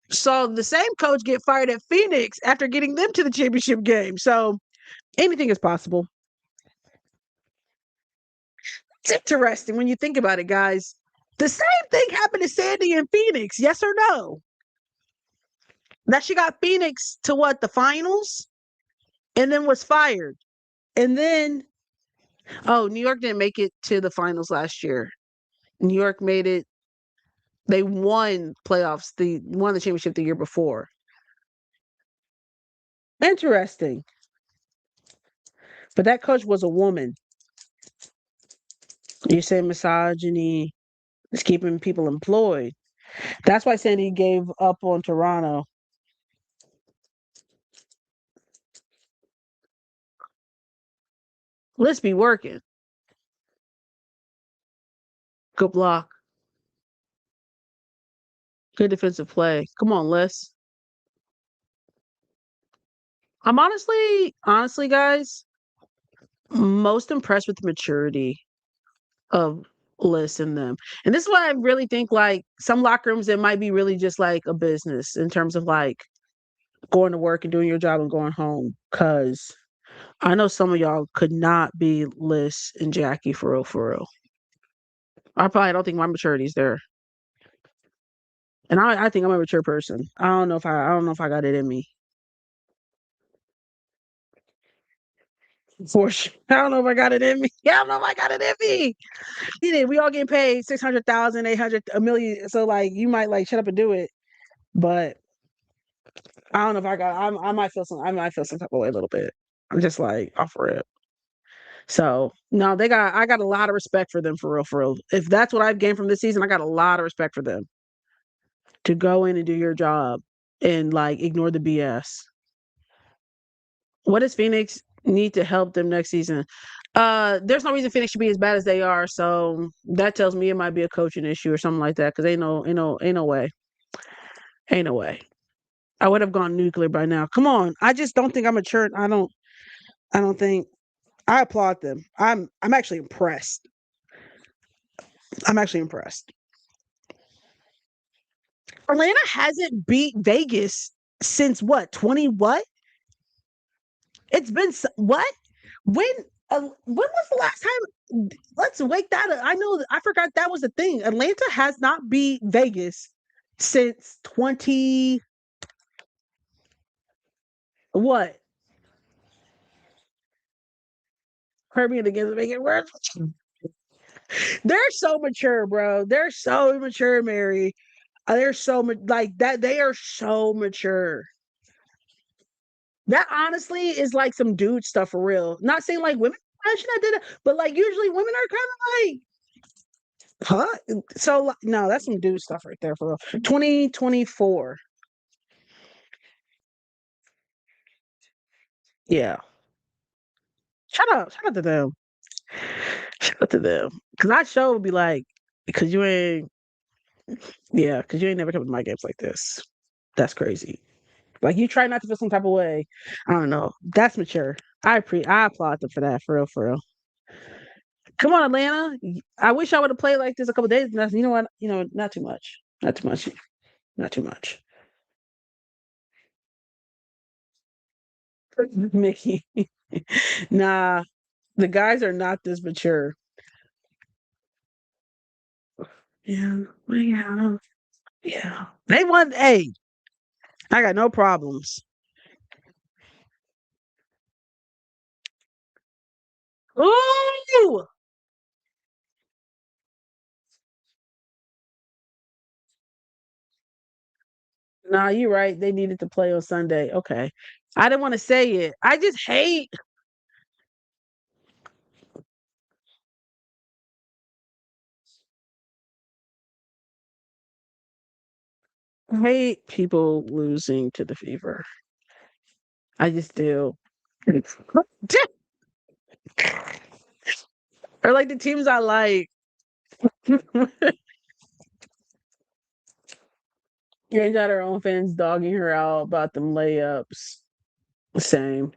Speaker 3: saw the same coach get fired at Phoenix after getting them to the championship game. So anything is possible. It's interesting when you think about it, guys. The same thing happened to Sandy in Phoenix, yes or no? That she got Phoenix to what, the finals? And then was fired. And then, New York didn't make it to the finals last year. New York made it. They won playoffs. They won the championship the year before. Interesting. But that coach was a woman. You say misogyny is keeping people employed. That's why Sandy gave up on Toronto. Let's be working. Good luck. Good defensive play. Come on, Les. I'm honestly, guys, most impressed with the maturity of Liz and them. And this is why I really think like some locker rooms, it might be really just like a business in terms of like going to work and doing your job and going home. Cause I know some of y'all could not be Liz and Jackie for real, for real. I probably don't think my maturity is there. And I think I'm a mature person. I don't know if I got it in me. For sure. I don't know if I got it in me. Yeah, I don't know if I got it in me. We all getting paid 600,000, 800, a million. So like you might like shut up and do it. But I don't know if I might feel some type of way a little bit. I'm just like off rip. So no, I got a lot of respect for them for real, for real. If that's what I've gained from this season, I got a lot of respect for them to go in and do your job and like ignore the BS. What does Phoenix need to help them next season? There's no reason Phoenix should be as bad as they are. So that tells me it might be a coaching issue or something like that. Cause ain't no way. Ain't no way. I would have gone nuclear by now. Come on. I just don't think I'm mature. I don't think I applaud them. I'm actually impressed. I'm actually impressed. Atlanta hasn't beat Vegas since what? 20 what? It's been what? When when was the last time? Let's wake that up. I know I forgot that was the thing. Atlanta has not beat Vegas since 20 what? Kirby and against Vegas. They're so mature, bro. They're so mature, Mary. They're so like that. They are so mature. That honestly is like some dude stuff for real. Not saying like women I should not did it, but like usually women are kind of like, huh? So no, that's some dude stuff right there for real. 2024. Yeah. Shout out to them. Shout out to them. Cause I sure would be like, because you ain't, yeah, because you ain't never come to my games like this. That's crazy. Like you try not to feel some type of way. I don't know. That's mature. I applaud them for that. For real, for real. Come on, Atlanta. I wish I would have played like this a couple days. You know what? You know, not too much. Not too much. Not too much. Mickey. Nah, the guys are not this mature. Yeah, yeah, yeah. They won. Hey, I got no problems. Ooh, nah, you're right. They needed to play on Sunday. Okay, I didn't want to say it. I just hate people losing to the Fever. I just do. Or like the teams I like. You ain't got her own fans dogging her out about them layups. Same.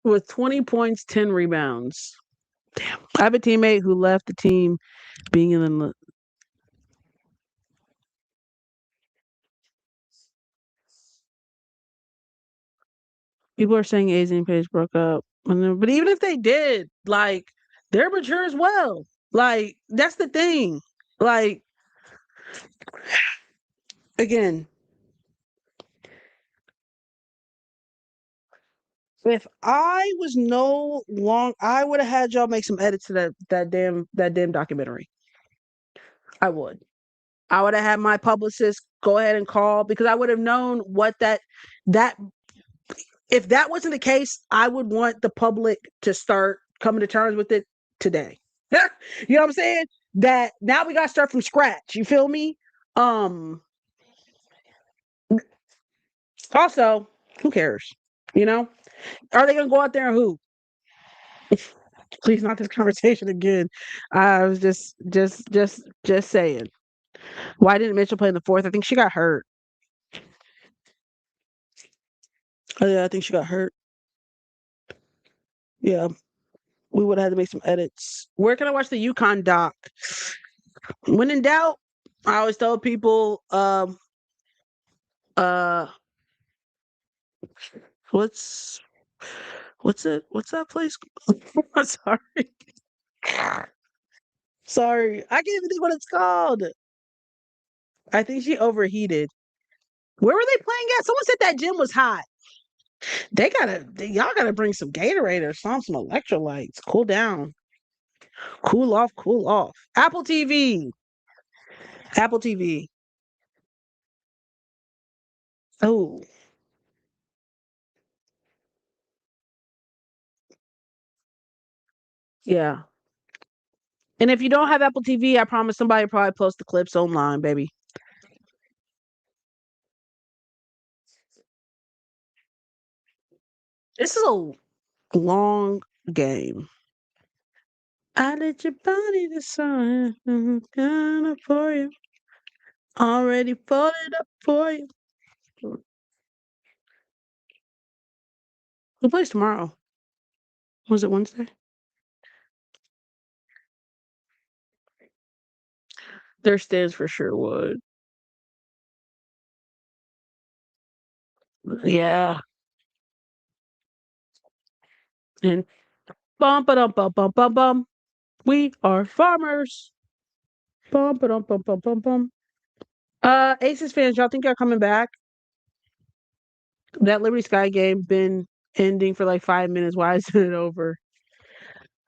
Speaker 3: With 20 points, 10 rebounds. Damn. I have a teammate who left the team being in the people are saying AZ and Paige broke up. But even if they did, like they're mature as well. Like that's the thing. Like again, if I was no long, I would have had y'all make some edits to that damn documentary. I would. I would have had my publicist go ahead and call because I would have known what that if that wasn't the case, I would want the public to start coming to terms with it today. You know what I'm saying? That now we gotta start from scratch. You feel me? Um Also, who cares? You know? Are they gonna go out there and who? Please, not this conversation again. I was just saying. Why didn't Mitchell play in the fourth? I think she got hurt. Oh, yeah, I think she got hurt. Yeah, we would have had to make some edits. Where can I watch the Yukon doc? When in doubt, I always tell people, uh, what's what's that place? I'm sorry. Sorry, I can't even think what it's called. I think she overheated. Where were they playing at? Someone said that gym was hot. Y'all gotta bring some Gatorade or some electrolytes. Cool down. Cool off, cool off. Apple TV. Apple TV. Oh, yeah. And if you don't have Apple TV, I promise somebody will probably post the clips online, baby. This is a long game. I let your body decide kind of for you. Already folded up for you. Who plays tomorrow? Was it Wednesday? Their stands for sure would. Yeah. And bum ba dum bum bum bum bum. We are farmers. Bum ba dum bum bum bum bum. Aces fans, y'all think y'all coming back? That Liberty Sky game been ending for like 5 minutes. Why isn't it over?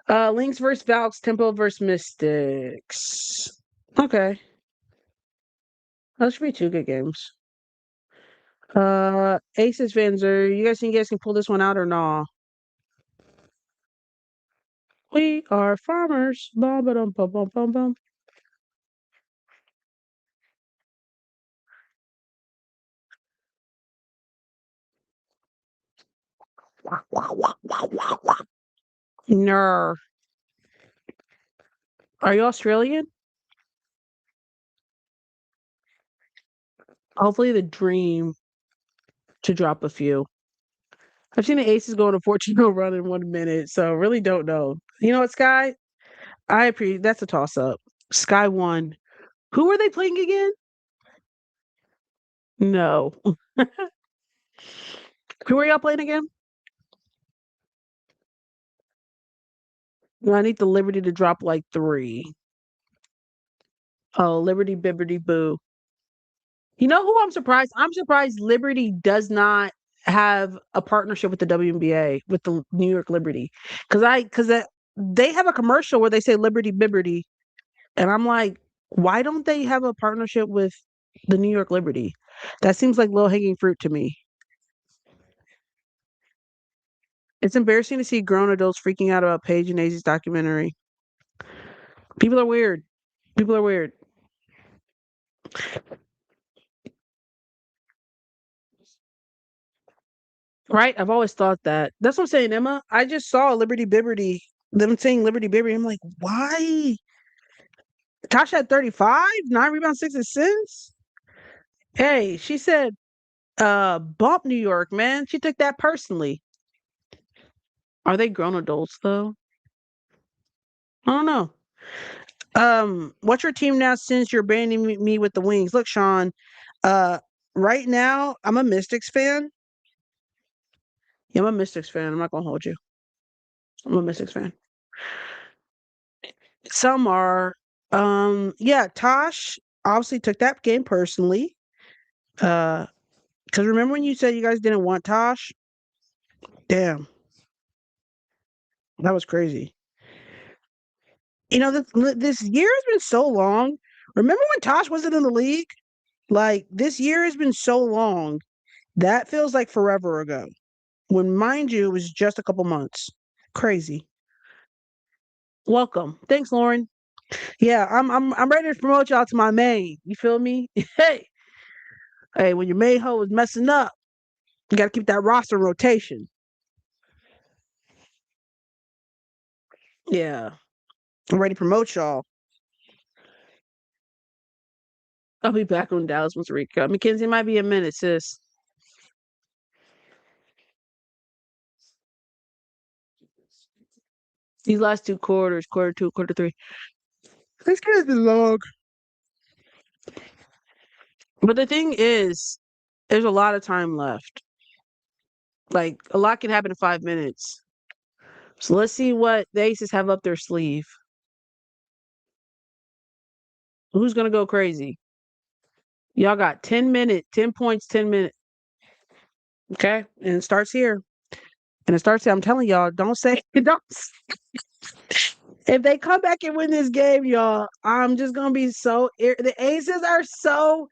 Speaker 3: Lynx versus Valks, Tempo versus Mystics. Okay. Those should be two good games. Aces fans, are you guys think you guys can pull this one out or nah? We are farmers. Bum ba dum bum bum bum bum. Ner. Are you Australian? Hopefully the dream to drop a few. I've seen the Aces go on a 14-0 run in 1 minute, so really don't know. You know what, Sky? I appreciate that's a toss up. Sky won. Who were they playing again? No. Who are y'all playing again? No, I need the Liberty to drop like three. Oh, Liberty Bibberty Boo. You know who I'm surprised? I'm surprised Liberty does not have a partnership with the WNBA, with the New York Liberty. Because they have a commercial where they say Liberty Bibberty. And I'm like, why don't they have a partnership with the New York Liberty? That seems like low hanging fruit to me. It's embarrassing to see grown adults freaking out about Paige and Azie's documentary. People are weird. People are weird. Right? I've always thought that. That's what I'm saying, Emma. I just saw Liberty Bibberty, them saying Liberty Bibberty. I'm like, why? Tasha had 35, 9 rebounds, 6 assists. Hey, she said, bump New York, man. She took that personally. Are they grown adults though? I don't know. What's your team now since you're banning me with the Wings? Look, Sean, uh, right now I'm a Mystics fan. Yeah, I'm a Mystics fan. I'm not gonna hold you. I'm a Mystics fan. Some are. Yeah, Tosh obviously took that game personally. Because remember when you said you guys didn't want Tosh? Damn, that was crazy. You know, this year has been so long. Remember when Tosh wasn't in the league? Like, this year has been so long. That feels like forever ago. When, mind you, it was just a couple months. Crazy. Welcome. Thanks, Lauren. Yeah, I'm ready to promote y'all to my main. You feel me? Hey, hey, when your main hoe is messing up, you gotta keep that roster in rotation. Yeah. I'm ready to promote y'all. I'll be back on Dallas once we cut. Mackenzie might be a minute, sis. These last two quarters, quarter two, quarter three. This game is long. But the thing is, there's a lot of time left. Like, a lot can happen in 5 minutes. So let's see what the Aces have up their sleeve. Who's gonna go crazy? Y'all got 10 minutes, 10 points, 10 minutes. Okay? And it starts here. And it starts here. I'm telling y'all, don't say, don't. If they come back and win this game, y'all, I'm just gonna be so. The Aces are so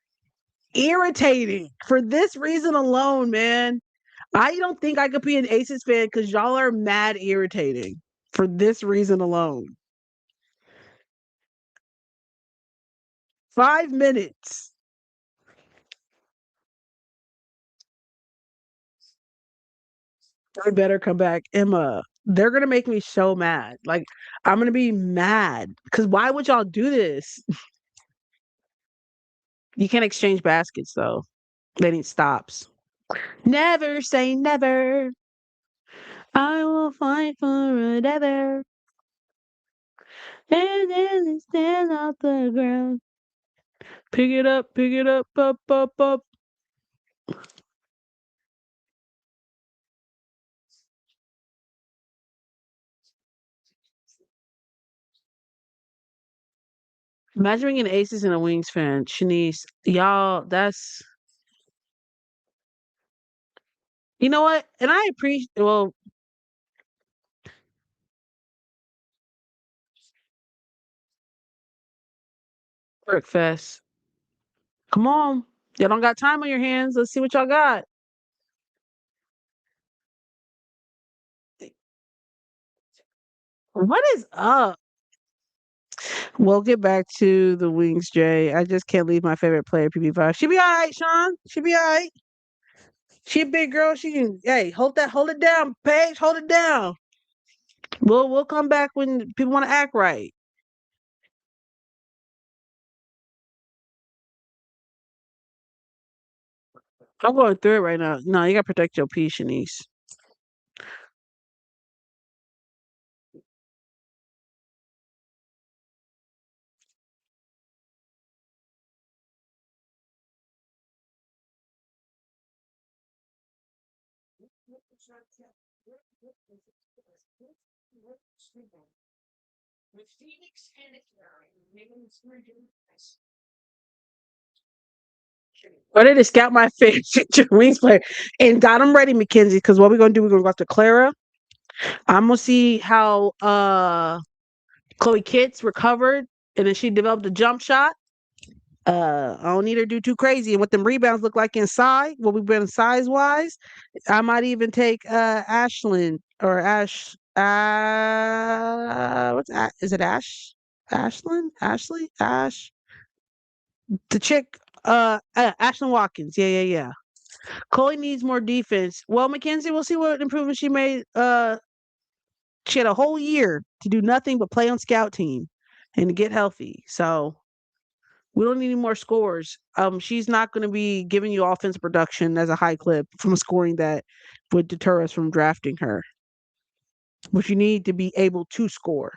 Speaker 3: irritating for this reason alone, man. I don't think I could be an Aces fan because y'all are mad irritating for this reason alone. 5 minutes. I better come back. Emma, they're gonna make me so mad. Like, I'm gonna be mad. Because why would y'all do this? You can't exchange baskets though. They need stops. Never say never. I will fight forever. And then stand off the ground. Pick it up, up, up, up. Imagine being an Aces and a Wings fan. Shanice, y'all, that's. You know what? And I appreciate, well, Fest. Come on. Y'all don't got time on your hands. Let's see what y'all got. What is up? We'll get back to the Wings, Jay. I just can't leave my favorite player, PB5. She be all right, Sean. She be all right. She a big girl. She can, hey, hold it down, Paige. Hold it down. We'll come back when people want to act right. I'm going through it right now. No, you gotta protect your peace, Shanice. Ready to scout my favorite future Wings player and got them ready, Mackenzie. Because what we're gonna do, we're gonna go after Clara. I'm gonna see how Chloe Kitts recovered, and then she developed a jump shot. I don't need her to do too crazy. And what them rebounds look like inside, what we've been size wise, I might even take Ashlyn or Ash. Is it Ash? Ashlyn? Ashley? Ash? The chick, Ashlyn Watkins. Yeah. Chloe needs more defense. Well, Mackenzie, we'll see what improvement she made. She had a whole year to do nothing but play on scout team and to get healthy. So we don't need any more scores. She's not going to be giving you offensive production as a high clip from scoring that would deter us from drafting her. But you need to be able to score.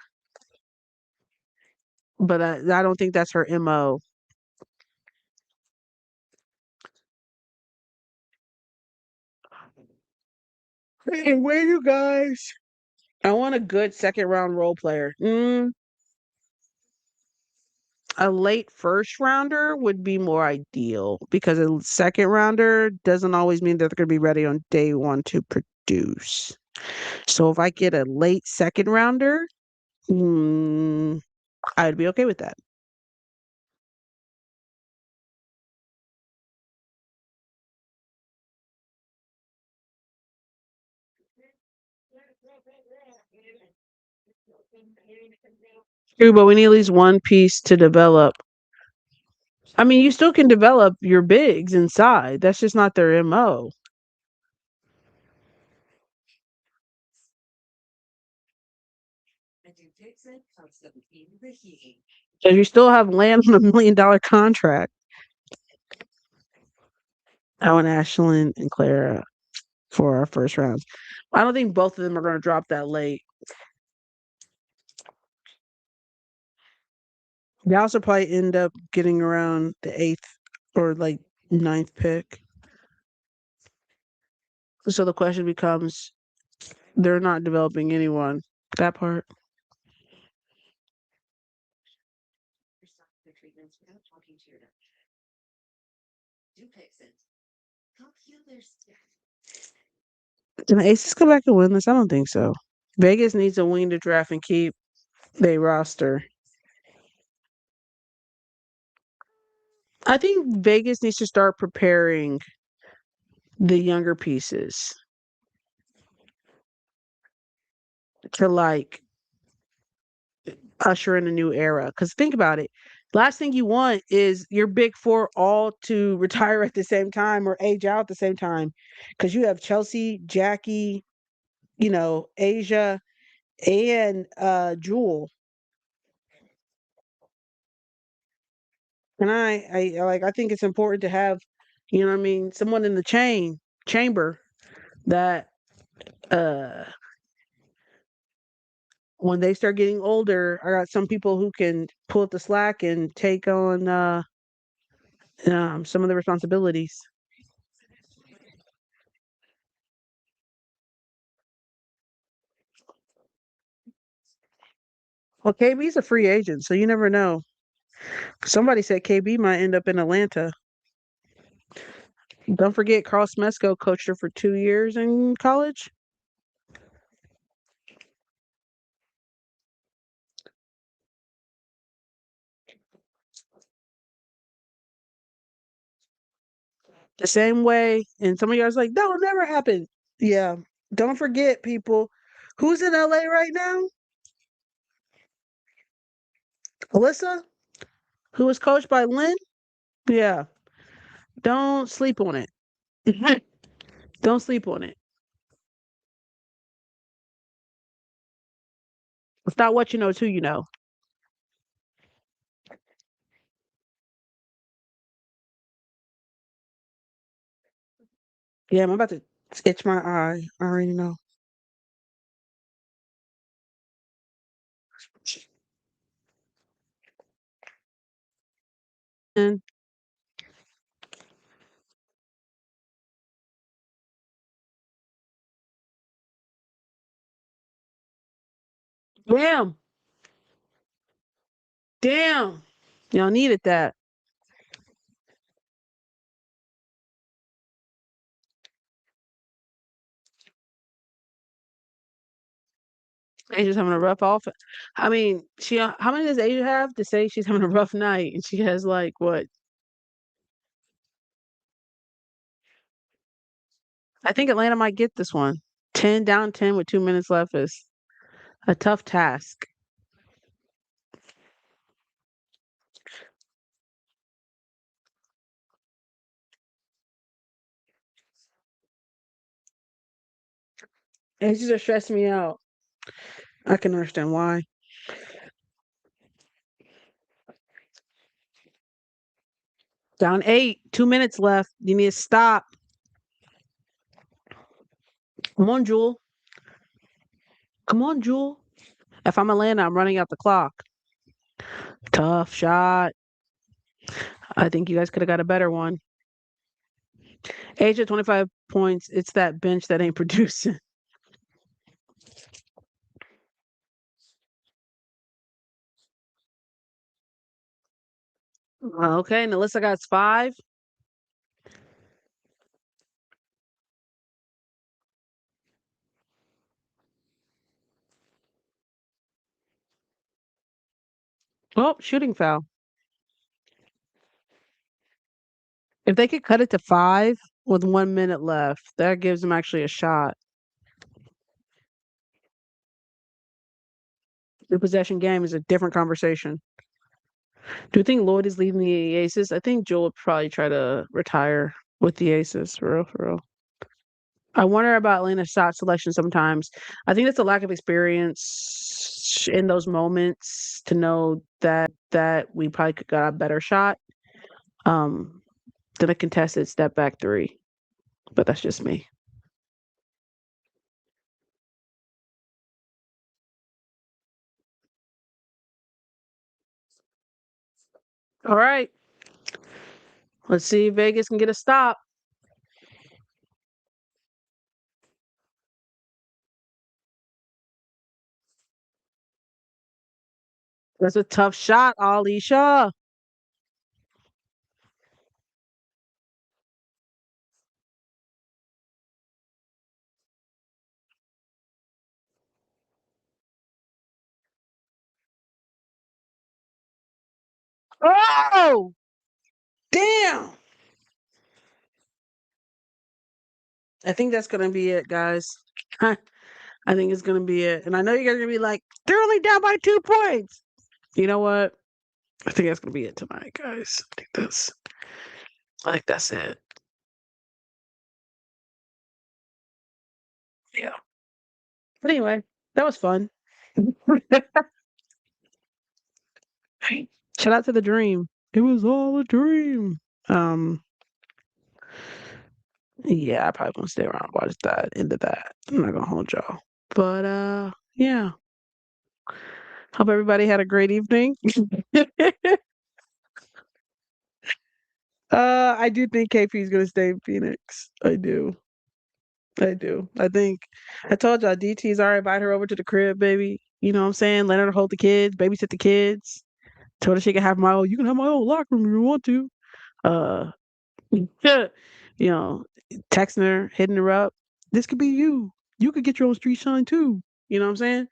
Speaker 3: But I don't think that's her MO. Hey, where you guys? I want a good second round role player. A late first rounder would be more ideal because a second rounder doesn't always mean that they're going to be ready on day one to produce. So if I get a late second rounder, I'd be okay with that. True, but we need at least one piece to develop. I mean, you still can develop your bigs inside. That's just not their MO. So you still have land on $1 million contract. Owen Ashland and Clara for our first rounds. I don't think both of them are going to drop that late. They also probably end up getting around the 8th or like 9th pick. So the question becomes, they're not developing anyone. That part. Can the Aces come back and win this? I don't think so. Vegas needs a wing to draft and keep their roster. I think Vegas needs to start preparing the younger pieces to like usher in a new era. Because think about it. Last thing you want is your big four all to retire at the same time or age out at the same time. Because you have Chelsea, Jackie, Asia, and Jewel. And I think it's important to have, someone in the chamber that when they start getting older, I got some people who can pull up the slack and take on some of the responsibilities. Well, KB's a free agent, so you never know. Somebody said KB might end up in Atlanta. Don't forget, Carl Smesco coached her for 2 years in college. The same way, and some of you guys like, that will never happen. Yeah. Don't forget, people. Who's in LA right now? Alyssa, who was coached by Lynn? Yeah. Don't sleep on it. Don't sleep on it. It's not what you know, it's who you know. Yeah, I'm about to itch my eye. I already know. And damn, damn. Y'all needed that. Asia's having a rough off. I mean, how many does Asia have to say she's having a rough night? And she has like what? I think Atlanta might get this one. 10 down 10 with 2 minutes left is a tough task. Asia's are stressing me out. I can understand why. Down 8, 2 minutes left. You need to stop. Come on, Jewel. Come on, Jewel. If I'm Atlanta, I'm running out the clock. Tough shot. I think you guys could have got a better one. Asia, 25 points. It's that bench that ain't producing. Okay, Melissa got 5. Oh, shooting foul. If they could cut it to 5 with 1 minute left, that gives them actually a shot. The possession game is a different conversation. Do you think Lloyd is leading the Aces? I think Joel would probably try to retire with the Aces, for real, for real. I wonder about Atlanta's shot selection sometimes. I think it's a lack of experience in those moments to know that we probably could got a better shot um, than a contested step back three. But that's just me. All right. Let's see if Vegas can get a stop. That's a tough shot, Alicia. Oh, damn. I think that's going to be it, guys. I think it's going to be it. And I know you guys are going to be like, they're only down by 2 points. You know what? I think that's going to be it tonight, guys. I think that's it. Yeah. But anyway, that was fun. Shout out to the dream. It was all a dream. Um, yeah, I probably won't stay around and watch that into that. I'm not gonna hold y'all. But yeah. Hope everybody had a great evening. I do think KP is gonna stay in Phoenix. I do. I do. I think I told y'all DT's already invite her over to the crib, baby. You know what I'm saying? Let her hold the kids, babysit the kids. Told her she can have my own, you can have my own locker room if you want to. Uh you know, texting her, hitting her up. This could be you. You could get your own street shine too. You know what I'm saying?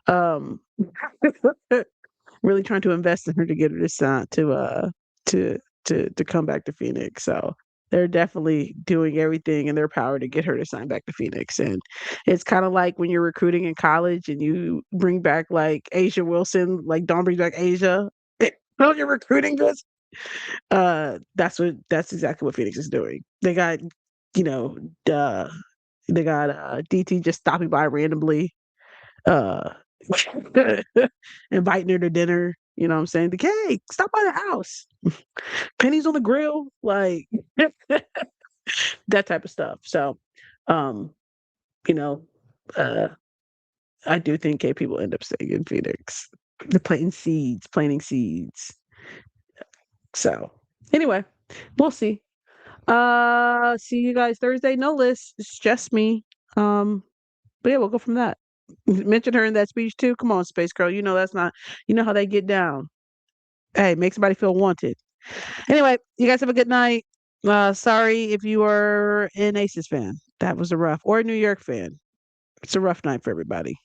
Speaker 3: Um really trying to invest in her to get her to to come back to Phoenix. So they're definitely doing everything in their power to get her to sign back to Phoenix. And it's kind of like when you're recruiting in college and you bring back like Asia Wilson, like Dawn brings back Asia. Well, you're recruiting this. That's exactly what Phoenix is doing. They got, you know, uh, they got DT just stopping by randomly, uh, inviting her to dinner. You know what I'm saying? The hey, stop by the house. Pennies on the grill, like that type of stuff. So, um, you know, uh, I do think gay people end up staying in Phoenix. They're planting seeds. So, anyway, we'll see. See you guys Thursday. No list. It's just me. But yeah, we'll go from that. Mention her in that speech too. Come on, Space Girl. You know that's not. You know how they get down. Hey, make somebody feel wanted. Anyway, you guys have a good night. Sorry if you are an Aces fan. That was a rough, or a New York fan. It's a rough night for everybody.